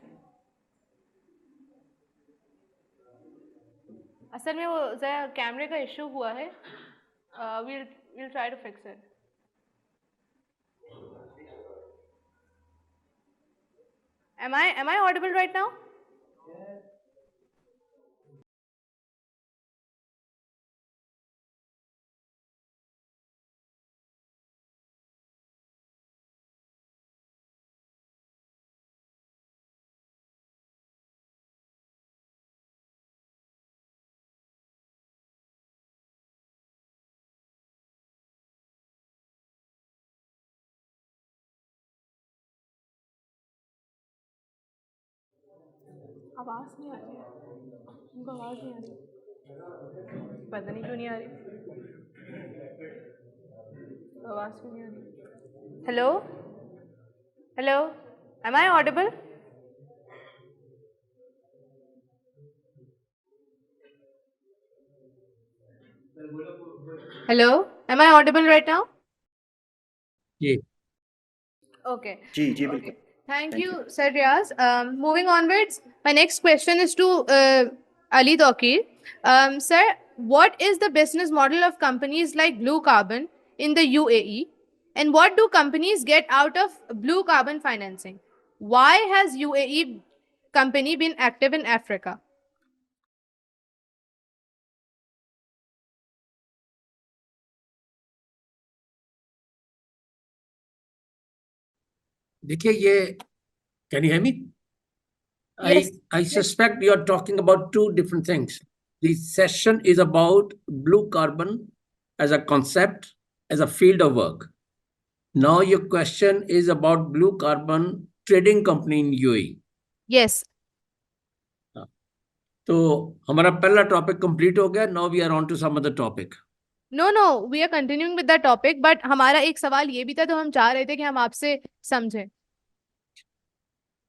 असल में वो जरा कैमरे का इशू हुआ है. We'll try to fix it. Am I audible right now? आवाज़ नहीं आ रही है. उनको आवाज़ नहीं आ रही. पता नहीं क्यों नहीं आ रही. आवाज़ क्यों नहीं आ रही. Hello hello, am I audible? Hello, am I audible right now? जी. Okay. जी जी Okay. बिल्कुल. Thank Thank you, Sir Riaz. Moving onwards, my next question is to Ali Tawqir. Sir, what is the business model of companies like Blue Carbon in the UAE? And what do companies get out of Blue Carbon financing? Why has UAE company been active in Africa? देखिए ये, can you hear me? Yes. I suspect you are talking about two different things. The session is about blue carbon as a concept, as a field of work. Now your question is about blue carbon trading company in UAE. Yes. तो हमारा पहला टॉपिक कंप्लीट हो गया. Now we are on to some other topic. No, we are continuing with that topic, but हमारा एक सवाल ये भी था, तो हम चाह रहे थे कि हम आपसे समझें.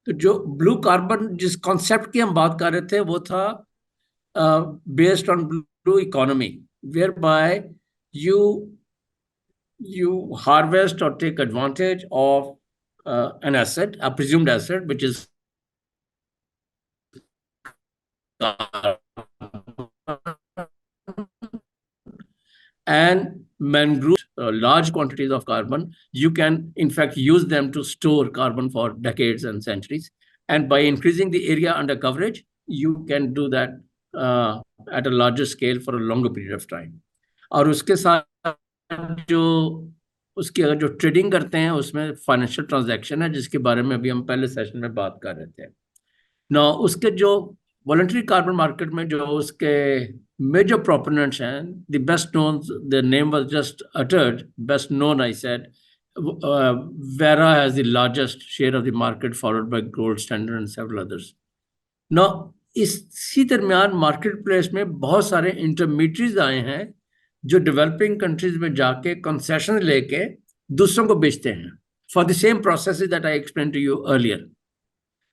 तो जो ब्लू कार्बन जिस कॉन्सेप्ट की हम बात कर रहे थे वो था based on blue economy, whereby you harvest or take advantage of an asset, a presumed asset, which is and mangroves, large quantities of carbon. You can, in fact, use them to store carbon for decades and centuries. And by increasing the area under coverage, you can do that at a larger scale for a longer period of time. और उसके साथ जो उसकी अगर जो ट्रेडिंग करते हैं उसमें फाइनेंशियल ट्रांजैक्शन है, जिसके बारे में अभी हम पहले सेशन में बात कर रहे थे. ना उसके जो वॉलंटरी कार्बन मार्केट में जो उसके major proponents हैं, the best known, the name was just uttered, best known I said, Vera has the largest share of the market, followed by Gold Standard and several others. Now, इसी दरमियान मार्केट प्लेस में बहुत सारे इंटरमीडिएट्स आए हैं जो डेवलपिंग कंट्रीज में जाके कंसेशन लेके दूसरों को बेचते हैं for the same process that I explain to you earlier.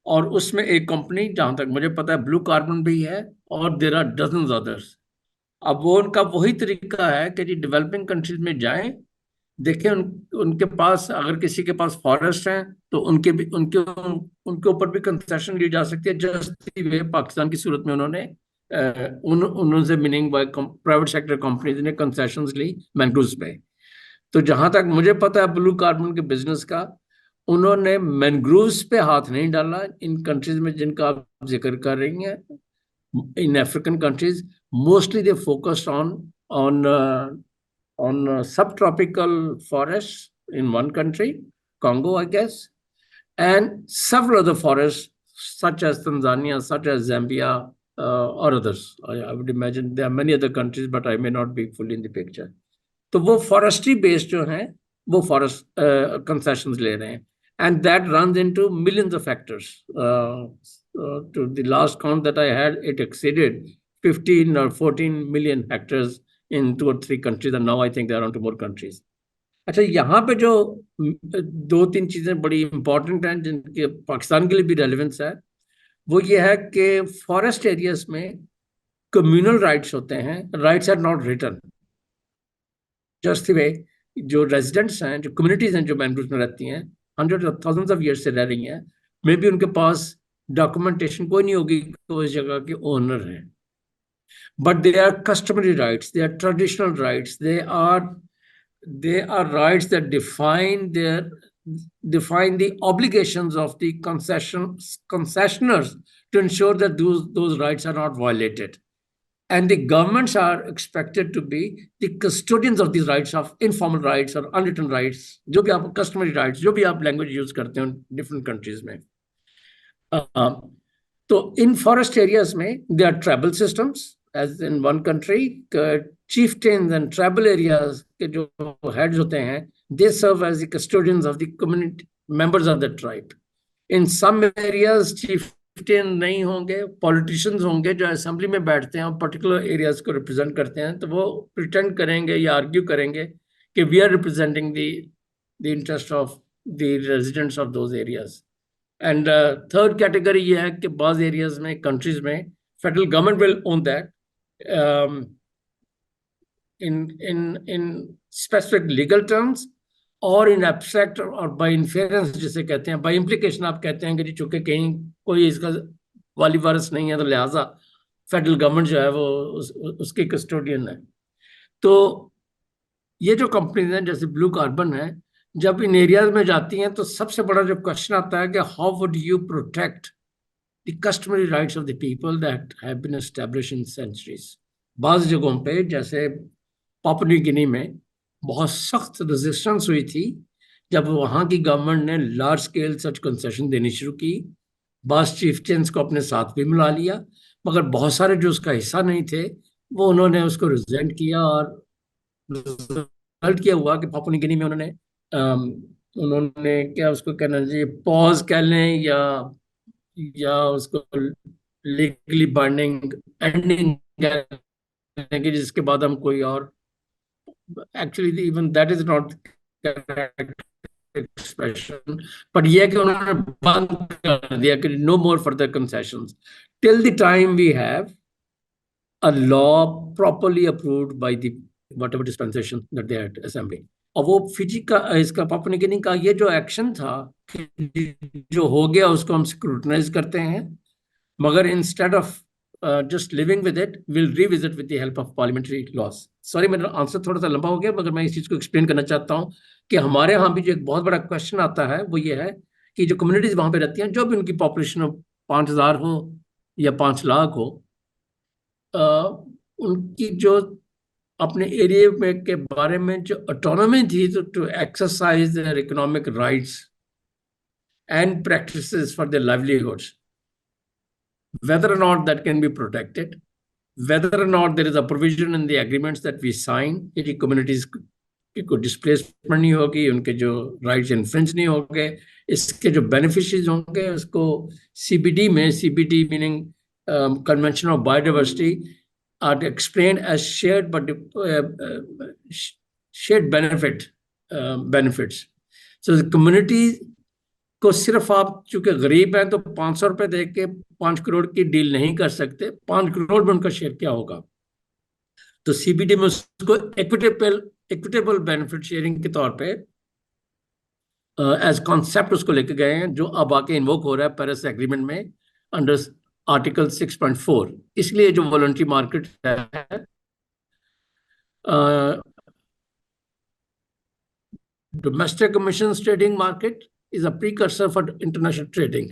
और उसमें एक कंपनी, जहां तक मुझे पता है, ब्लू कार्बन भी है और देयर आर डजन्स अदर्स. अब वो उनका वही तरीका है कि जी डेवलपिंग कंट्रीज में जाएं, देखें उनके पास अगर किसी के पास फॉरेस्ट हैं तो उनके ऊपर भी कंसेशन ली जा सकती है. जस्ट वे पाकिस्तान की सूरत में उन्होंने उनसे meaning by private sector companies ने कंसेशंस ली मैंग्रोव्स पे. तो जहां तक मुझे पता है ब्लू कार्बन के बिजनेस का, उन्होंने मैंग्रोव्स पे हाथ नहीं डाला इन कंट्रीज में जिनका आप जिक्र कर रही हैं. In African countries mostly they focused on subtropical forests in one country, Congo, I guess, and several other forests such as Tanzania, such as Zambia, or others. I would imagine there are many other countries, but I may not be fully in the picture. तो वो forestry based जो हैं वो forest concessions ले रहे हैं, and that runs into millions of hectares. To the last count that I had, it exceeded 15 or 14 million hectares in 2 or 3 countries, and now I think there are on to more countries. अच्छा, यहाँ पे जो 2-3 चीजें बड़ी इंपॉर्टेंट हैं जिनके पाकिस्तान के लिए भी रेलेवेंस है, वो ये है कि फॉरेस्ट एरियाज में कम्युनल राइट्स होते हैं, rights are not written. Just वे जो रेजिडेंट्स हैं, जो कम्युनिटीज हैं जो मैंग्रोव में रहती हैं, hundred of thousands of year से रह रही हैं, मे बी उनके पास डॉक्यूमेंटेशन कोई नहीं होगी कि वो इस जगह के ओनर हैं, but they are customary rights, they are traditional rights, they are rights that define the obligations of the concessioners to ensure that those rights are not violated. And the governments are expected to be the custodians of these rights, of informal rights or unwritten rights, जो भी आप customary rights, जो भी आप language use करते हो different countries में. तो इन फॉरेस्ट एरियाज में they are tribal systems as in one country, chieftains and tribal areas के जो heads होते हैं, they serve as the custodians of the community members of the tribe. In some areas chieftain नहीं होंगे, politicians होंगे जो असेंबली में बैठते हैं और पर्टिकुलर एरियाज को रिप्रेजेंट करते हैं, तो वो प्रिटेंड करेंगे या आर्ग्यू करेंगे कि we are representing the interest of the residents of those areas. And third category ये है कि बाज़ एरियाज में, कंट्रीज में, federal government will own that in specific legal terms और in abstract और by inference जिसे कहते हैं, by implication आप कहते हैं कि जी चूंकि कहीं कोई इसका वाली वारिस नहीं है तो लिहाजा फेडरल गवर्नमेंट जो है वो उसकी कस्टोडियन है. तो ये जो कंपनीज हैं जैसे ब्लू कार्बन है, जब इन एरियाज में जाती हैं तो सबसे बड़ा जो क्वेश्चन आता है कि how would you protect the customary rights of the people that have been established in centuries. बाज़ जगहों पे जैसे पापुआ न्यू गिनी में बहुत सख्त रेजिस्टेंस हुई थी जब वहाँ की गवर्नमेंट ने लार्ज स्केल सच कंसेशन देनी शुरू की. बास चीफ्टेंस को अपने साथ भी मिला लिया, मगर बहुत सारे जो उसका हिस्सा नहीं थे वो उन्होंने उसको रिजेंट किया और रिजल्ट किया हुआ कि पापुआ न्यू गिनी में उन्होंने क्या उसको कहना चाहिए, पॉज कह लें या उसको लीगली बाइंडिंग एंडिंग कि जिसके बाद हम कोई और, actually even that is not correct expression, but ये कि उन्होंने बंद कर दिया कि no more further concessions till the time we have a law properly approved by the whatever dispensation that they had assembly. और वो फिजी का, इसका पापुआ न्यू गिनी का ये जो एक्शन था जो हो गया उसको हम स्क्रूटनाइज करते हैं, मगर instead of just living with it, we'll revisit with the help of parliamentary laws. Sorry, मेरा आंसर थोड़ा सा लंबा हो गया, मगर मैं इस चीज़ को एक्सप्लेन करना चाहता हूँ कि हमारे यहाँ भी जो एक बहुत बड़ा क्वेश्चन आता है वो ये है कि जो कम्युनिटीज वहाँ पे रहती हैं, जो भी उनकी पॉपुलेशन 5,000 हो या 5 लाख हो, उनकी जो अपने एरिया में के बारे में जो ऑटोनॉमी थी to exercise their economic rights and practices for their livelihoods, whether or not that can be protected, whether or not there is a provision in the agreements that we sign कि communities की कोई displacement नहीं होगी, उनके जो rights infringe नहीं होंगे, इसके जो beneficiaries होंगे उसको CBD में, CBD meaning Convention of Biodiversity, are explained as shared but shared benefits. So the community को सिर्फ आप चूंकि गरीब हैं तो 500 रुपए दे के 5 करोड़ की डील नहीं कर सकते, 5 करोड़ में उनका शेयर क्या होगा. तो सीबीडी में उसको इक्विटेबल बेनिफिट शेयरिंग के तौर पे एज कॉन्सेप्ट उसको लेके गए हैं, जो अब आके इन्वोक हो रहा है पेरिस एग्रीमेंट में अंडर आर्टिकल 6.4. इसलिए जो वॉलंटरी मार्केट है, domestic emissions trading market is a precursor for international trading.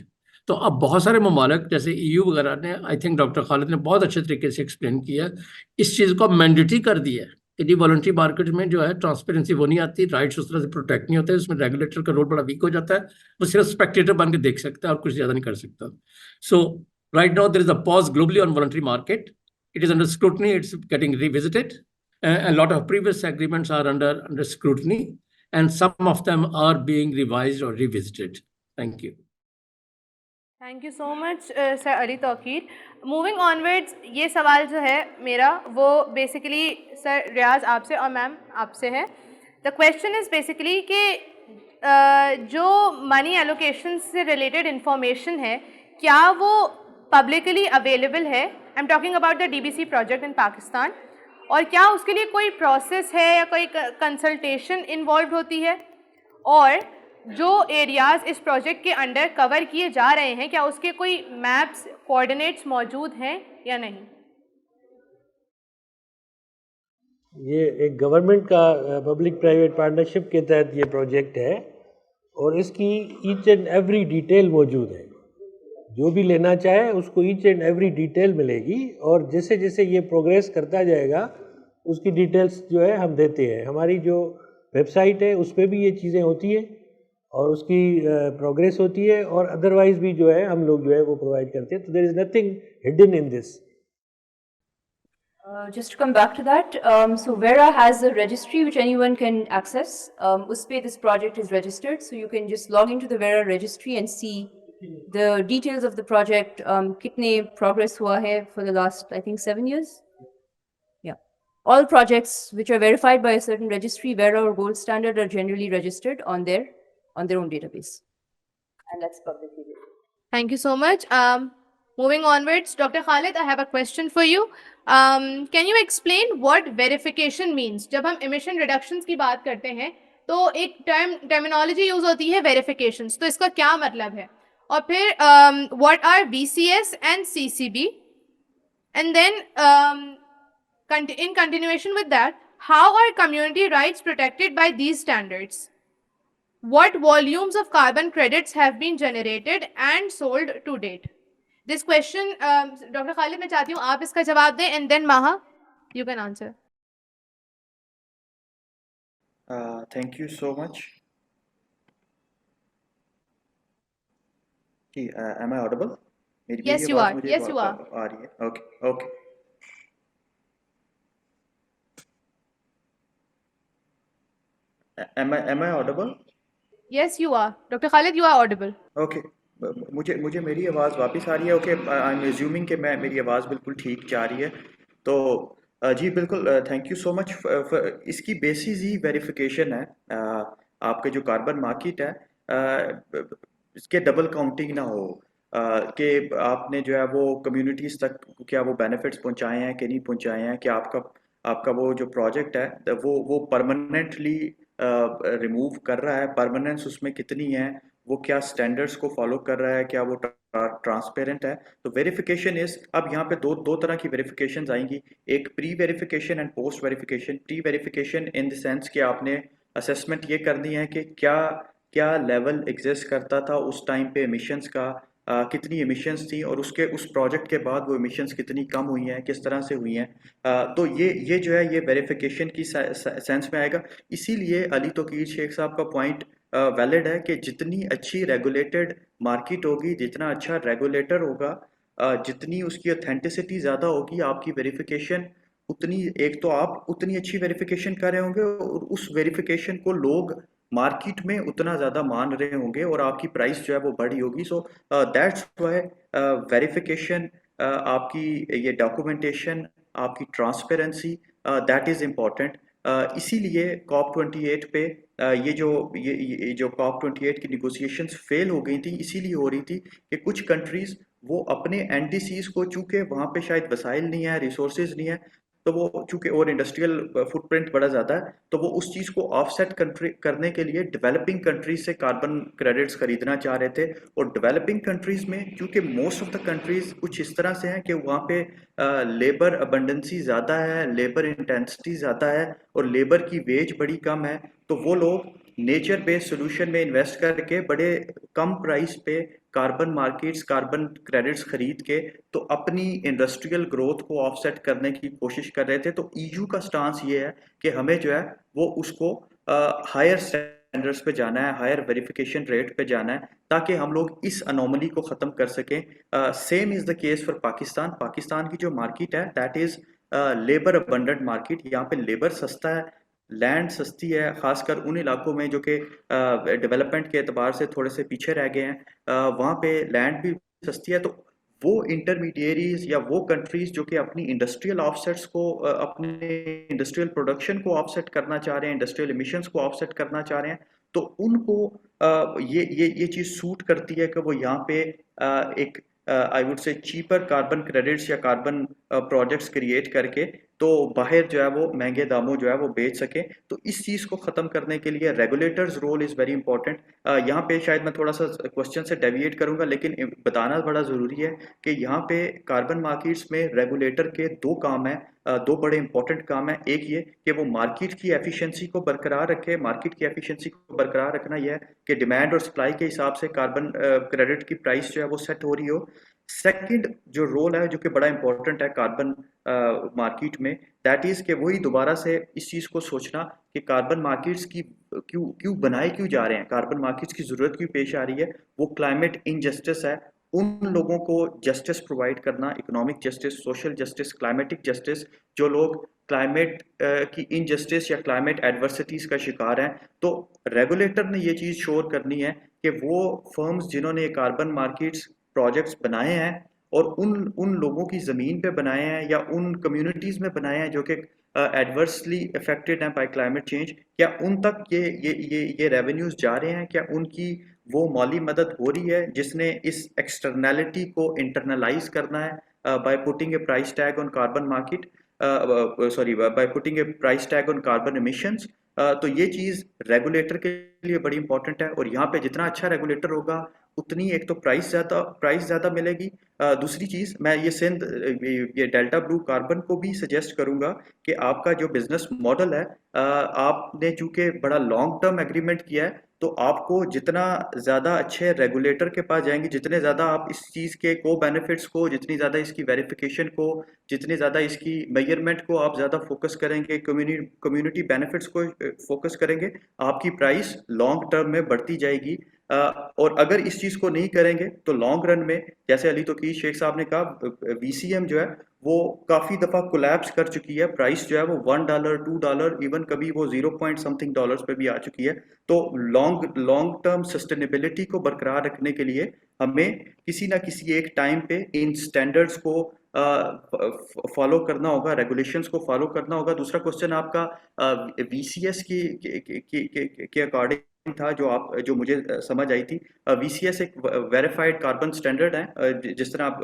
तो अब बहुत सारे ममालिक जैसे ईयू वगैरह ने, आई थिंक डॉक्टर खालिद ने बहुत अच्छे तरीके से एक्सप्लेन किया, इस चीज़ को मैंडेटरी कर दिया है कि जी वॉलंटरी मार्केट में जो है ट्रांसपेरेंसी वो नहीं आती, राइट्स उस तरह से प्रोटेक्ट नहीं होते, उसमें रेगुलेटर का रोल बड़ा वीक हो जाता है, वो सिर्फ स्पेक्टेटर बन के देख सकता है और कुछ ज़्यादा नहीं कर सकता. So right now there is a pause globally on voluntary market, it is under scrutiny, it's getting revisited, a lot of previous agreements are under scrutiny and some of them are being revised or revisited. Thank you. Thank you so much sir Ali Tauqeer. Moving onwards, ये सवाल जो है मेरा वो बेसिकली सर रियाज आपसे और मैम आपसे है. द क्वेश्चन इज़ बेसिकली कि जो मनी एलोकेशन से रिलेटेड इंफॉर्मेशन है, क्या वो पब्लिकली अवेलेबल है? I am talking about the DBC project in Pakistan. और क्या उसके लिए कोई प्रोसेस है या कोई कंसल्टेशन इन्वॉल्व होती है? और जो एरियाज़ इस प्रोजेक्ट के अंडर कवर किए जा रहे हैं, क्या उसके कोई मैप्स, कोऑर्डिनेट्स मौजूद हैं या नहीं? ये एक गवर्नमेंट का पब्लिक प्राइवेट पार्टनरशिप के तहत ये प्रोजेक्ट है और इसकी ईच एंड एवरी डिटेल मौजूद है. जो भी लेना चाहे उसको ईच एंड एवरी डिटेल मिलेगी और जैसे जैसे ये प्रोग्रेस करता जाएगा उसकी डिटेल्स जो है हम देते हैं. हमारी जो वेबसाइट है उस पर भी ये चीज़ें होती है और उसकी प्रोग्रेस होती है और अदरवाइज भी जो है हम लोग जो है वो प्रोवाइड करते हैं. तो there is nothing hidden in this. Just to come back to that, so Vera has a registry which anyone can access. Uspe this project is registered, so you can just log into the Vera registry and see the details of the project. Kitne progress hua hai for the last, I think, 7 years. Yeah, all projects which are verified by a certain registry, Vera or Gold Standard, are generally registered on their own database, and that's publicly available. Thank you so much. Moving onwards, Dr. Khalid, I have a question for you. Can you explain what verification means? जब हम emission reductions की बात करते हैं तो एक terminology यूज होती है verifications. तो इसका क्या मतलब है? और फिर what are VCS and CCB? And then in continuation with that, how are community rights protected by these standards? What volumes of carbon credits have been generated and sold to date? This question, Dr. Khalid, मैं चाहती हूँ आप इसका जवाब दें and then Maha, you can answer. Thank you so much. Am I audible? Yes, you are. Yes, you are. आ रही है. Okay, okay. Am I audible? Yes, you are. Dr. Khalid, you are audible. Okay. मुझे मेरी आवाज़ वापस आ रही है. ओके, आई एम एज्यूमिंग कि मेरी आवाज़ बिल्कुल ठीक जा रही है. तो जी बिल्कुल, थैंक यू सो मच. इसकी बेसिस ही वेरिफिकेशन है. आपके जो कार्बन मार्केट है इसके डबल काउंटिंग ना हो, कि आपने जो है वो कम्युनिटीज़ तक क्या वो बेनिफिट्स पहुंचाए हैं कि नहीं पहुंचाए हैं, कि आपका वो जो प्रोजेक्ट है वो परमानेंटली रिमूव कर रहा है, परमानेंस उसमें कितनी है, वो क्या स्टैंडर्ड्स को फॉलो कर रहा है, क्या वो ट्रांसपेरेंट है. तो वेरिफिकेशन इज, अब यहाँ पे दो तरह की वेरिफिकेशंस आएंगी. एक pre verification and post verification. Pre verification in the sense कि आपने असेसमेंट ये करनी है कि क्या लेवल एग्जिस्ट करता था उस टाइम पे एमिशंस का, कितनी एमिशंस थी और उस प्रोजेक्ट के बाद वो एमिशंस कितनी कम हुई हैं, किस तरह से हुई हैं. तो ये जो है ये वेरिफिकेशन की सेंस में आएगा. इसीलिए अली तोकीर शेख साहब का पॉइंट वैलिड है कि जितनी अच्छी रेगुलेटेड मार्केट होगी, जितना अच्छा रेगुलेटर होगा, जितनी उसकी ऑथेंटिसिटी ज़्यादा होगी, आपकी वेरिफिकेशन उतनी, एक तो आप उतनी अच्छी वेरिफिकेशन कर रहे होंगे और उस वेरिफिकेशन को लोग मार्केट में उतना ज़्यादा मान रहे होंगे और आपकी प्राइस जो है वो बढ़ी होगी. सो दैट्स व्हाई वेरिफिकेशन, आपकी ये डॉक्यूमेंटेशन, आपकी ट्रांसपेरेंसी, दैट इज़ इम्पॉर्टेंट. इसीलिए COP28 पे ये जो COP28 की निगोशिएशंस फेल हो गई थी, इसीलिए हो रही थी कि कुछ कंट्रीज़ वो अपने NDCs को, चूँकि वहाँ पे शायद वसाइल नहीं है, रिसोर्सेज नहीं है, तो वो चूँकि और इंडस्ट्रियल फुटप्रिंट बड़ा ज़्यादा है, तो वो उस चीज़ को ऑफसेट करने के लिए डेवलपिंग कंट्रीज से कार्बन क्रेडिट्स खरीदना चाह रहे थे. और डेवलपिंग कंट्रीज़ में क्योंकि मोस्ट ऑफ द कंट्रीज़ कुछ इस तरह से हैं कि वहाँ पे लेबर अबंडेंसी ज़्यादा है, लेबर इंटेंसिटी ज़्यादा है और लेबर की वेज बड़ी कम है, तो वो लोग नेचर बेस्ड सोल्यूशन में इन्वेस्ट करके बड़े कम प्राइस पे कार्बन मार्केट्स, कार्बन क्रेडिट्स खरीद के तो अपनी इंडस्ट्रियल ग्रोथ को ऑफसेट करने की कोशिश कर रहे थे. तो EU का स्टांस ये है कि हमें जो है वो उसको हायर स्टैंडर्ड्स पे जाना है, हायर वेरिफिकेशन रेट पे जाना है, ताकि हम लोग इस अनोमली को ख़त्म कर सकें. Same is the case for Pakistan. Pakistan की जो मार्केट है that is labour abundant market. यहाँ पे लेबर सस्ता है, लैंड सस्ती है, खासकर उन इलाकों में जो कि डेवलपमेंट के एतबार से थोड़े से पीछे रह गए हैं, वहाँ पे लैंड भी सस्ती है. तो वो इंटरमीडिएरीज या वो कंट्रीज जो कि अपनी इंडस्ट्रियल ऑफसेट्स को, अपने इंडस्ट्रियल प्रोडक्शन को ऑफसेट करना चाह रहे हैं, इंडस्ट्रियल एमिशंस को ऑफसेट करना चाह रहे हैं, तो उनको ये चीज़ सूट करती है कि वो यहाँ पे एक I would say cheaper carbon credits या कार्बन प्रोजेक्ट्स क्रिएट करके तो बाहर जो है वो महंगे दामों जो है वो बेच सके। तो इस चीज़ को ख़त्म करने के लिए regulators role is very important. यहाँ पे शायद मैं थोड़ा सा क्वेश्चन से डेविएट करूँगा, लेकिन बताना बड़ा ज़रूरी है कि यहाँ पे कार्बन मार्केट्स में रेगुलेटर के दो काम हैं, दो बड़े इंपॉर्टेंट काम हैं। एक ये कि वो मार्केट की एफिशिएंसी को बरकरार रखे। मार्केट की एफिशिएंसी को बरकरार रखना यह है कि डिमांड और सप्लाई के हिसाब से कार्बन क्रेडिट की प्राइस जो है वो सेट हो रही हो। सेकंड जो रोल है जो कि बड़ा इंपॉर्टेंट है कार्बन मार्केट में, दैट इज कि वही दोबारा से इस चीज़ को सोचना कि कार्बन मार्केट्स की क्यों क्यों बनाए क्यों जा रहे हैं, कार्बन मार्केट्स की ज़रूरत क्यों पेश आ रही है। वो क्लाइमेट इनजस्टिस है, उन लोगों को जस्टिस प्रोवाइड करना, economic justice, social justice, climatic justice, जो लोग क्लाइमेट की इनजस्टिस या क्लाइमेट एडवर्सिटीज़ का शिकार हैं। तो रेगुलेटर ने ये चीज़ श्योर करनी है कि वो फर्म्स जिन्होंने कार्बन मार्केट्स प्रोजेक्ट्स बनाए हैं और उन लोगों की ज़मीन पे बनाए हैं या उन कम्युनिटीज़ में बनाए हैं जो कि एडवर्सली अफेक्टेड हैं बाय क्लाइमेट चेंज, क्या उन तक ये रेवेन्यूज़ जा रहे हैं, क्या उनकी वो माली मदद हो रही है जिसने इस एक्सटर्नैलिटी को इंटरनलाइज करना है by putting a price tag on carbon market, sorry by putting a price tag on carbon emissions. तो ये चीज़ रेगुलेटर के लिए बड़ी इंपॉर्टेंट है और यहाँ पे जितना अच्छा रेगुलेटर होगा उतनी एक तो प्राइस ज़्यादा मिलेगी। दूसरी चीज़ मैं ये सिंध ये डेल्टा ब्लू कार्बन को भी सजेस्ट करूँगा कि आपका जो बिजनेस मॉडल है, आपने चूँकि बड़ा लॉन्ग टर्म एग्रीमेंट किया है, तो आपको जितना ज़्यादा अच्छे रेगुलेटर के पास जाएंगे, जितने ज़्यादा आप इस चीज़ के को बेनिफिट्स को, जितनी ज़्यादा इसकी वेरिफिकेशन को, जितनी ज़्यादा इसकी मेजरमेंट को आप ज़्यादा फोकस करेंगे, कम्युनिटी बेनिफिट्स को फोकस करेंगे, आपकी प्राइस लॉन्ग टर्म में बढ़ती जाएगी। और अगर इस चीज़ को नहीं करेंगे तो लॉन्ग रन में, जैसे अली तौकीर शेख साहब ने कहा, वीसीएम जो है वो काफ़ी दफ़ा कोलैप्स कर चुकी है, प्राइस जो है वो $1 $2 इवन कभी वो 0 पॉइंट समथिंग डॉलर्स पे भी आ चुकी है। तो लॉन्ग टर्म सस्टेनेबिलिटी को बरकरार रखने के लिए हमें किसी ना किसी एक टाइम पे इन स्टैंडर्ड्स को फॉलो करना होगा, रेगुलेशंस को फॉलो करना होगा। दूसरा क्वेश्चन आपका वीसीएस के अकॉर्डिंग था जो मुझे समझ आई थी। वीसीएस एक वेरीफाइड कार्बन स्टैंडर्ड है, जिस तरह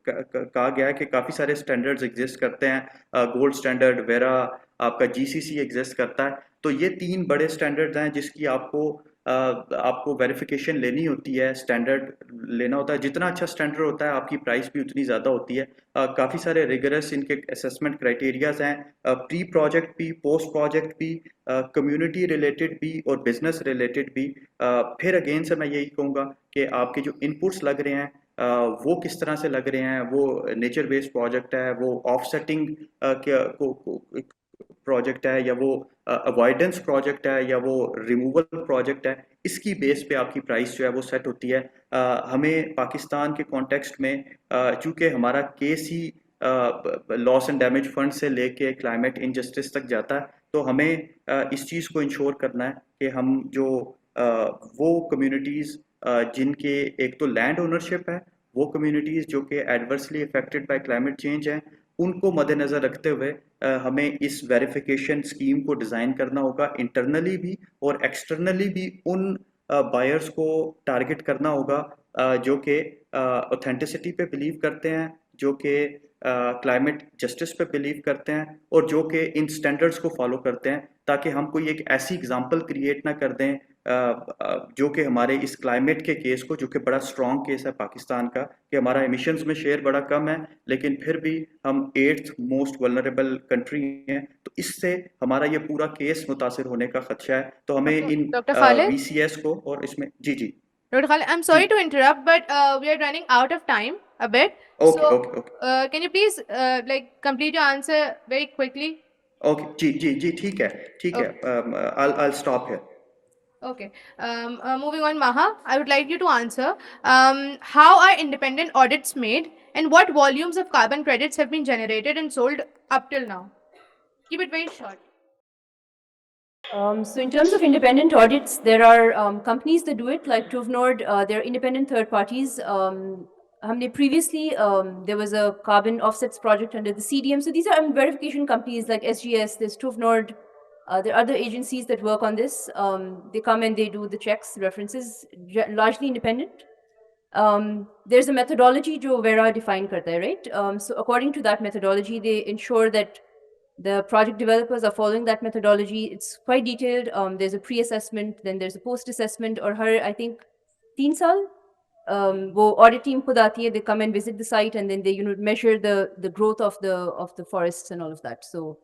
कहा गया है कि काफ़ी सारे स्टैंडर्ड्स एग्जिस्ट करते हैं, गोल्ड स्टैंडर्ड, वेरा, आपका जीसीसी एग्जिस्ट करता है। तो ये 3 बड़े स्टैंडर्ड्स हैं जिसकी आपको वेरिफिकेशन लेनी होती है, स्टैंडर्ड लेना होता है। जितना अच्छा स्टैंडर्ड होता है आपकी प्राइस भी उतनी ज़्यादा होती है। काफ़ी सारे रिगरस इनके असेसमेंट क्राइटेरियाज हैं, प्री प्रोजेक्ट भी, पोस्ट प्रोजेक्ट भी, कम्युनिटी रिलेटेड भी और बिजनेस रिलेटेड भी। फिर अगेन से मैं यही कहूँगा कि आपके जो इनपुट्स लग रहे हैं वो किस तरह से लग रहे हैं, वो नेचर बेस्ड प्रोजेक्ट है, वो ऑफसेटिंग प्रोजेक्ट है, या वो अवॉइडेंस प्रोजेक्ट है, या वो रिमूवल प्रोजेक्ट है, इसकी बेस पे आपकी प्राइस जो है वो सेट होती है। हमें पाकिस्तान के कॉन्टेक्स्ट में चूँकि हमारा case he loss and damage fund से लेके क्लाइमेट इनजस्टिस तक जाता है, तो हमें इस चीज़ को इंश्योर करना है कि हम जो वो कम्युनिटीज़ जिनके एक तो लैंड ओनरशिप है, वो कम्युनिटीज़ जो कि adversely affected by climate change हैं, उनको मद्देनज़र रखते हुए हमें इस वेरिफिकेशन स्कीम को डिज़ाइन करना होगा, इंटरनली भी और एक्सटर्नली भी। उन बायर्स को टारगेट करना होगा जो कि ऑथेंटिसिटी पे बिलीव करते हैं, जो कि क्लाइमेट जस्टिस पे बिलीव करते हैं और जो कि इन स्टैंडर्ड्स को फॉलो करते हैं, ताकि हम कोई एक ऐसी एग्जांपल क्रिएट ना कर दें जो कि हमारे इस क्लाइमेट के केस को, जो कि बड़ा स्ट्रॉन्ग केस है पाकिस्तान का, कि हमारा एमिशंस में शेयर बड़ा कम है लेकिन फिर भी हम 8th मोस्ट वल्नरेबल कंट्री हैं। तो इससे हमारा ये पूरा केस मुतासिर होने का खदशा है। तो हमें इन Dr. Khalid? वीसीएस को और इसमें जी Dr. Khalid, I'm sorry to interrupt, but we are running out of time a bit. Okay So, okay can you please complete your answer very quickly? Okay जी ठीक है। I'll stop here. Okay. Moving on, Maha, I would like you to answer. How are independent audits made, and what volumes of carbon credits have been generated and sold up till now? Keep it very short. So in terms of independent audits, there are companies that do it, like Tuvnord. They're independent third parties. Humne previously, there was a carbon offsets project under the CDM. So these are verification companies like SGS, there's Tuvnord. There are other agencies that work on this. They come and they do the checks, references, largely independent. there's a methodology जो Vera define करता है, right? So according to that methodology, they ensure that the project developers are following that methodology. It's quite detailed. There's a pre-assessment, then there's a post-assessment, और हर I think 3 साल वो audit team खुद आती है. They come and visit the site, and then they measure the growth of the forests and all of that. So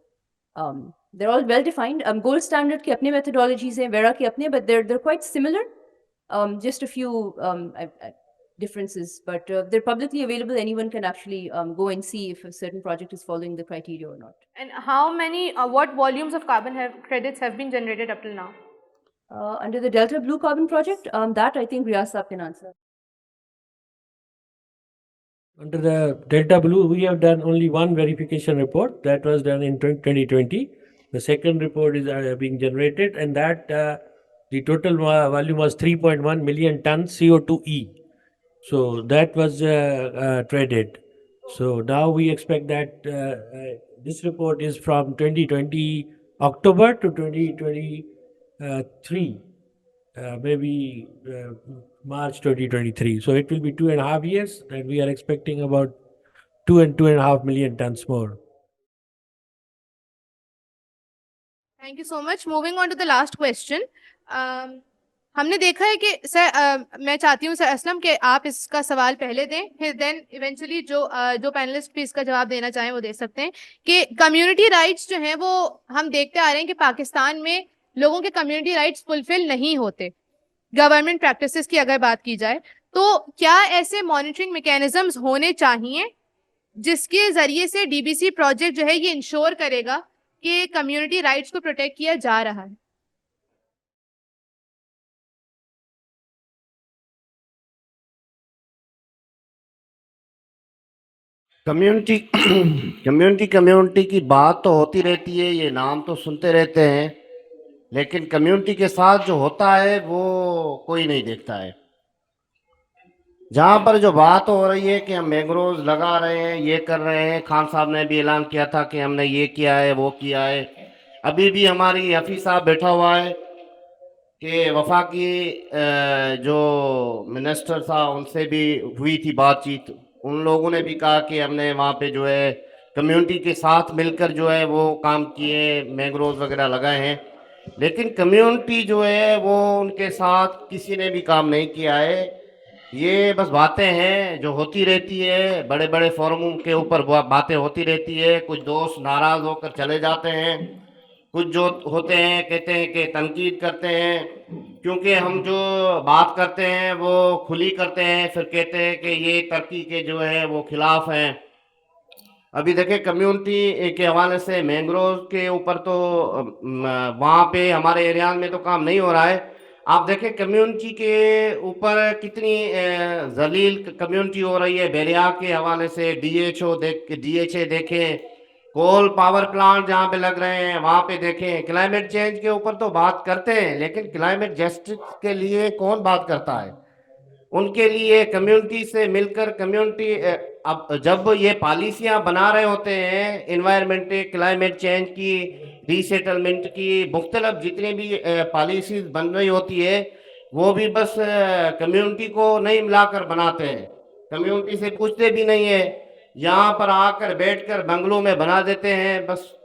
they're all well defined. Gold standard के अपने methodologies हैं, Vera के अपने, but they're quite similar. Just a few differences, but they're publicly available. Anyone can actually go and see if a certain project is following the criteria or not. And how many, what volumes of credits have been generated up till now? Under the Delta Blue Carbon project, that I think Riyaz Saab can answer. Under the Delta Blue, we have done only one verification report that was done in 2020. The second report is being generated, and that the total volume was 3.1 million tons CO2e. So that was traded. So now we expect that this report is from 2020 October to 2023, maybe March 2023. So it will be 2.5 years, and we are expecting about 2.5 million tons more. Thank you so much. Moving on to the last question. हमने देखा है कि सर मैं चाहती हूँ सर असलम कि आप इसका सवाल पहले दें, फिर देन इवेंचुअली जो पैनलिस्ट भी इसका जवाब देना चाहें वो दे सकते हैं कि कम्युनिटी राइट्स जो हैं वो हम देखते आ रहे हैं कि पाकिस्तान में लोगों के कम्युनिटी राइट्स फुलफिल नहीं होते गवर्नमेंट प्रैक्टिसेस की अगर बात की जाए, तो क्या ऐसे मॉनिटरिंग मैकेनिज्म्स होने चाहिए जिसके जरिए से डीबीसी प्रोजेक्ट जो है ये इंश्योर करेगा कि कम्युनिटी राइट्स को प्रोटेक्ट किया जा रहा है? कम्युनिटी की बात तो होती रहती है, ये नाम तो सुनते रहते हैं, लेकिन कम्युनिटी के साथ जो होता है वो कोई नहीं देखता है। जहाँ पर जो बात हो रही है कि हम मैंग्रोव लगा रहे हैं, ये कर रहे हैं, खान साहब ने भी ऐलान किया था कि हमने ये किया है वो किया है। अभी भी हमारी हफीज साहब बैठा हुआ है कि वफाकी जो मिनिस्टर था उनसे भी हुई थी बातचीत, उन लोगों ने भी कहा कि हमने वहाँ पे जो है कम्युनिटी के साथ मिलकर जो है वो काम किए, मैंग्रोव वगैरह लगाए हैं, लेकिन कम्युनिटी जो है वो उनके साथ किसी ने भी काम नहीं किया है। ये बस बातें हैं जो होती रहती है, बड़े बड़े फोरम के ऊपर बातें होती रहती है, कुछ दोस्त नाराज होकर चले जाते हैं, कुछ जो होते हैं कहते हैं कि तनकीद करते हैं, क्योंकि हम जो बात करते हैं वो खुली करते हैं, फिर कहते हैं कि ये तरक्की के जो है वो खिलाफ हैं। अभी देखिए कम्युनिटी के हवाले से मैंग्रोव के ऊपर तो वहाँ पे हमारे एरिया में तो काम नहीं हो रहा है। आप देखें कम्युनिटी के ऊपर कितनी जलील कम्युनिटी हो रही है। बेरिया के हवाले से डीएचए देखें, कोल पावर प्लांट जहाँ पे लग रहे हैं वहाँ पे देखें। क्लाइमेट चेंज के ऊपर तो बात करते हैं, लेकिन क्लाइमेट जस्टिस के लिए कौन बात करता है? उनके लिए कम्युनिटी से मिलकर कम्युनिटी अब जब ये पॉलिसियां बना रहे होते हैं इन्वायरमेंट क्लाइमेट चेंज की, रीसेटलमेंट की, मुख्तलिफ जितनी भी पॉलिसीज बन रही होती है वो भी बस कम्युनिटी को नहीं मिलाकर बनाते हैं, कम्युनिटी से पूछते भी नहीं है, यहाँ पर आकर बैठकर बंगलों में बना देते हैं बस।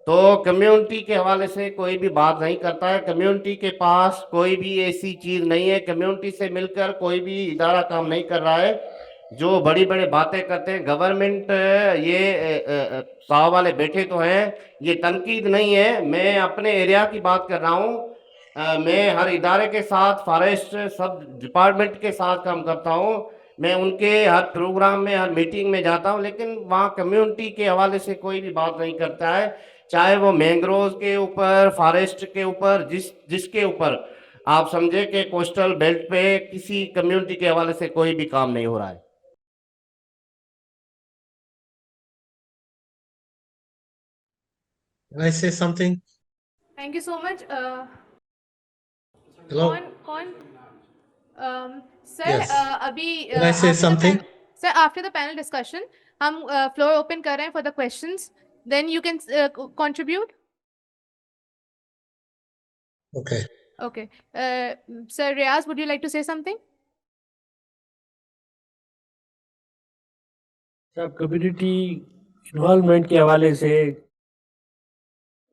तो कम्युनिटी के हवाले से कोई भी बात नहीं करता है, कम्युनिटी के पास कोई भी ऐसी चीज़ नहीं है, कम्युनिटी से मिलकर कोई भी इदारा काम नहीं कर रहा है। जो बड़ी बड़ी बातें करते हैं गवर्नमेंट, ये साहब वाले बैठे तो हैं, ये तनकीद नहीं है, मैं अपने एरिया की बात कर रहा हूँ। मैं हर इदारे के साथ, फॉरेस्ट सब डिपार्टमेंट के साथ काम करता हूँ, मैं उनके हर प्रोग्राम में, हर मीटिंग में जाता हूँ, लेकिन वहाँ कम्युनिटी के हवाले से कोई भी बात नहीं करता है, चाहे वो मैंग्रोव के ऊपर, फॉरेस्ट के ऊपर, जिसके ऊपर आप समझे कि कोस्टल बेल्ट पे किसी कम्युनिटी के हवाले से कोई भी काम नहीं हो रहा है। Can I say something? Thank you so much. Hello? कौन सर Yes. अभी Can I say something? Sir after the panel discussion हम फ्लोर ओपन कर रहे हैं for the questions, then you can contribute. Okay. Okay. Sir Riaz, would you like to say something? सब कम्युनिटी इन्वॉल्वमेंट के हवाले से,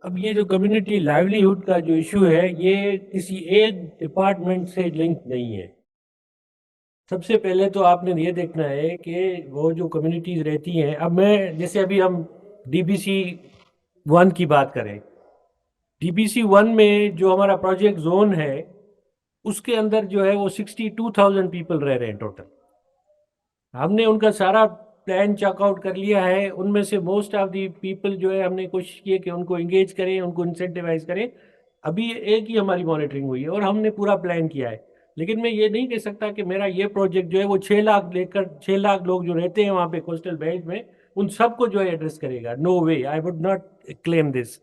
अब ये जो कम्युनिटी लाइवलीहुड का जो इशू है, ये किसी एक डिपार्टमेंट से लिंक नहीं है। सबसे पहले तो आपने ये देखना है कि वो जो कम्युनिटीज़ रहती हैं, अब मैं जैसे अभी हम DBC 1 की बात करें, DBC 1 में जो हमारा प्रोजेक्ट जोन है, उसके अंदर जो है वो 62,000 पीपल रह रहे हैं टोटल। हमने उनका सारा प्लान चेकआउट कर लिया है। उनमें से मोस्ट ऑफ दी पीपल जो है, हमने कोशिश की है कि उनको एंगेज करें, उनको इंसेंटिवाइज करें। अभी एक ही हमारी मॉनिटरिंग हुई है और हमने पूरा प्लान किया है। लेकिन मैं ये नहीं कह सकता कि मेरा ये प्रोजेक्ट जो है वो 6 लाख लेकर 6 लाख लोग जो रहते हैं वहाँ पे कोस्टल बेल्ट में, उन सबको जो है एड्रेस करेगा। No way, I would not claim this.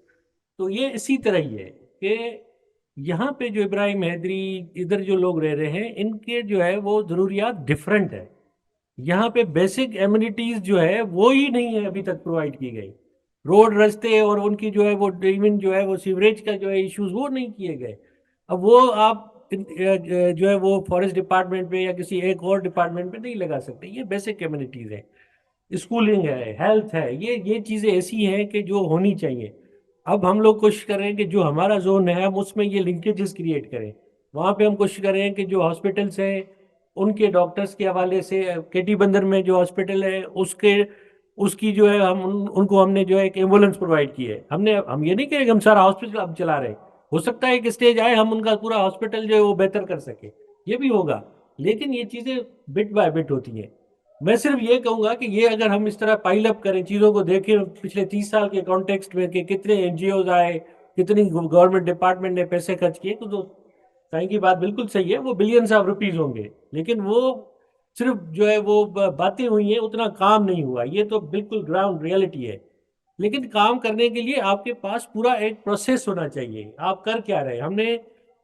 तो ये इसी तरह ही है कि यहाँ पे जो इब्राहिम हैदरी, इधर जो लोग रह रहे हैं, इनके जो है वो ज़रूरियात डिफरेंट है। यहाँ पे बेसिक एमिनिटीज जो है वो ही नहीं है अभी तक प्रोवाइड की गई। रोड, रास्ते और उनकी जो है वो इवन जो है वो सीवरेज का जो है इश्यूज वो नहीं किए गए। अब वो आप जो है वो फॉरेस्ट डिपार्टमेंट पे या किसी एक और डिपार्टमेंट पे नहीं लगा सकते। ये बेसिक एमिनिटीज है, स्कूलिंग है, हेल्थ है, ये चीज़ें ऐसी हैं कि जो होनी चाहिए। अब हम लोग कोशिश कर रहे हैं कि जो हमारा जोन है हम उसमें ये लिंकेजेस क्रिएट करें। वहाँ पे हम कोशिश कर रहे हैं कि जो हॉस्पिटल्स हैं उनके डॉक्टर्स के हवाले से, KT बंदर में जो हॉस्पिटल है उसकी जो है उनको हमने जो है एक एम्बुलेंस प्रोवाइड की है। हम ये नहीं कह रहे कि हम सारा हॉस्पिटल अब चला रहे हैं। हो सकता है कि स्टेज आए हम उनका पूरा हॉस्पिटल जो है वो बेहतर कर सके, ये भी होगा। लेकिन ये चीज़ें बिट बाय बिट होती हैं। मैं सिर्फ ये कहूँगा कि ये अगर हम इस तरह पाइल अप करें, चीज़ों को देखें पिछले 30 साल के कॉन्टेक्स्ट में कि कितने NGOs आए, कितनी गवर्नमेंट डिपार्टमेंट ने पैसे खर्च किए, तो साईं की बात बिल्कुल सही है, वो बिलियंस ऑफ रुपीज़ होंगे। लेकिन वो सिर्फ जो है वो बातें हुई हैं, उतना काम नहीं हुआ। ये तो बिल्कुल ग्राउंड रियलिटी है। लेकिन काम करने के लिए आपके पास पूरा एक प्रोसेस होना चाहिए। आप कर क्या रहे हैं?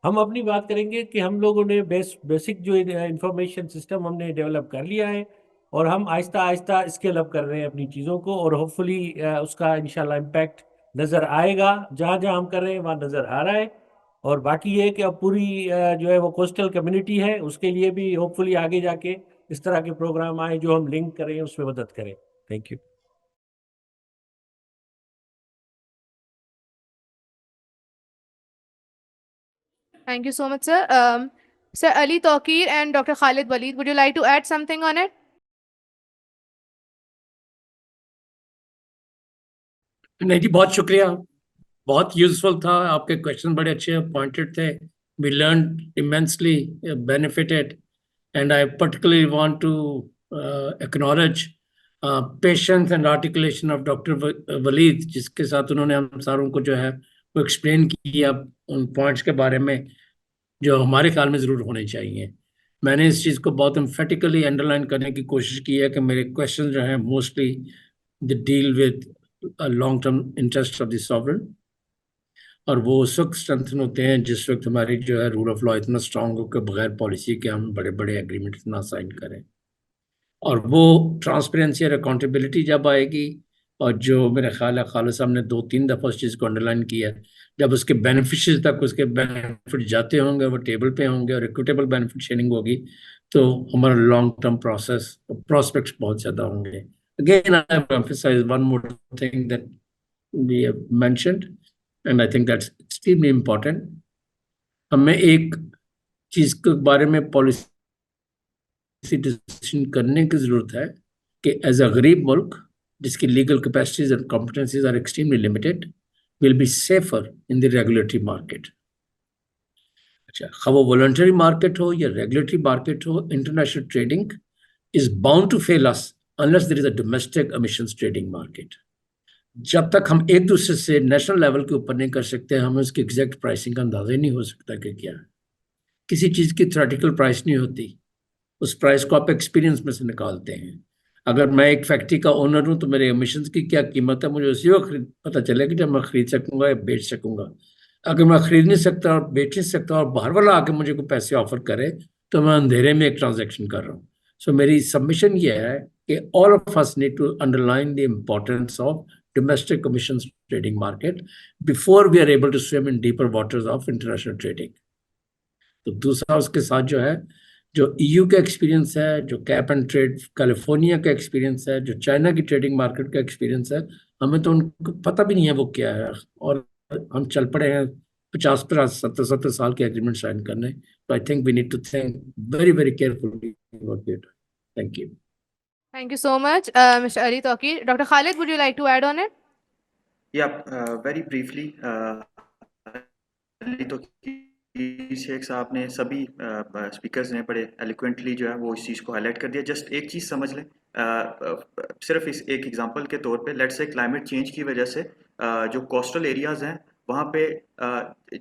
हम अपनी बात करेंगे कि हम लोगों ने बेसिक जो इंफॉर्मेशन सिस्टम हमने डेवलप कर लिया है और हम आहिस्ता आहिस्ता स्केल अप कर रहे हैं अपनी चीज़ों को, और होपफुली उसका इंशाल्लाह इम्पैक्ट नज़र आएगा। जहाँ जहाँ हम कर रहे हैं वहाँ नज़र आ रहा है। और बाकी ये कि अब पूरी जो है वो कोस्टल कम्युनिटी है, उसके लिए भी होपफुली आगे जाके इस तरह के प्रोग्राम आए जो हम लिंक करें, उसमें मदद करें। Thank you. Thank you so much, sir. Sir Ali Tawqir and Dr. Khalid Waleed, would you like to add something on it? नहीं जी, बहुत शुक्रिया, बहुत यूजफुल था। आपके क्वेश्चन बड़े अच्छे पॉइंटेड थे। We learn immensely, benefited, and I particularly want to acknowledge patience and articulation of doctor Waleed, जिसके साथ उन्होंने हम सारों को जो है वो एक्सप्लेन किया उन पॉइंट्स के बारे में जो हमारे ख्याल में ज़रूर होने चाहिए। मैंने इस चीज़ को बहुत एम्फेटिकली अंडरलाइन करने की कोशिश की है कि मेरे क्वेश्चन जो हैं mostly the deal with long term interest of the sovereign, और वो उस वक्त स्ट्रेंथन होते हैं जिस वक्त हमारी जो है रूल ऑफ लॉ इतना स्ट्रांग हो कि बगैर पॉलिसी के हम बड़े बड़े एग्रीमेंट ना साइन करें। और वो ट्रांसपेरेंसी और अकाउंटेबिलिटी जब आएगी, और जो मेरा ख्याल है खालिद साहब ने 2-3 दफ़ा उस चीज़ को अंडरलाइन किया है, जब उसके बेनिफिशियरी तक उसके बेनिफिट जाते होंगे, वो टेबल पे होंगे और इक्विटेबल बेनिफिट शेयरिंग होगी, तो हमारा लॉन्ग टर्म प्रॉस्पेक्ट्स बहुत ज़्यादा होंगे। Again I have emphasise one more thing that we have mentioned, and I think that's extremely important. हमें एक चीज़ के बारे में पॉलिसी डिसीजन करने की ज़रूरत है कि एज अ गरीब मुल्क जिसकी legal capacities and competencies are extremely limited will be safer in the regulatory market. अच्छा, खा वो वॉलंटरी मार्केट हो या रेगुलेटरी मार्केट हो, international trading is bound to fail us unless there is a domestic emissions trading market. जब तक हम एक दूसरे से नेशनल लेवल के ऊपर नहीं कर सकते, हमें उसकी एग्जैक्ट प्राइसिंग का अंदाजा ही नहीं हो सकता कि क्या है। किसी चीज़ की थ्योरेटिकल प्राइस नहीं होती, उस प्राइस को आप एक्सपीरियंस में से निकालते हैं। अगर मैं एक फैक्ट्री का ओनर हूं तो मेरे एमिशंस की क्या कीमत है मुझे उसी वक्त पता चलेगा जब मैं खरीद सकूंगा या बेच सकूंगा। अगर मैं खरीद नहीं सकता और बेच नहीं सकता और बाहर वाला आके मुझे कोई पैसे ऑफर करे तो मैं अंधेरे में एक ट्रांजैक्शन कर रहा हूँ। सो मेरी सबमिशन ये है कि all of us need to underline the importance of domestic commissions trading market before we are able to swim in deeper waters of international trading। तो दूसरा उसके साथ जो है जो ईयू का एक्सपीरियंस है, जो कैप एंड ट्रेड कैलिफोर्निया का एक्सपीरियंस है, जो चाइना की ट्रेडिंग मार्केट का एक्सपीरियंस है, हमें तो उनको पता भी नहीं है वो क्या है, और हम चल पड़े हैं 50-50 70-70 साल के एग्रीमेंट साइन करने। तो I think we need to think very very carefully about it. Thank you. Thank you so much, Mr. Ali Tauqir. Dr. Khalid, would you like to add on it? Yeah, very briefly, तो शेख साहब ने सभी स्पीकर्स ने बड़े एलिक्वेंटली जो है वो इस चीज़ को हाईलाइट कर दिया। जस्ट एक चीज़ समझ लें, सिर्फ इस एक एग्जांपल के तौर पे, लेट्स से क्लाइमेट चेंज की वजह से जो कोस्टल एरियाज़ हैं वहाँ पे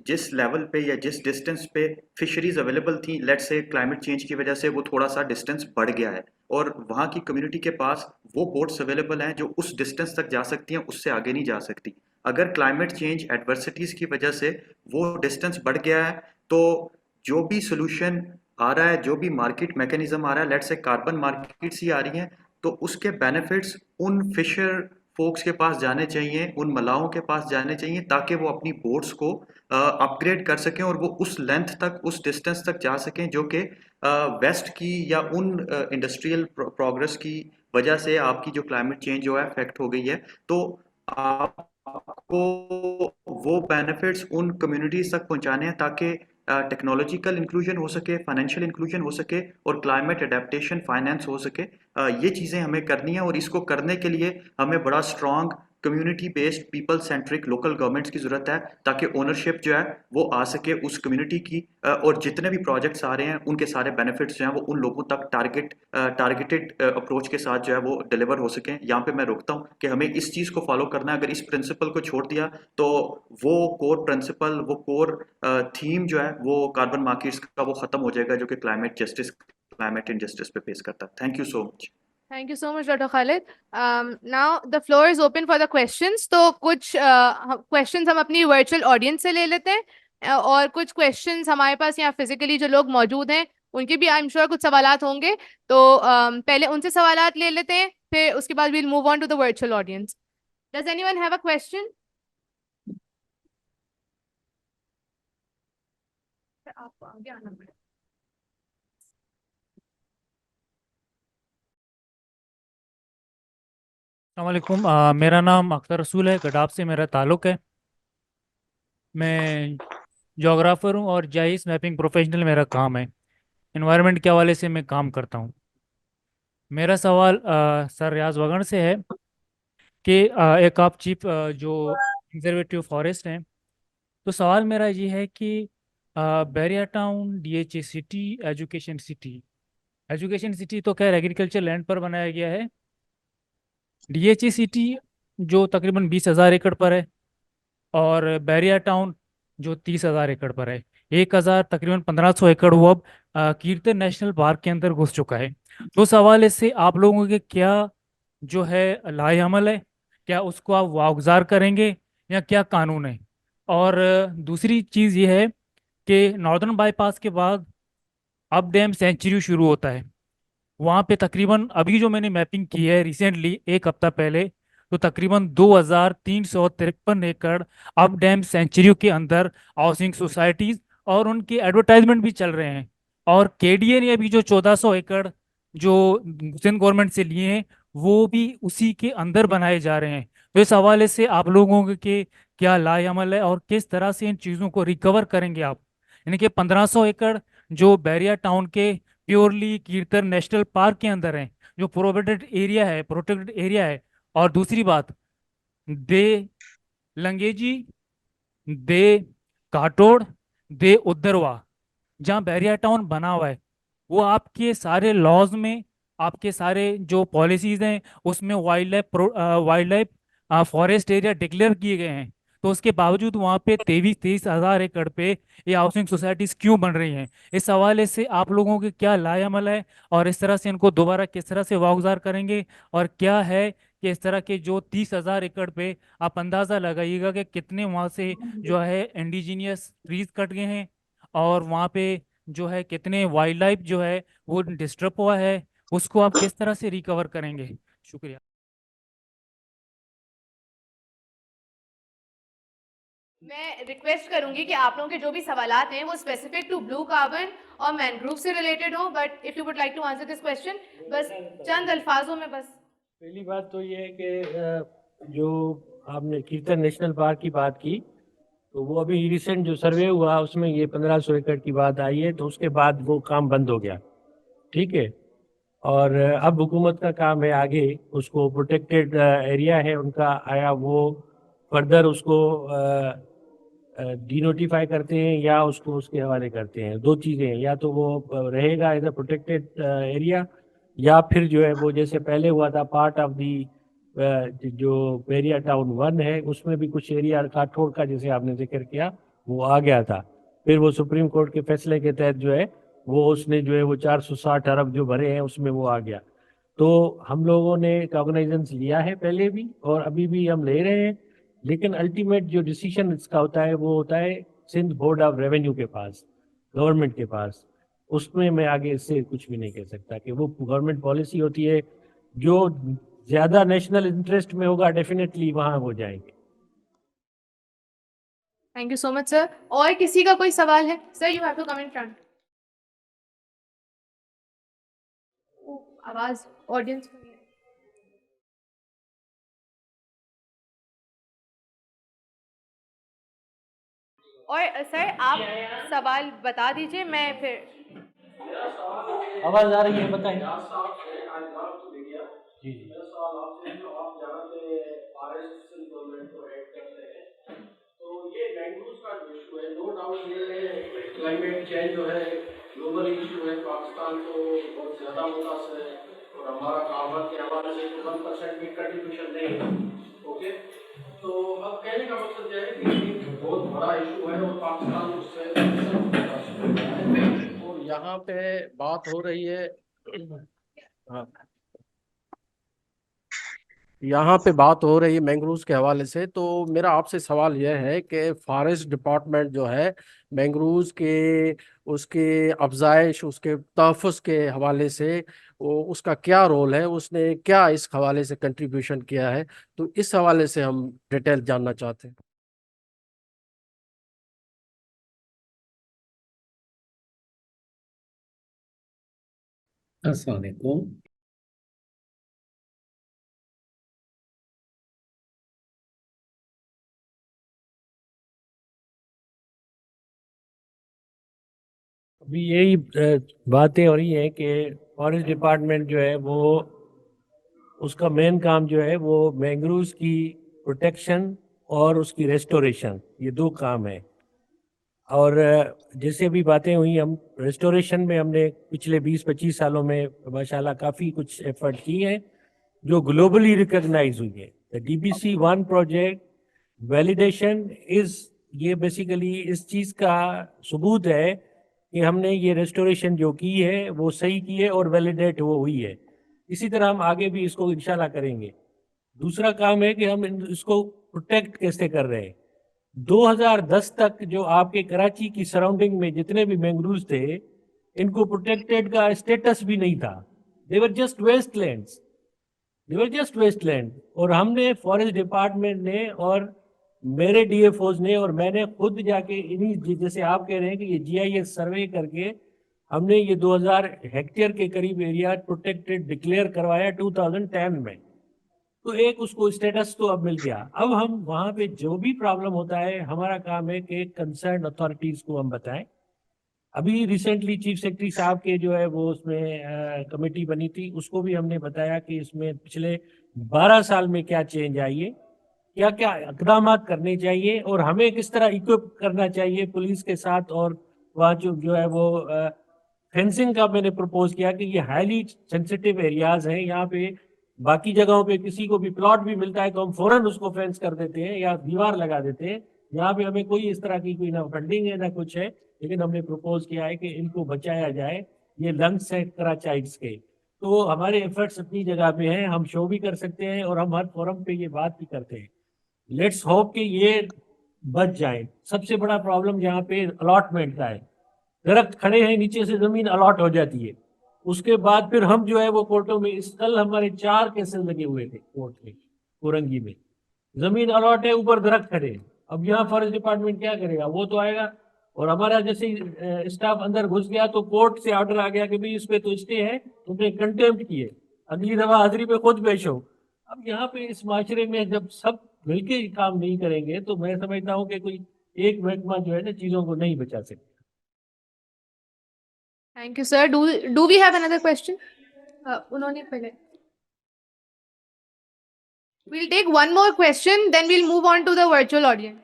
जिस लेवल पे या जिस डिस्टेंस पे फिशरीज अवेलेबल थी, लेट्स से क्लाइमेट चेंज की वजह से वो थोड़ा सा डिस्टेंस बढ़ गया है और वहाँ की कम्युनिटी के पास वो बोट्स अवेलेबल हैं जो उस डिस्टेंस तक जा सकती हैं, उससे आगे नहीं जा सकती। अगर क्लाइमेट चेंज एडवर्सिटीज़ की वजह से वो डिस्टेंस बढ़ गया है, तो जो भी सोल्यूशन आ रहा है, जो भी मार्केट मैकेनिज्म आ रहा है, लेट्स से कार्बन मार्केट्स ही आ रही हैं, तो उसके बेनिफिट्स उन फिशर फोक्स के पास जाने चाहिए, उन मलाहों के पास जाने चाहिए, ताकि वो अपनी बोट्स को अपग्रेड कर सकें और वो उस लेंथ तक, उस डिस्टेंस तक जा सकें जो कि वेस्ट की या उन इंडस्ट्रियल प्रोग्रेस की वजह से आपकी जो क्लाइमेट चेंज जो है अफेक्ट हो गई है। तो आपको वो बेनिफिट्स उन कम्युनिटीज तक पहुंचाने हैं ताकि टेक्नोलॉजिकल इंक्लूजन हो सके, फाइनेंशियल इंक्लूजन हो सके और क्लाइमेट अडेप्टेशन फाइनेंस हो सके। ये चीज़ें हमें करनी है और इसको करने के लिए हमें बड़ा strong community based people centric local governments की ज़रूरत है, ताकि ओनरशिप जो है वो आ सके उस कम्युनिटी की, और जितने भी प्रोजेक्ट्स आ रहे हैं उनके सारे बेनिफिट्स जो हैं वो उन लोगों तक टारगेटेड अप्रोच के साथ जो है वो डिलीवर हो सकें। यहाँ पे मैं रोकता हूँ कि हमें इस चीज़ को फॉलो करना है। अगर इस प्रिंसिपल को छोड़ दिया तो वो कोर प्रिंसिपल, वो कोर थीम जो है वो कार्बन मार्केट्स का वो ख़त्म हो जाएगा जो कि क्लाइमेट जस्टिस, क्लाइमेट इनजस्टिस पे फेस करता है। Thank you so much. Thank you so much, Dr. Khalid. Now the floor is open for the questions. तो कुछ questions हम अपनी virtual audience से ले लेते हैं, और कुछ questions हमारे पास यहाँ physically जो लोग मौजूद हैं उनके भी I'm sure कुछ सवालात होंगे। तो पहले उनसे सवालात ले लेते हैं, फिर उसके बाद we'll move on to the virtual audience. Does anyone have a question? आपको आगे आना पड़ेगा। अस्सलामुअलैकुम, मेरा नाम अख्तर रसूल है, गडाब से मेरा ताल्लुक़ है। मैं जोग्राफ़र हूँ और जाइस मैपिंग प्रोफेशनल मेरा काम है। इन्वायरमेंट के हवाले से मैं काम करता हूँ। मेरा सवाल सर रियाज वगन से है कि एक आप चीफ जो कंजर्वेटिव फॉरेस्ट हैं, तो सवाल मेरा ये है कि Bahria town DHA city, education city तो खैर एग्रीकल्चर लैंड पर बनाया गया है। DHA सिटी जो तकरीबन 20,000 एकड़ पर है, और बैरिया टाउन जो 30,000 एकड़ पर है। 1,000 तकरीबन 1,500 एकड़ वो अब कीर्तन नेशनल पार्क के अंदर घुस चुका है। तो सवाल इससे आप लोगों के क्या जो है लाए अमल है, क्या उसको आप वागुजार करेंगे या क्या कानून है? और दूसरी चीज़ ये है कि नॉर्दर्न बाईपास के बाद अब डैम सेंचुरी शुरू होता है। वहाँ पे तकरीबन अभी जो मैंने मैपिंग की है रिसेंटली 1 हफ्ता पहले, तो तकरीबन 2,353 एकड़ अब डैम सेंचुरी के अंदर हाउसिंग सोसाइटीज और उनके एडवर्टाइजमेंट भी चल रहे हैं। और KDA ने अभी जो 1,400 एकड़ जो सिंध गवर्नमेंट से लिए हैं वो भी उसी के अंदर बनाए जा रहे हैं। तो इस हवाले से आप लोगों के क्या लाएअमल है और किस तरह से इन चीज़ों को रिकवर करेंगे आप? यानी कि 1,500 एकड़ जो बैरिया टाउन के प्योरली कीर्तन नेशनल पार्क के अंदर है, जो प्रोटेक्टेड एरिया है। और दूसरी बात, दे लंगेजी, दे काटोड़, दे उद्दरवा, जहाँ बैरिया टाउन बना हुआ है, वो आपके सारे लॉज में, आपके सारे जो पॉलिसीज हैं उसमें wild life forest area declare किए गए हैं। तो उसके बावजूद वहाँ पे 23,000 एकड़ पे ये हाउसिंग सोसाइटीज क्यों बन रही हैं? इस हवाले से आप लोगों के क्या लाएअमल है और इस तरह से इनको दोबारा किस तरह से वागुजार करेंगे? और क्या है कि इस तरह के जो 30,000 एकड़ पे आप अंदाज़ा लगाइएगा कि कितने वहाँ से जो है इंडिजीनियस ट्रीज कट गए हैं, और वहाँ पे जो है कितने वाइल्ड लाइफ जो है वो डिस्टर्ब हुआ है, उसको आप किस तरह से रिकवर करेंगे? शुक्रिया। मैं रिक्वेस्ट करूंगी कि आप लोगों के जो भी सवालात हैं वो स्पेसिफिक टू ब्लू कार्बन और मैनग्रोव से रिलेटेड हो, but if you would like to answer this question बस चंद अल्फाजों में बस। पहली बात तो ये है कि जो आपने कीर्तन नेशनल पार्क की बात की, तो वो अभी रिसेंट जो सर्वे हुआ उसमें ये 1500 एकड़ की बात आई है, तो उसके बाद वो काम बंद हो गया, ठीक है। और अब हुकूमत का काम है आगे, उसको प्रोटेक्टेड एरिया है उनका आया, वो फर्दर उसको डिनोटिफाई करते हैं या उसको उसके हवाले करते हैं। दो चीज़ें हैं, या तो वो रहेगा एज अ प्रोटेक्टेड एरिया, या फिर जो है वो जैसे पहले हुआ था पार्ट ऑफ दी जो बैरिया टाउन 1 है उसमें भी कुछ एरिया काठोड़ का जैसे आपने जिक्र किया वो आ गया था। फिर वो सुप्रीम कोर्ट के फैसले के तहत जो है वो उसने जो है वो 460 अरब जो भरे हैं उसमें वो आ गया। तो हम लोगों ने कॉग्नाइजेंस लिया है पहले भी और अभी भी हम ले रहे हैं, लेकिन अल्टीमेट जो डिसीजन इसका होता है वो होता है सिंध बोर्ड ऑफ रेवेन्यू के पास, गवर्नमेंट के पास। उसमें मैं आगे इससे कुछ भी नहीं कह सकता कि वो गवर्नमेंट पॉलिसी होती है, जो ज़्यादा नेशनल इंटरेस्ट में होगा डेफिनेटली वहाँ हो जाएंगे। Thank you so much sir. और किसी का कोई सवाल है? Sir you have to come in front. आवाज ऑडियंस में। और सर आप सवाल बता दीजिए, मैं फिर आवाज़ आ रही है, बताएं। जी जी। मेरा सवाल आपसे है, जो आप यहाँ पे फॉरेस्ट गवर्नमेंट को हेड करते हैं, तो ये मैंग्रोव्स का जो इशू है, नो डाउट ये क्लाइमेट चेंज जो है ग्लोबल इशू है, पाकिस्तान को बहुत ज़्यादा मुतासर है और हमारा कार्बन के हवाले से 1% भी कंट्रीब्यूशन नहीं है। ओके, तो अब कहने का मकसद यह है कि बहुत बड़ा इशू है और पाकिस्तान उससे मुतासर है। और यहाँ पे बात हो रही है, हाँ, यहाँ पे बात हो रही है मैंग्रोव्स के हवाले से। तो मेरा आपसे सवाल यह है कि फॉरेस्ट डिपार्टमेंट जो है मैंग्रोव्स के उसके अफजाइश उसके तहफ़्फ़ुज़ के हवाले से वो उसका क्या रोल है, उसने क्या इस हवाले से कंट्रीब्यूशन किया है, तो इस हवाले से हम डिटेल जानना चाहते हैं। अस्सलाम वालेकुम। अभी यही बातें हो रही हैं कि फॉरेस्ट डिपार्टमेंट जो है वो उसका मेन काम जो है वो मैंग्रोव्स की प्रोटेक्शन और उसकी रेस्टोरेशन, ये दो काम है। और जैसे भी बातें हुई, हम रेस्टोरेशन में हमने पिछले 20-25 सालों में माशाल्लाह काफ़ी कुछ एफर्ट किए हैं जो ग्लोबली रिकॉग्नाइज हुई है। The DBC-1 project validation is ये बेसिकली इस चीज़ का सबूत है कि हमने ये रेस्टोरेशन जो की है वो सही की है और वैलिडेट वो हुई है। इसी तरह हम आगे भी इसको इंशाल्लाह करेंगे। दूसरा काम है कि हम इसको प्रोटेक्ट कैसे कर रहे हैं। 2010 तक जो आपके कराची की सराउंडिंग में जितने भी मैंग्रोव्स थे, इनको प्रोटेक्टेड का स्टेटस भी नहीं था। They were just wastelands, they were just wasteland. और हमने फॉरेस्ट डिपार्टमेंट ने और मेरे DFOs ने और मैंने खुद जाके इन्हीं जैसे आप कह रहे हैं कि ये GIS सर्वे करके हमने ये 2000 हेक्टेयर के करीब एरिया प्रोटेक्टेड डिक्लेयर करवाया 2010 में। तो एक उसको स्टेटस तो अब मिल गया। अब हम वहाँ पे जो भी प्रॉब्लम होता है हमारा काम है कि कंसर्न अथॉरिटीज़ को हम बताएं। अभी रिसेंटली चीफ सेक्रेटरी साहब के जो है वो उसमें कमेटी बनी थी, उसको भी हमने बताया कि इसमें पिछले 12 साल में क्या चेंज आई है, क्या क्या इकदाम करने चाहिए और हमें किस तरह इक्विप करना चाहिए पुलिस के साथ। और वहाँ जो है वो फेंसिंग का मैंने प्रपोज किया कि ये हाईली सेंसिटिव एरियाज हैं, यहाँ पे बाकी जगहों पे किसी को भी प्लॉट भी मिलता है तो हम फौरन उसको फेंस कर देते हैं या दीवार लगा देते हैं। यहाँ पे हमें कोई इस तरह की कोई ना फंडिंग है ना कुछ है, लेकिन हमने प्रपोज किया है कि इनको बचाया जाए, ये लंग्स है कराचाइट्स के। तो हमारे एफर्ट्स अपनी जगह पे हैं, हम शो भी कर सकते हैं और हम हर फोरम पे ये बात भी करते हैं। लेट्स होप कि ये बच जाए। सबसे बड़ा प्रॉब्लम यहाँ पे अलॉटमेंट का है। दरख्त खड़े हैं, नीचे से जमीन अलॉट हो जाती है, उसके बाद फिर हम जो है वो कोर्टों में, इस कल हमारे 4 केसेस लगे हुए थे कोर्ट में कोरंगी में। जमीन अलॉट है, ऊपर दरख्त खड़े हैं, अब यहाँ फॉरेस्ट डिपार्टमेंट क्या करेगा? वो तो आएगा और हमारा जैसे स्टाफ अंदर घुस गया तो कोर्ट से ऑर्डर आ गया कि भाई इस पे तो स्टे है, तुमने कंटेम्प्ट किए, अगली दफा हाजिरी पे खुद पेश हो। अब यहाँ पे इस माशरे में जब सब मिलके काम नहीं करेंगे तो मैं समझता हूँ कि कोई एक महकमा जो है ना चीजों को नहीं बचा सकता। Thank you, sir. Do we have another question? उन्होंने पहले. We'll take one more question, then we'll move on to the virtual audience.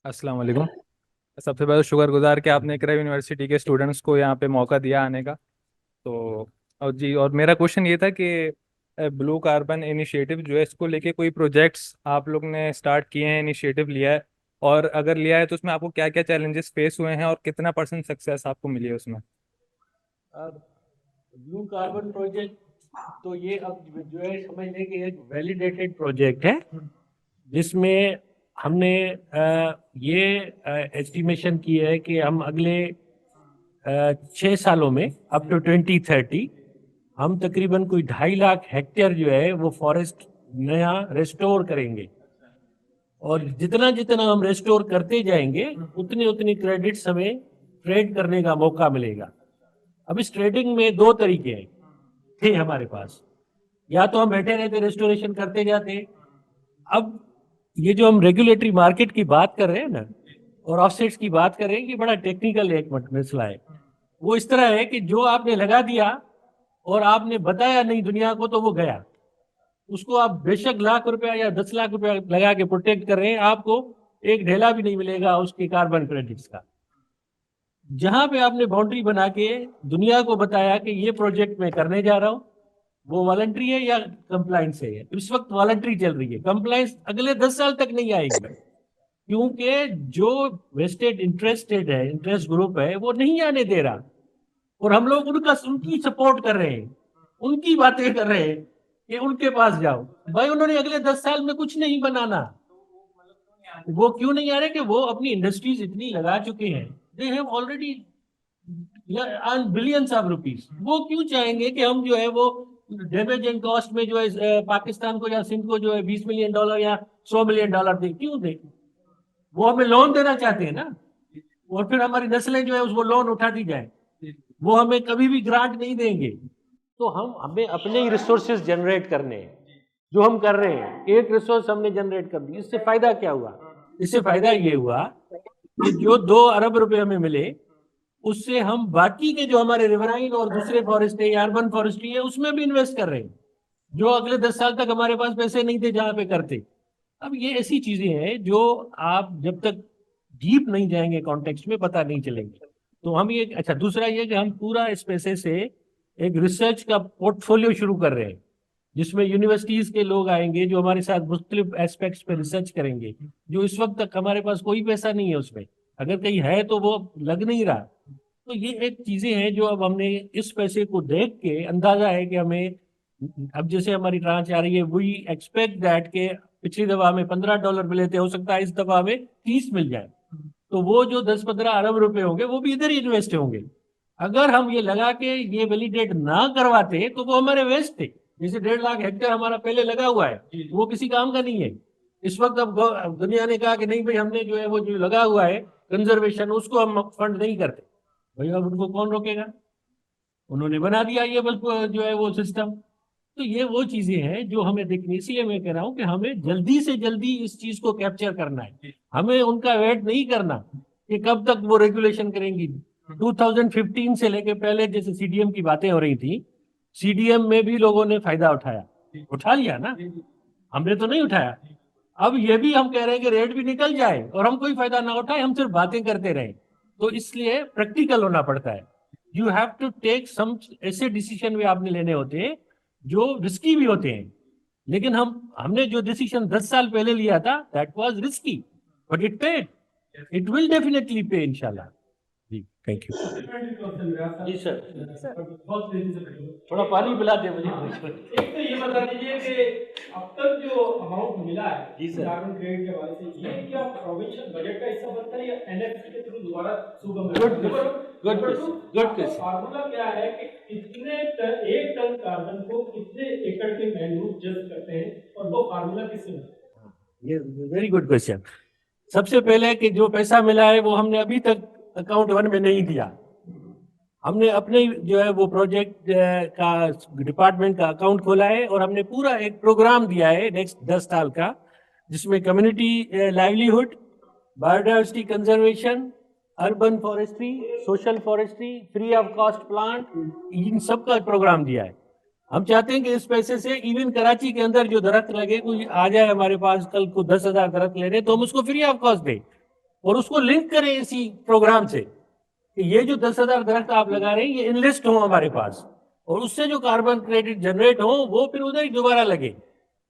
अस्सलाम वालेकुम। सबसे पहले शुक्रगुजार कि आपने इकरा यूनिवर्सिटी के स्टूडेंट्स को यहाँ पे मौका दिया आने का। तो और जी, और मेरा क्वेश्चन ये था कि ब्लू कार्बन इनिशिएटिव जो है इसको लेके कोई प्रोजेक्ट्स आप लोग ने स्टार्ट किए हैं, इनिशिएटिव लिया है, और अगर लिया है तो उसमें आपको क्या क्या चैलेंजेस फेस हुए हैं और कितना % सक्सेस आपको मिली है उसमें? ब्लू कार्बन प्रोजेक्ट तो ये अब जो है समझ लें कि एक वैलिडेटेड प्रोजेक्ट है जिसमें हमने ये एस्टिमेशन की है कि हम अगले 6 सालों में अप टू 2030 हम तकरीबन कोई 2.5 लाख हेक्टेयर जो है वो फॉरेस्ट नया रेस्टोर करेंगे, और जितना जितना हम रेस्टोर करते जाएंगे उतने उतने क्रेडिट्स हमें ट्रेड करने का मौका मिलेगा। अब इस ट्रेडिंग में 2 तरीके थे हमारे पास, या तो हम बैठे रहते रेस्टोरेशन करते जाते। अब ये जो हम रेगुलेटरी मार्केट की बात कर रहे हैं ना और ऑफसेट्स की बात कर रहे हैं कि बड़ा टेक्निकल एक मसला है। वो इस तरह है कि जो आपने लगा दिया और आपने बताया नहीं दुनिया को तो वो गया, उसको आप बेशक लाख रुपया या 10 लाख रुपया लगा के प्रोटेक्ट कर रहे हैं, आपको एक ढेला भी नहीं मिलेगा उसके कार्बन क्रेडिट्स का। जहां पे आपने बाउंड्री बना के दुनिया को बताया कि ये प्रोजेक्ट मैं करने जा रहा हूं, वो वॉलंटरी है या कंप्लायंस है? इस वक्त वॉलंटरी चल रही है, कंप्लायंस अगले 10 साल तक नहीं आएगी, क्योंकि जो वेस्टेड इंटरेस्ट ग्रुप है वो नहीं आने दे रहा, और हम लोग उनकी सपोर्ट कर रहे हैं, उनकी बातें कर रहे हैं कि उनके पास जाओ। भाई उन्होंने अगले 10 साल में कुछ नहीं बनाना। वो क्यों नहीं आ रहे? कि वो अपनी इंडस्ट्रीज इतनी लगा चुके हैं, they have already earn billions of rupees. वो क्यों चाहेंगे कि हम जो है वो डैमेज एंड कॉस्ट में जो है पाकिस्तान को या सिंध को जो है $20 मिलियन या $100 मिलियन दे? क्यों दे? वो हमें लोन देना चाहते हैं ना, और फिर हमारी नस्लें जो है उसको लोन उठाती जाए, वो हमें कभी भी ग्रांट नहीं देंगे। तो हमें अपने ही रिसोर्सेज जनरेट करने हैं, जो हम कर रहे हैं। एक रिसोर्स हमने जनरेट कर दी, इससे फायदा क्या हुआ? इससे फायदा ये हुआ कि जो 2 अरब रुपए हमें मिले उससे हम बाकी के जो हमारे रिवराइन और दूसरे फॉरेस्ट है, अर्बन फॉरेस्ट्री है, उसमें भी इन्वेस्ट कर रहे हैं, जो अगले 10 साल तक हमारे पास पैसे नहीं थे जहां पे करते। अब ये ऐसी चीजें हैं जो आप जब तक डीप नहीं जाएंगे कॉन्टेक्स्ट में पता नहीं चलेंगे। तो हम ये अच्छा, दूसरा ये कि हम पूरा इस पैसे से एक रिसर्च का पोर्टफोलियो शुरू कर रहे हैं, जिसमें यूनिवर्सिटीज के लोग आएंगे जो हमारे साथ मुख्तलिफ एस्पेक्ट्स पे रिसर्च करेंगे, जो इस वक्त तक हमारे पास कोई पैसा नहीं है उसमें, अगर कहीं है तो वो लग नहीं रहा। तो ये एक चीजें हैं जो अब हमने इस पैसे को देख के अंदाजा है कि हमें, अब जैसे हमारी ट्रांच आ रही है, वी एक्सपेक्ट दैट के पिछली दफा हमें $15 मिले थे, हो सकता है इस दफा हमें 30 मिल जाए। तो वो जो 10-15 अरब रुपए होंगे वो भी इधर ही इन्वेस्ट होंगे। अगर हम ये लगा के ये वैलिडेट ना करवाते तो वो हमारे वेस्ट थे। जैसे 1.5 लाख हेक्टेयर हमारा पहले लगा हुआ है, वो किसी काम का नहीं है। इस वक्त अब दुनिया ने कहा कि नहीं भाई, हमने जो है वो जो लगा हुआ है कंजर्वेशन, उसको हम फंड नहीं करते। भाई अब उनको कौन रोकेगा? उन्होंने बना दिया ये बल्ब जो है वो सिस्टम। तो ये वो चीजें हैं जो हमें देखनी, इसलिए मैं कह रहा हूँ कि हमें जल्दी से जल्दी इस चीज को कैप्चर करना है। हमें उनका वेट नहीं करना कि कब तक वो रेगुलेशन करेंगी। 2015 से लेके पहले जैसे सीडीएम की बातें हो रही थी, सीडीएम में भी लोगों ने फायदा उठा लिया ना, हमने तो नहीं उठाया। अब ये भी हम कह रहे हैं कि रेट भी निकल जाए और हम कोई फायदा ना उठाए, हम सिर्फ बातें करते रहे। तो इसलिए प्रैक्टिकल होना पड़ता है। You have to take some ऐसे डिसीजन भी आपने लेने होते हैं जो रिस्की भी होते हैं, लेकिन हमने जो डिसीजन 10 साल पहले लिया था that was risky, but it paid, it will definitely पे इंशाल्लाह। जी, थैंक यू। जी सर, थोड़ा पानी पिला दे मुझे। एक तो ये बता दीजिए कि अब तक जो अमाउंट मिला है जी सर, कार्बन क्रेडिट के हवाले से, ये क्या प्रोविंशियल बजट का हिस्सा बनता है या एनएफसी के थ्रू दोबारा सूबा में? Good question. फार्मूला क्या है कि कितने एक टन कार्बन को कितने एकड़ के मैन्यूर जल्द करते हैं, वो फार्मूला किससे? ये वेरी गुड क्वेश्चन। सबसे पहले कि जो पैसा मिला है वो हमने अभी तक अकाउंट 1 में नहीं दिया। हमने अपने जो है वो प्रोजेक्ट का डिपार्टमेंट का अकाउंट खोला है और हमने पूरा एक प्रोग्राम दिया है नेक्स्ट 10 साल का, जिसमें community livelihood, biodiversity conservation, urban forestry, social forestry, free of cost plant, इन सब का प्रोग्राम दिया है। हम चाहते हैं कि इस पैसे से इवन कराची के अंदर जो दरख्त लगे, कोई आ जाए हमारे पास कल को 10,000 दरख्त लेने, तो हम उसको फ्री ऑफ कॉस्ट दें और उसको लिंक करें इसी प्रोग्राम से कि ये जो 10,000 दरख्त आप लगा रहे हैं ये इनलिस्ट हो हमारे पास, और उससे जो कार्बन क्रेडिट जनरेट हो वो फिर उधर ही दोबारा लगे।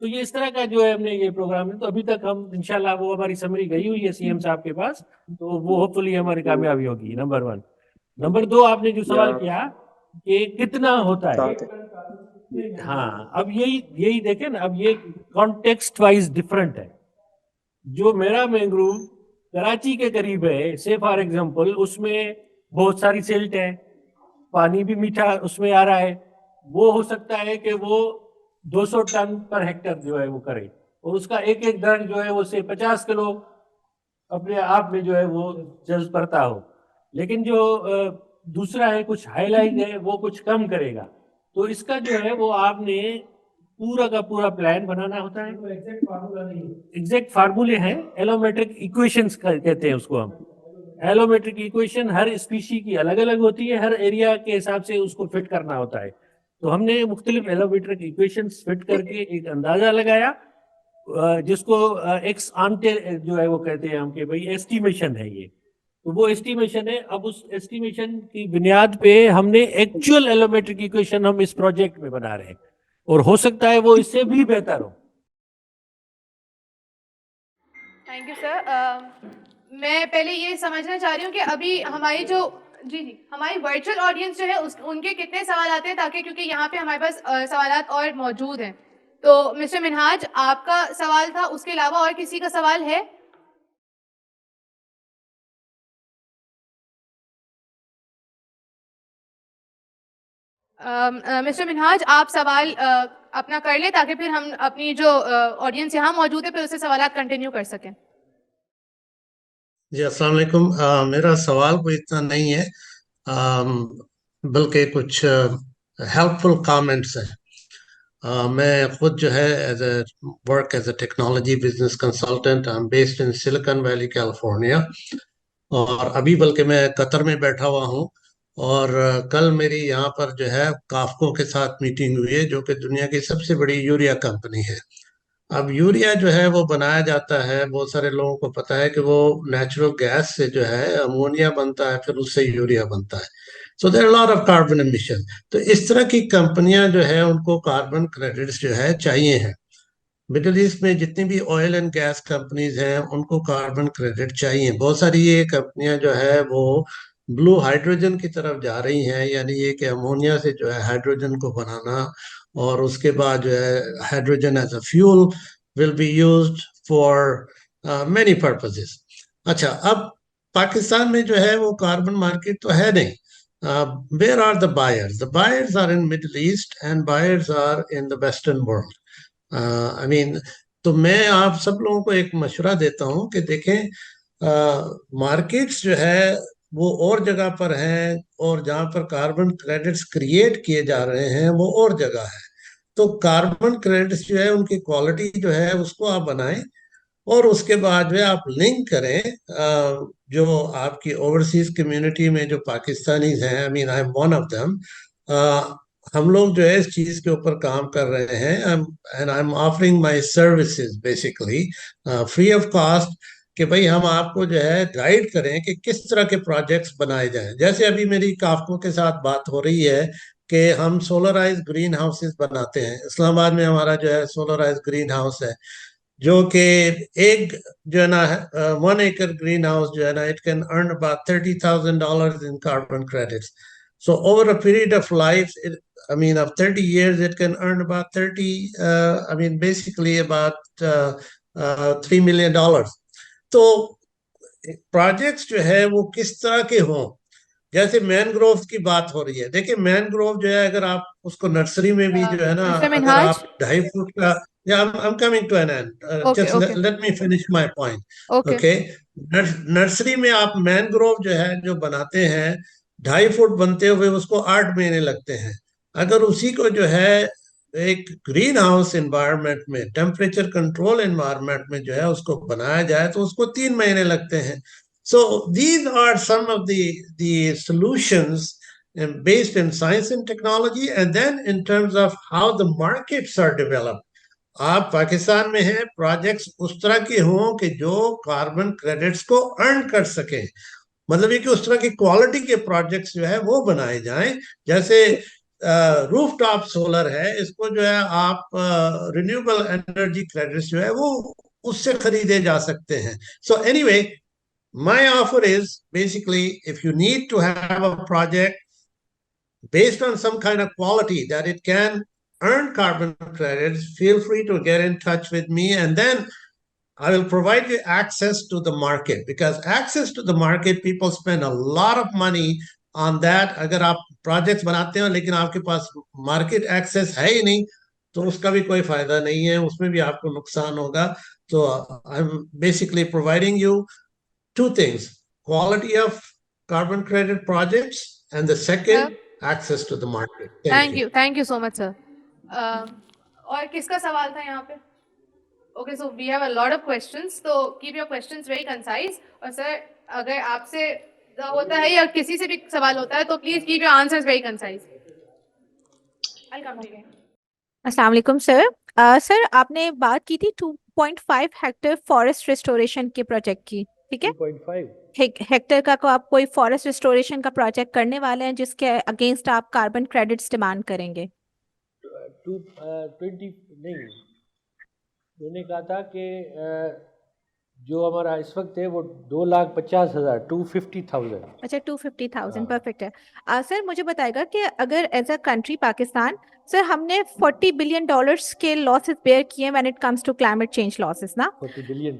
तो ये इस तरह का जो है हमने ये प्रोग्राम है। तो अभी तक हम इंशाल्लाह वो हमारी समरी गई हुई है सीएम साहब के पास, तो वो होपफुली हमारी कामयाबी होगी। नंबर 1। नंबर 2, आपने जो सवाल किया कि कितना होता है, हाँ, अब यही देखें ना, अब ये कॉन्टेक्स्ट वाइज डिफरेंट है। जो मेरा मैंग्रोव कराची के करीब है, से फॉर एग्जांपल, उसमें बहुत सारी सिल्ट है, पानी भी मीठा उसमें आ रहा है, वो हो सकता है कि वो 200 टन पर हेक्टर जो है वो करे, और उसका एक एक दरख्त जो है वो से 50 किलो अपने आप में जो है वो जज्ब करता हो। लेकिन जो दूसरा है कुछ हाईलाइट है, वो कुछ कम करेगा। तो इसका जो है वो आपने पूरा का पूरा प्लान बनाना होता है। एग्जैक्ट फार्मूला नहीं, एग्जैक्ट फार्मूले हैं, एलोमेट्रिक इक्वेशंस कहते हैं उसको हम। एलोमेट्रिक इक्वेशन हर स्पीशी की अलग अलग होती है, हर एरिया के हिसाब से उसको फिट करना होता है। तो हमने मुख्तलिफ एलोमेट्रिक इक्वेशंस फिट करके एक अंदाजा लगाया, जिसको एक्स आंटे जो है वो कहते हैं हम कि भाई एस्टिमेशन है ये। तो वो एस्टिमेशन है। अब उस एस्टिमेशन की बुनियाद पे हमने एक्चुअल एलोमेट्रिक इक्वेशन हम इस प्रोजेक्ट में बना रहे हैं, और हो सकता है वो इससे भी बेहतर हो। Thank you sir. मैं पहले ये समझना चाह रही हूँ कि अभी हमारी जो हमारी वर्चुअल ऑडियंस जो है उनके कितने सवाल आते हैं, ताकि क्योंकि यहाँ पे हमारे पास सवालात और मौजूद हैं। तो मिस्टर मिनहाज, आपका सवाल था, उसके अलावा और किसी का सवाल है? मिस्टर मिनहाज, आप सवाल अपना कर लें, ताकि फिर हम अपनी जो ऑडियंस यहाँ मौजूद है फिर उससे सवालात कंटिन्यू कर सकें। जी अस्सलाम वालेकुम। मेरा सवाल कोई इतना नहीं है, बल्कि कुछ हेल्पफुल कमेंट्स है। मैं खुद जो है as a work as a technology business consultant, I am based in Silicon Valley California, और अभी बल्कि मैं कतर में बैठा हुआ हूँ। और कल मेरी यहाँ पर जो है काफको के साथ मीटिंग हुई है, जो कि दुनिया की सबसे बड़ी यूरिया कंपनी है। अब यूरिया जो है वो बनाया जाता है, बहुत सारे लोगों को पता है कि वो नेचुरल गैस से जो है अमोनिया बनता है, फिर उससे यूरिया बनता है। So there are lot of carbon emission. तो इस तरह की कंपनियां जो है उनको कार्बन क्रेडिट्स जो है चाहिए हैं। मिडिल ईस्ट में जितनी भी ऑयल एंड गैस कंपनीज हैं उनको कार्बन क्रेडिट चाहिए। बहुत सारी ये कंपनियां जो है वो ब्लू हाइड्रोजन की तरफ जा रही हैं, यानी ये कि अमोनिया से जो है हाइड्रोजन को बनाना, और उसके बाद जो है hydrogen as a fuel will be used for many purposes. अच्छा, अब पाकिस्तान में जो है वो कार्बन मार्केट तो है नहीं। Where are the buyers? The buyers are in Middle East and buyers are in the western world. I mean, तो मैं आप सब लोगों को एक मशवरा देता हूं कि देखें, मार्केट्स जो है वो और जगह पर हैं, और जहां पर कार्बन क्रेडिट्स क्रिएट किए जा रहे हैं वो और जगह है। तो कार्बन क्रेडिट्स जो है उनकी क्वालिटी जो है उसको आप बनाएं, और उसके बाद जो है आप लिंक करें जो आपकी ओवरसीज कम्युनिटी में जो पाकिस्तानीज हैं, I mean I am one of them, हम लोग जो है इस चीज के ऊपर काम कर रहे हैं, and I am offering my services basically free of cost, कि भाई हम आपको जो है गाइड करें कि किस तरह के प्रोजेक्ट्स बनाए जाएं। जैसे अभी मेरी काफको के साथ बात हो रही है कि हम सोलराइज ग्रीन हाउसेस बनाते हैं। इस्लामाबाद में हमारा जो है सोलराइज ग्रीन हाउस है, जो कि एक जो है ना 1 acre ग्रीन हाउस जो है ना, it can earn about $30,000 in carbon credits. So over a period of life, of 30 years, it can earn about basically about $3 million. तो प्रोजेक्ट्स जो है वो किस तरह के हों? जैसे मैनग्रोव की बात हो रही है, देखिए मैनग्रोव जो है अगर आप उसको नर्सरी में भी जो है ना, अगर आप 2.5 फुट का Yeah, I'm coming to an end. Okay, Just okay. let me finish my point. Okay. Okay. Nursery में आप मैनग्रोव जो है जो बनाते हैं 2.5 फुट बनते हुए उसको 8 महीने लगते हैं। अगर उसी को जो है एक ग्रीन हाउस एनवायरनमेंट में टेम्परेचर कंट्रोल एनवायरनमेंट में जो है उसको बनाया जाए तो उसको 3 महीने लगते हैं। So these are some of the solutions based in science and technology, and then in terms of how the markets are developed. आप पाकिस्तान में हैं, प्रोजेक्ट्स उस तरह के हों कि जो कार्बन क्रेडिट्स को अर्न कर सकें, मतलब ये कि उस तरह की क्वालिटी के प्रोजेक्ट्स जो है वो बनाए जाएं। जैसे रूफ टॉप सोलर है, इसको जो है आप रिन्यूएबल एनर्जी क्रेडिट्स जो है वो उससे खरीदे जा सकते हैं। So anyway, my offer is basically if you need to have a project based on some kind of quality that it can earn carbon credits, feel free to get in touch with me, and then I will provide you access to the market, because access to the market, people spend a lot of money on that. अगर आप projects बनाते हो लेकिन आपके पास market access है ही नहीं तो उसका भी कोई फायदा नहीं है, उसमें भी आपको नुकसान होगा। तो I'm basically providing you two things: quality of carbon credit projects, and the second, access to the market. Thank you so much, sir. और किसका सवाल था यहाँ पे? Okay, so we have a lot of questions, so keep your questions very concise. और sir, अगर आपसे होता है या किसी से भी सवाल होता है तो please keep your answers very concise. I'll come to you. अस्सलाम वालेकुम सर। सर आपने बात की थी 2.5 हेक्टेयर फॉरेस्ट रिस्टोरेशन के प्रोजेक्ट की, ठीक है? 2.5 हेक्टेयर का को आप कोई फॉरेस्ट रिस्टोरेशन का प्रोजेक्ट करने वाले हैं जिसके अगेंस्ट आप कार्बन क्रेडिट्स डिमांड करेंगे? 20 नहीं, मैंने कहा था कि जो हमारा इस वक्त है वो 2,50,000 250,000। अच्छा, 250,000 परफेक्ट है। सर मुझे बताएगा कि अगर as a country Pakistan, sir हमने $40 बिलियन के लॉसेस बेयर किए when it comes to climate change losses ना? $40 बिलियन,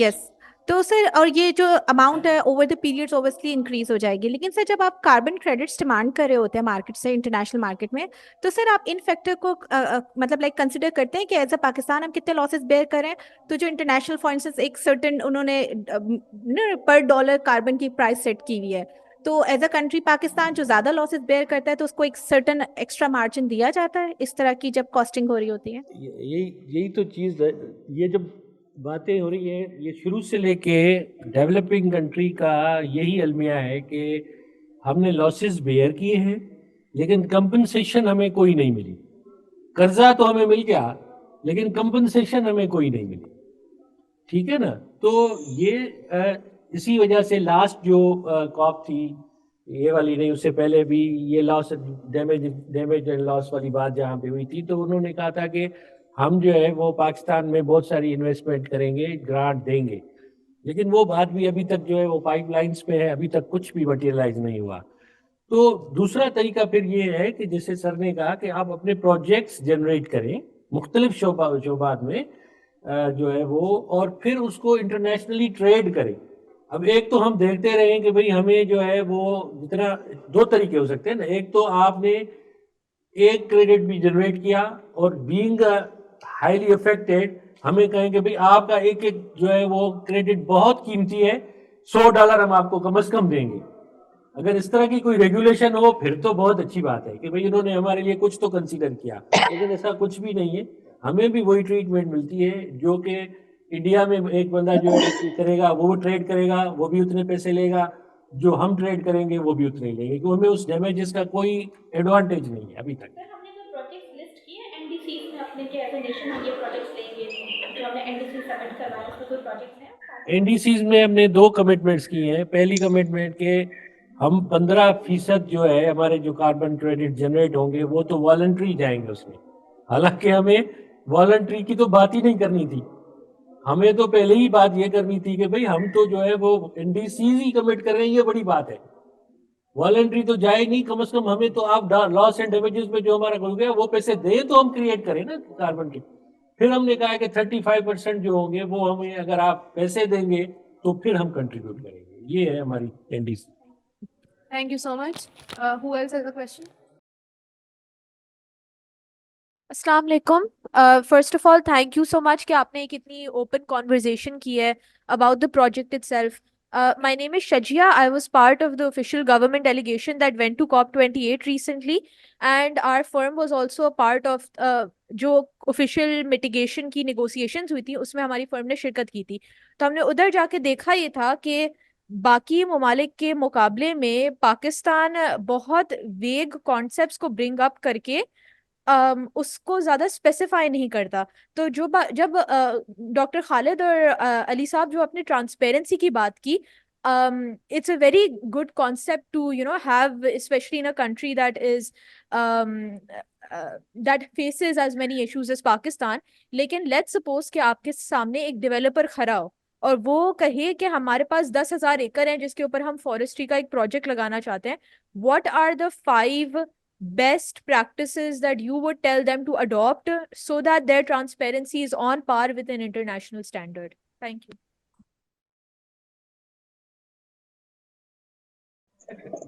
यस। तो सर और ये जो अमाउंट है over the periods obviously increase हो जाएगी, लेकिन सर जब आप कार्बन क्रेडिट्स डिमांड कर रहे होते हैं मार्केट से, इंटरनेशनल मार्केट में, तो सर आप इन फैक्टर को मतलब लाइक कंसिडर करते हैं कि एज अ पाकिस्तान हम कितने लॉसेस बेयर करें? तो जो इंटरनेशनल फॉर इंस्टेंस एक सर्टेन उन्होंने पर डॉलर कार्बन की प्राइस सेट की हुई है, तो एज अ कंट्री पाकिस्तान जो ज़्यादा लॉसेस बेयर करता है तो उसको एक सर्टेन एक्स्ट्रा मार्जिन दिया जाता है इस तरह की जब कॉस्टिंग हो रही होती है? यही तो चीज़ है। ये जब बातें हो रही है, ये शुरू से लेके डेवलपिंग कंट्री का यही अलमिया है कि हमने लॉसेस बेयर किए हैं लेकिन कंपनसेशन हमें कोई नहीं मिली। कर्जा तो हमें मिल गया लेकिन कंपनसेशन हमें कोई नहीं मिली, ठीक है ना? तो ये इसी वजह से लास्ट जो कॉप थी, ये वाली नहीं, उससे पहले भी ये लॉस डैमेज एंड लॉस वाली बात जहाँ पे हुई थी, तो उन्होंने कहा था कि हम जो है वो पाकिस्तान में बहुत सारी इन्वेस्टमेंट करेंगे, ग्रांट देंगे, लेकिन वो बात भी अभी तक जो है वो पाइपलाइंस में है, अभी तक कुछ भी मटेरियलाइज नहीं हुआ। तो दूसरा तरीका फिर ये है कि जैसे सर ने कहा कि आप अपने प्रोजेक्ट्स जनरेट करें मुख्तलिफ शोबात में जो है वो, और फिर उसको इंटरनेशनली ट्रेड करें। अब एक तो हम देखते रहे कि भाई हमें जो है वो जितना, दो तरीके हो सकते हैं ना, एक तो आपने एक क्रेडिट भी जनरेट किया और बीइंग हाईली अफेक्टेड हमें कहें कि भाई आपका एक एक जो है वो क्रेडिट बहुत कीमती है, $100 हम आपको कम से कम देंगे। अगर इस तरह की कोई रेगुलेशन हो फिर तो बहुत अच्छी बात है कि भाई इन्होंने हमारे लिए कुछ तो कंसीडर किया, लेकिन ऐसा कुछ भी नहीं है। हमें भी वही ट्रीटमेंट मिलती है जो कि इंडिया में एक बंदा जो करेगा वो ट्रेड करेगा, वो भी उतने पैसे लेगा, जो हम ट्रेड करेंगे वो भी उतने लेंगे, क्योंकि हमें उस डैमेजेस का कोई एडवांटेज नहीं है अभी तक। हमने जो प्रोजेक्ट्स लिस्ट किए एनडीसी में अपने के एज ए नेशन हम ये प्रोजेक्ट्स लेंगे, जो हमने एनडीसी सबमिट करवाया उसमें कोई प्रोजेक्ट्स हैं? एनडीसीज में हमने 2 कमिटमेंट्स की हैं। पहली कमिटमेंट के हम 15% जो है हमारे जो कार्बन क्रेडिट जनरेट होंगे वो तो वॉलंटरी जाएंगे उसमें, हालांकि हमें वॉलंटरी की तो बात ही नहीं करनी थी। हमें तो पहले ही बात ये करनी थी कि भाई हम तो जो है वो एनडीसीज ही कमिट कर रहे हैं, ये बड़ी बात है। वॉलंटरी तो जाए नहीं, कम से कम हमें तो आप लॉस एंड डैमेजेस में जो हमारा हो गया वो पैसे दें तो हम क्रिएट करें ना कार्बन के। फिर हमने कहा कि 35% जो होंगे वो हमें अगर आप पैसे देंगे तो फिर हम कंट्रीब्यूट करेंगे। ये है हमारी NDC. Thank you so much. Who else has a question? अस्सलाम वालेकुम। First of all thank you so much कि आपने एक इतनी ओपन कॉन्वर्जेशन की है about the project itself. My name is Shajia. I was part of the official government delegation that went to COP28 recently, and our firm was also a part of जो official mitigation की negotiations हुई थी उसमें हमारी firm ने शिरकत की थी. तो हमने उधर जाके देखा ये था कि बाकी ममालिक के मुकाबले में पाकिस्तान बहुत वेग कॉन्सेप्ट्स को ब्रिंग अप करके उसको ज्यादा स्पेसिफाई नहीं करता. तो जब डॉक्टर खालिद और अली साहब जो अपने ट्रांसपेरेंसी की बात की, it's a very good concept to have, specially in a country that is that faces as many issues as Pakistan. लेकिन लेट्स सपोज कि आपके सामने एक डेवलपर खड़ा हो और वो कहे कि हमारे पास 10,000 एकड़ हैं जिसके ऊपर हम फॉरेस्ट्री का एक प्रोजेक्ट लगाना चाहते हैं. What are the 5 best practices that you would tell them to adopt so that their transparency is on par with an international standard? Thank you.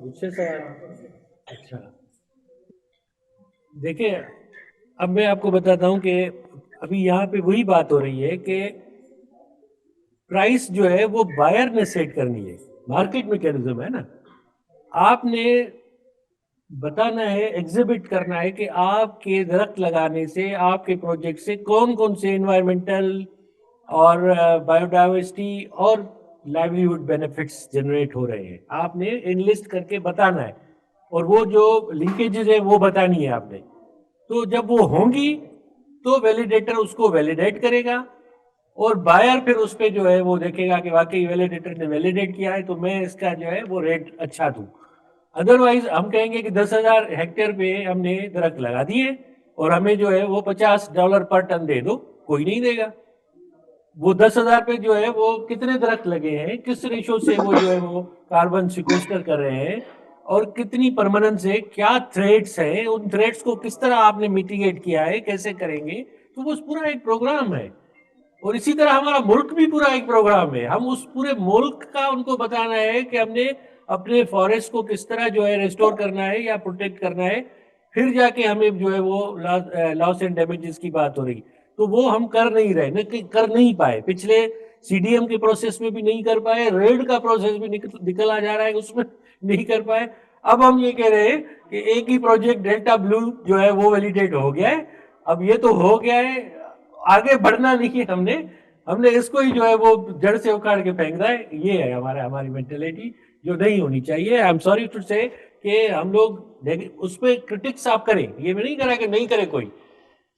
मुझसे सवाल. अच्छा, देखिए, अब मैं आपको बताता हूँ कि अभी यहाँ पे वही बात हो रही है कि प्राइस जो है वो बायर ने सेट करनी है. मार्केट मैकेनिज्म है ना. आपने बताना है, एग्जिबिट करना है कि आपके दरख्त लगाने से, आपके प्रोजेक्ट से कौन कौन से इन्वायरमेंटल और बायोडाइवर्सिटी और लाइवलीहुड बेनिफिट्स जनरेट हो रहे हैं. आपने इनलिस्ट करके बताना है और वो जो लिंकेजेस है वो बतानी है आपने. तो जब वो होंगी तो वैलिडेटर उसको वैलिडेट करेगा और बायर फिर उस पर जो है वो देखेगा कि वाकई वैलिडेटर ने वैलिडेट किया है तो मैं इसका जो है वो रेट अच्छा दूँ. अदरवाइज हम कहेंगे कि 10,000 हेक्टेयर पे हमने दरख्त लगा दिए और हमें जो है वो $50 पर टन दे दो, कोई नहीं देगा. वो 10,000 पे जो है वो कितने दरख्त लगे हैं, किस रेशो से वो जो है वो कार्बन सिक्वेस्टर कर रहे हैं और कितनी परमानेंस है, क्या थ्रेड्स हैं, उन थ्रेड्स को किस तरह आपने मिटिगेट किया है, कैसे करेंगे. तो वो पूरा एक प्रोग्राम है. और इसी तरह हमारा मुल्क भी पूरा एक प्रोग्राम है. हम उस पूरे मुल्क का उनको बताना है कि हमने अपने फॉरेस्ट को किस तरह जो है रिस्टोर करना है या प्रोटेक्ट करना है. फिर जाके हमें जो है वो लॉस एंड डैमेजेस की बात हो रही. तो वो हम कर नहीं रहे, कर नहीं पाए. पिछले CDM के प्रोसेस में भी नहीं कर पाए, रेड का प्रोसेस भी निकल आ जा रहा है उसमें नहीं कर पाए. अब हम ये कह रहे हैं कि एक ही प्रोजेक्ट डेल्टा ब्लू जो है वो वैलिडेट हो गया है. अब ये तो हो गया है, आगे बढ़ना नहीं है. हमने इसको ही जो है वो जड़ से उखाड़ के फेंकना है. ये है हमारी मेंटेलिटी जो नहीं होनी चाहिए. आई एम सॉरी टू से कि हम लोग उस पर क्रिटिक्स आप करें, ये मैं नहीं कह रहा कि नहीं करे कोई,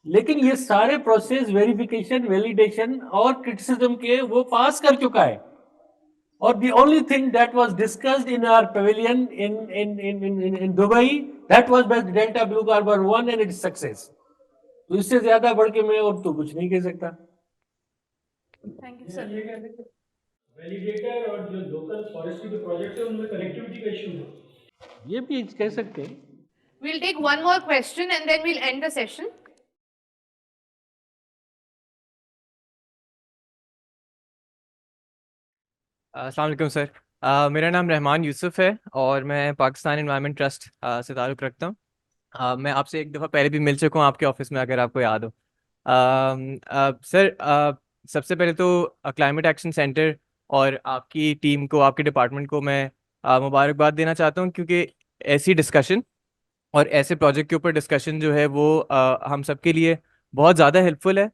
लेकिन ये सारे प्रोसेस वेरिफिकेशन, वैलिडेशन और क्रिटिसिज्म के वो पास कर चुका है. और the only thing that was discussed in our pavilion in Dubai, that was by Delta Blue Carbon 1 and its success. तो इससे ज्यादा बढ़ के मैं और तो कुछ नहीं कह सकता. Thank you, sir. वैलिडेटर और जो लोकल फॉरेस्ट्री के प्रोजेक्ट्स हैं उनमें कनेक्टिविटी का इशू है. ये भी कह सकते हैं. We'll take one more question and then we'll end the session. अस्सलाम वालेकुम सर. मेरा नाम रहमान यूसुफ है और मैं पाकिस्तान एनवायरनमेंट ट्रस्ट से ताल्लुक़ रखता हूँ. मैं आपसे एक दफ़ा पहले भी मिल चुका हूँ आपके ऑफिस में, अगर आपको याद हो. सर, सबसे पहले तो क्लाइमेट एक्शन सेंटर और आपकी टीम को, आपके डिपार्टमेंट को मैं मुबारकबाद देना चाहता हूँ, क्योंकि ऐसी डिस्कशन और ऐसे प्रोजेक्ट के ऊपर डिस्कशन जो है वो हम सब के लिए बहुत ज़्यादा हेल्पफुल है.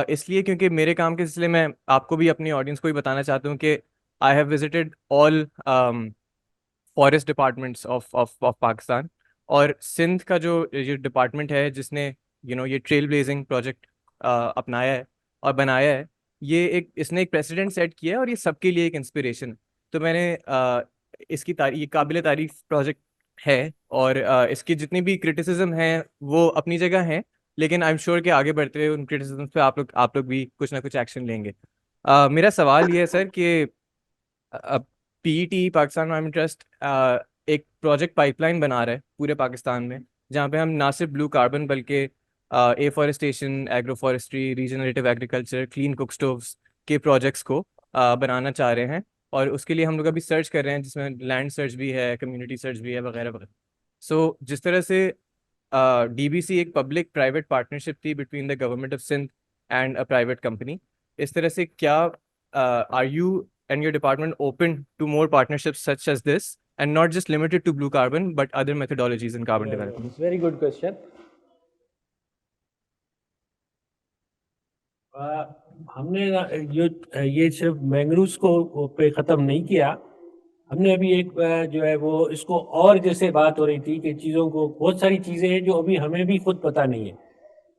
इसलिए क्योंकि मेरे काम के सिलसिले में आपको भी, अपनी ऑडियंस को भी बताना चाहता हूँ कि I have visited all forest departments of Pakistan. और सिंध का जो ये डिपार्टमेंट है जिसने ये ट्रेल ब्लेजिंग प्रोजेक्ट अपनाया है और बनाया है, इसने एक प्रेसिडेंट सेट किया है और ये सबके लिए एक इंस्पिरेशन. तो मैंने ये काबिल तारीफ प्रोजेक्ट है और इसकी जितनी भी क्रिटिसिज्म है वो अपनी जगह हैं, लेकिन आई एम श्योर कि आगे बढ़ते हुए उन क्रिटिसिज्म पे आप लोग भी कुछ ना कुछ एक्शन लेंगे. मेरा सवाल ये है सर कि PET, पाकिस्तान एनवायरनमेंट ट्रस्ट, एक प्रोजेक्ट पाइपलाइन बना रहा है पूरे पाकिस्तान में, जहाँ पे हम ना सिर्फ ब्लू कार्बन बल्कि afforestation, agro forestry, regenerative agriculture, clean cook stoves के प्रोजेक्ट्स को बनाना चाह रहे हैं. और उसके लिए हम लोग अभी सर्च कर रहे हैं, जिसमें लैंड सर्च भी है, कम्युनिटी सर्च भी है, वगैरह वगैरह. सो जिस तरह से डीबीसी एक पब्लिक प्राइवेट पार्टनरशिप थी between the government of Sindh and a private company. इस तरह से क्या are you and your department open to more partnerships such as this and not just limited to blue carbon but other methodologies in carbon development? It's very good question. हमने ये सिर्फ मैंग्रोव्स को पे ख़त्म नहीं किया, हमने अभी एक जो है वो इसको और जैसे बात हो रही थी कि चीज़ों को बहुत सारी चीज़ें हैं जो अभी हमें भी खुद पता नहीं है।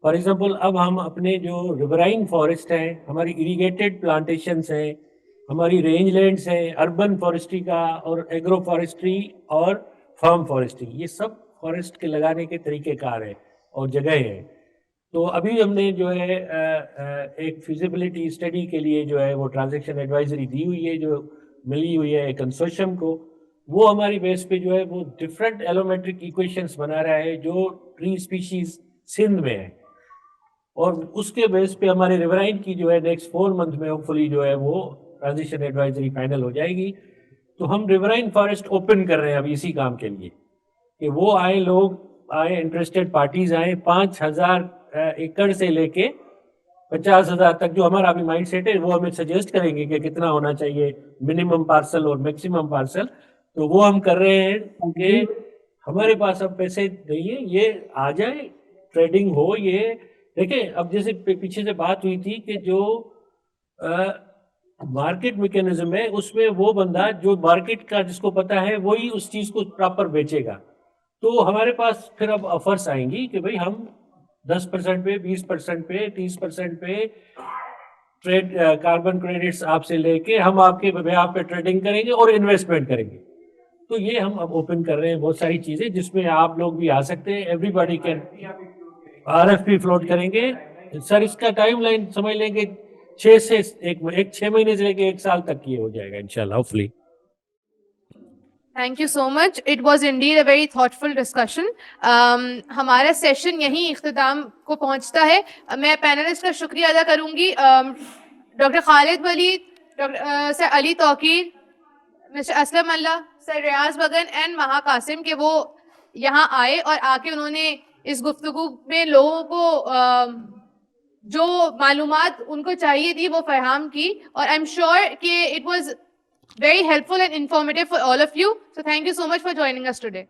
फॉर एग्जांपल अब हम अपने जो रिवराइन फॉरेस्ट हैं, हमारी इरीगेटेड प्लांटेशंस हैं, हमारी रेंजलैंड्स हैं, अर्बन फॉरेस्ट्री का और एग्रो फॉरेस्ट्री और फार्म फॉरेस्ट्री, ये सब फॉरेस्ट के लगाने के तरीक़ेकार हैं और जगह हैं। तो अभी हमने जो है एक फिजिबिलिटी स्टडी के लिए जो है वो ट्रांजैक्शन एडवाइजरी दी हुई है, जो मिली हुई है एक कंसोर्शियम को। वो हमारी बेस पे जो है वो डिफरेंट एलोमेट्रिक इक्वेशंस बना रहा है जो ट्री स्पीशीज सिंध में है, और उसके बेस पे हमारे रिवराइन की जो है नेक्स्ट 4 मंथ में होपफुली जो है वो ट्रांजिशन एडवाइजरी फाइनल हो जाएगी। तो हम रिवराइन फॉरेस्ट ओपन कर रहे हैं अभी इसी काम के लिए कि वो आए, लोग आए, इंटरेस्टेड पार्टीज आए, 5000 एकड़ से लेके 50,000 तक जो हमारा अभी माइंड सेट है वो हमें सजेस्ट करेंगे कि कितना होना चाहिए मिनिमम पार्सल और मैक्सिमम पार्सल। तो वो हम कर रहे हैं कि हमारे पास अब पैसे नहीं है, ये आ जाए, ट्रेडिंग हो। ये देखिए अब जैसे पीछे से बात हुई थी कि जो मार्केट मैकेनिज्म है उसमें वो बंदा जो मार्केट का जिसको पता है वही उस चीज़ को प्रॉपर बेचेगा। तो हमारे पास फिर अब ऑफर्स आएंगी कि भाई हम 10% पे, 20% पे, 30% पे ट्रेड कार्बन क्रेडिट्स आपसे लेके हम आपके बेहाफ पे ट्रेडिंग करेंगे और इन्वेस्टमेंट करेंगे। तो ये हम अब ओपन कर रहे हैं बहुत सारी चीज़ें जिसमें आप लोग भी आ सकते हैं। एवरीबॉडी कैन RFP फ्लोट करेंगे सर। इसका टाइमलाइन समझ लेंगे 6 महीने से लेके 1 साल तक ये हो जाएगा इंशाल्लाह, hopefully. Thank you so much. It was indeed a very thoughtful discussion. हमारा सेशन यहीं इख्तिताम को पहुंचता है। मैं पैनलिस्ट का शुक्रिया अदा करूंगी doctor Khalid Walid, sir Ali Tauqir, mister Aslam Allah, sir Riyaz Bagan and Maha Qasim के वो यहाँ आए और आके उन्होंने इस गुफ्तगू में लोगों को जो मालूमात उनको चाहिए थी वो फराहम की, और आई एम श्योर कि it was very helpful and informative for all of you. So thank you so much for joining us today.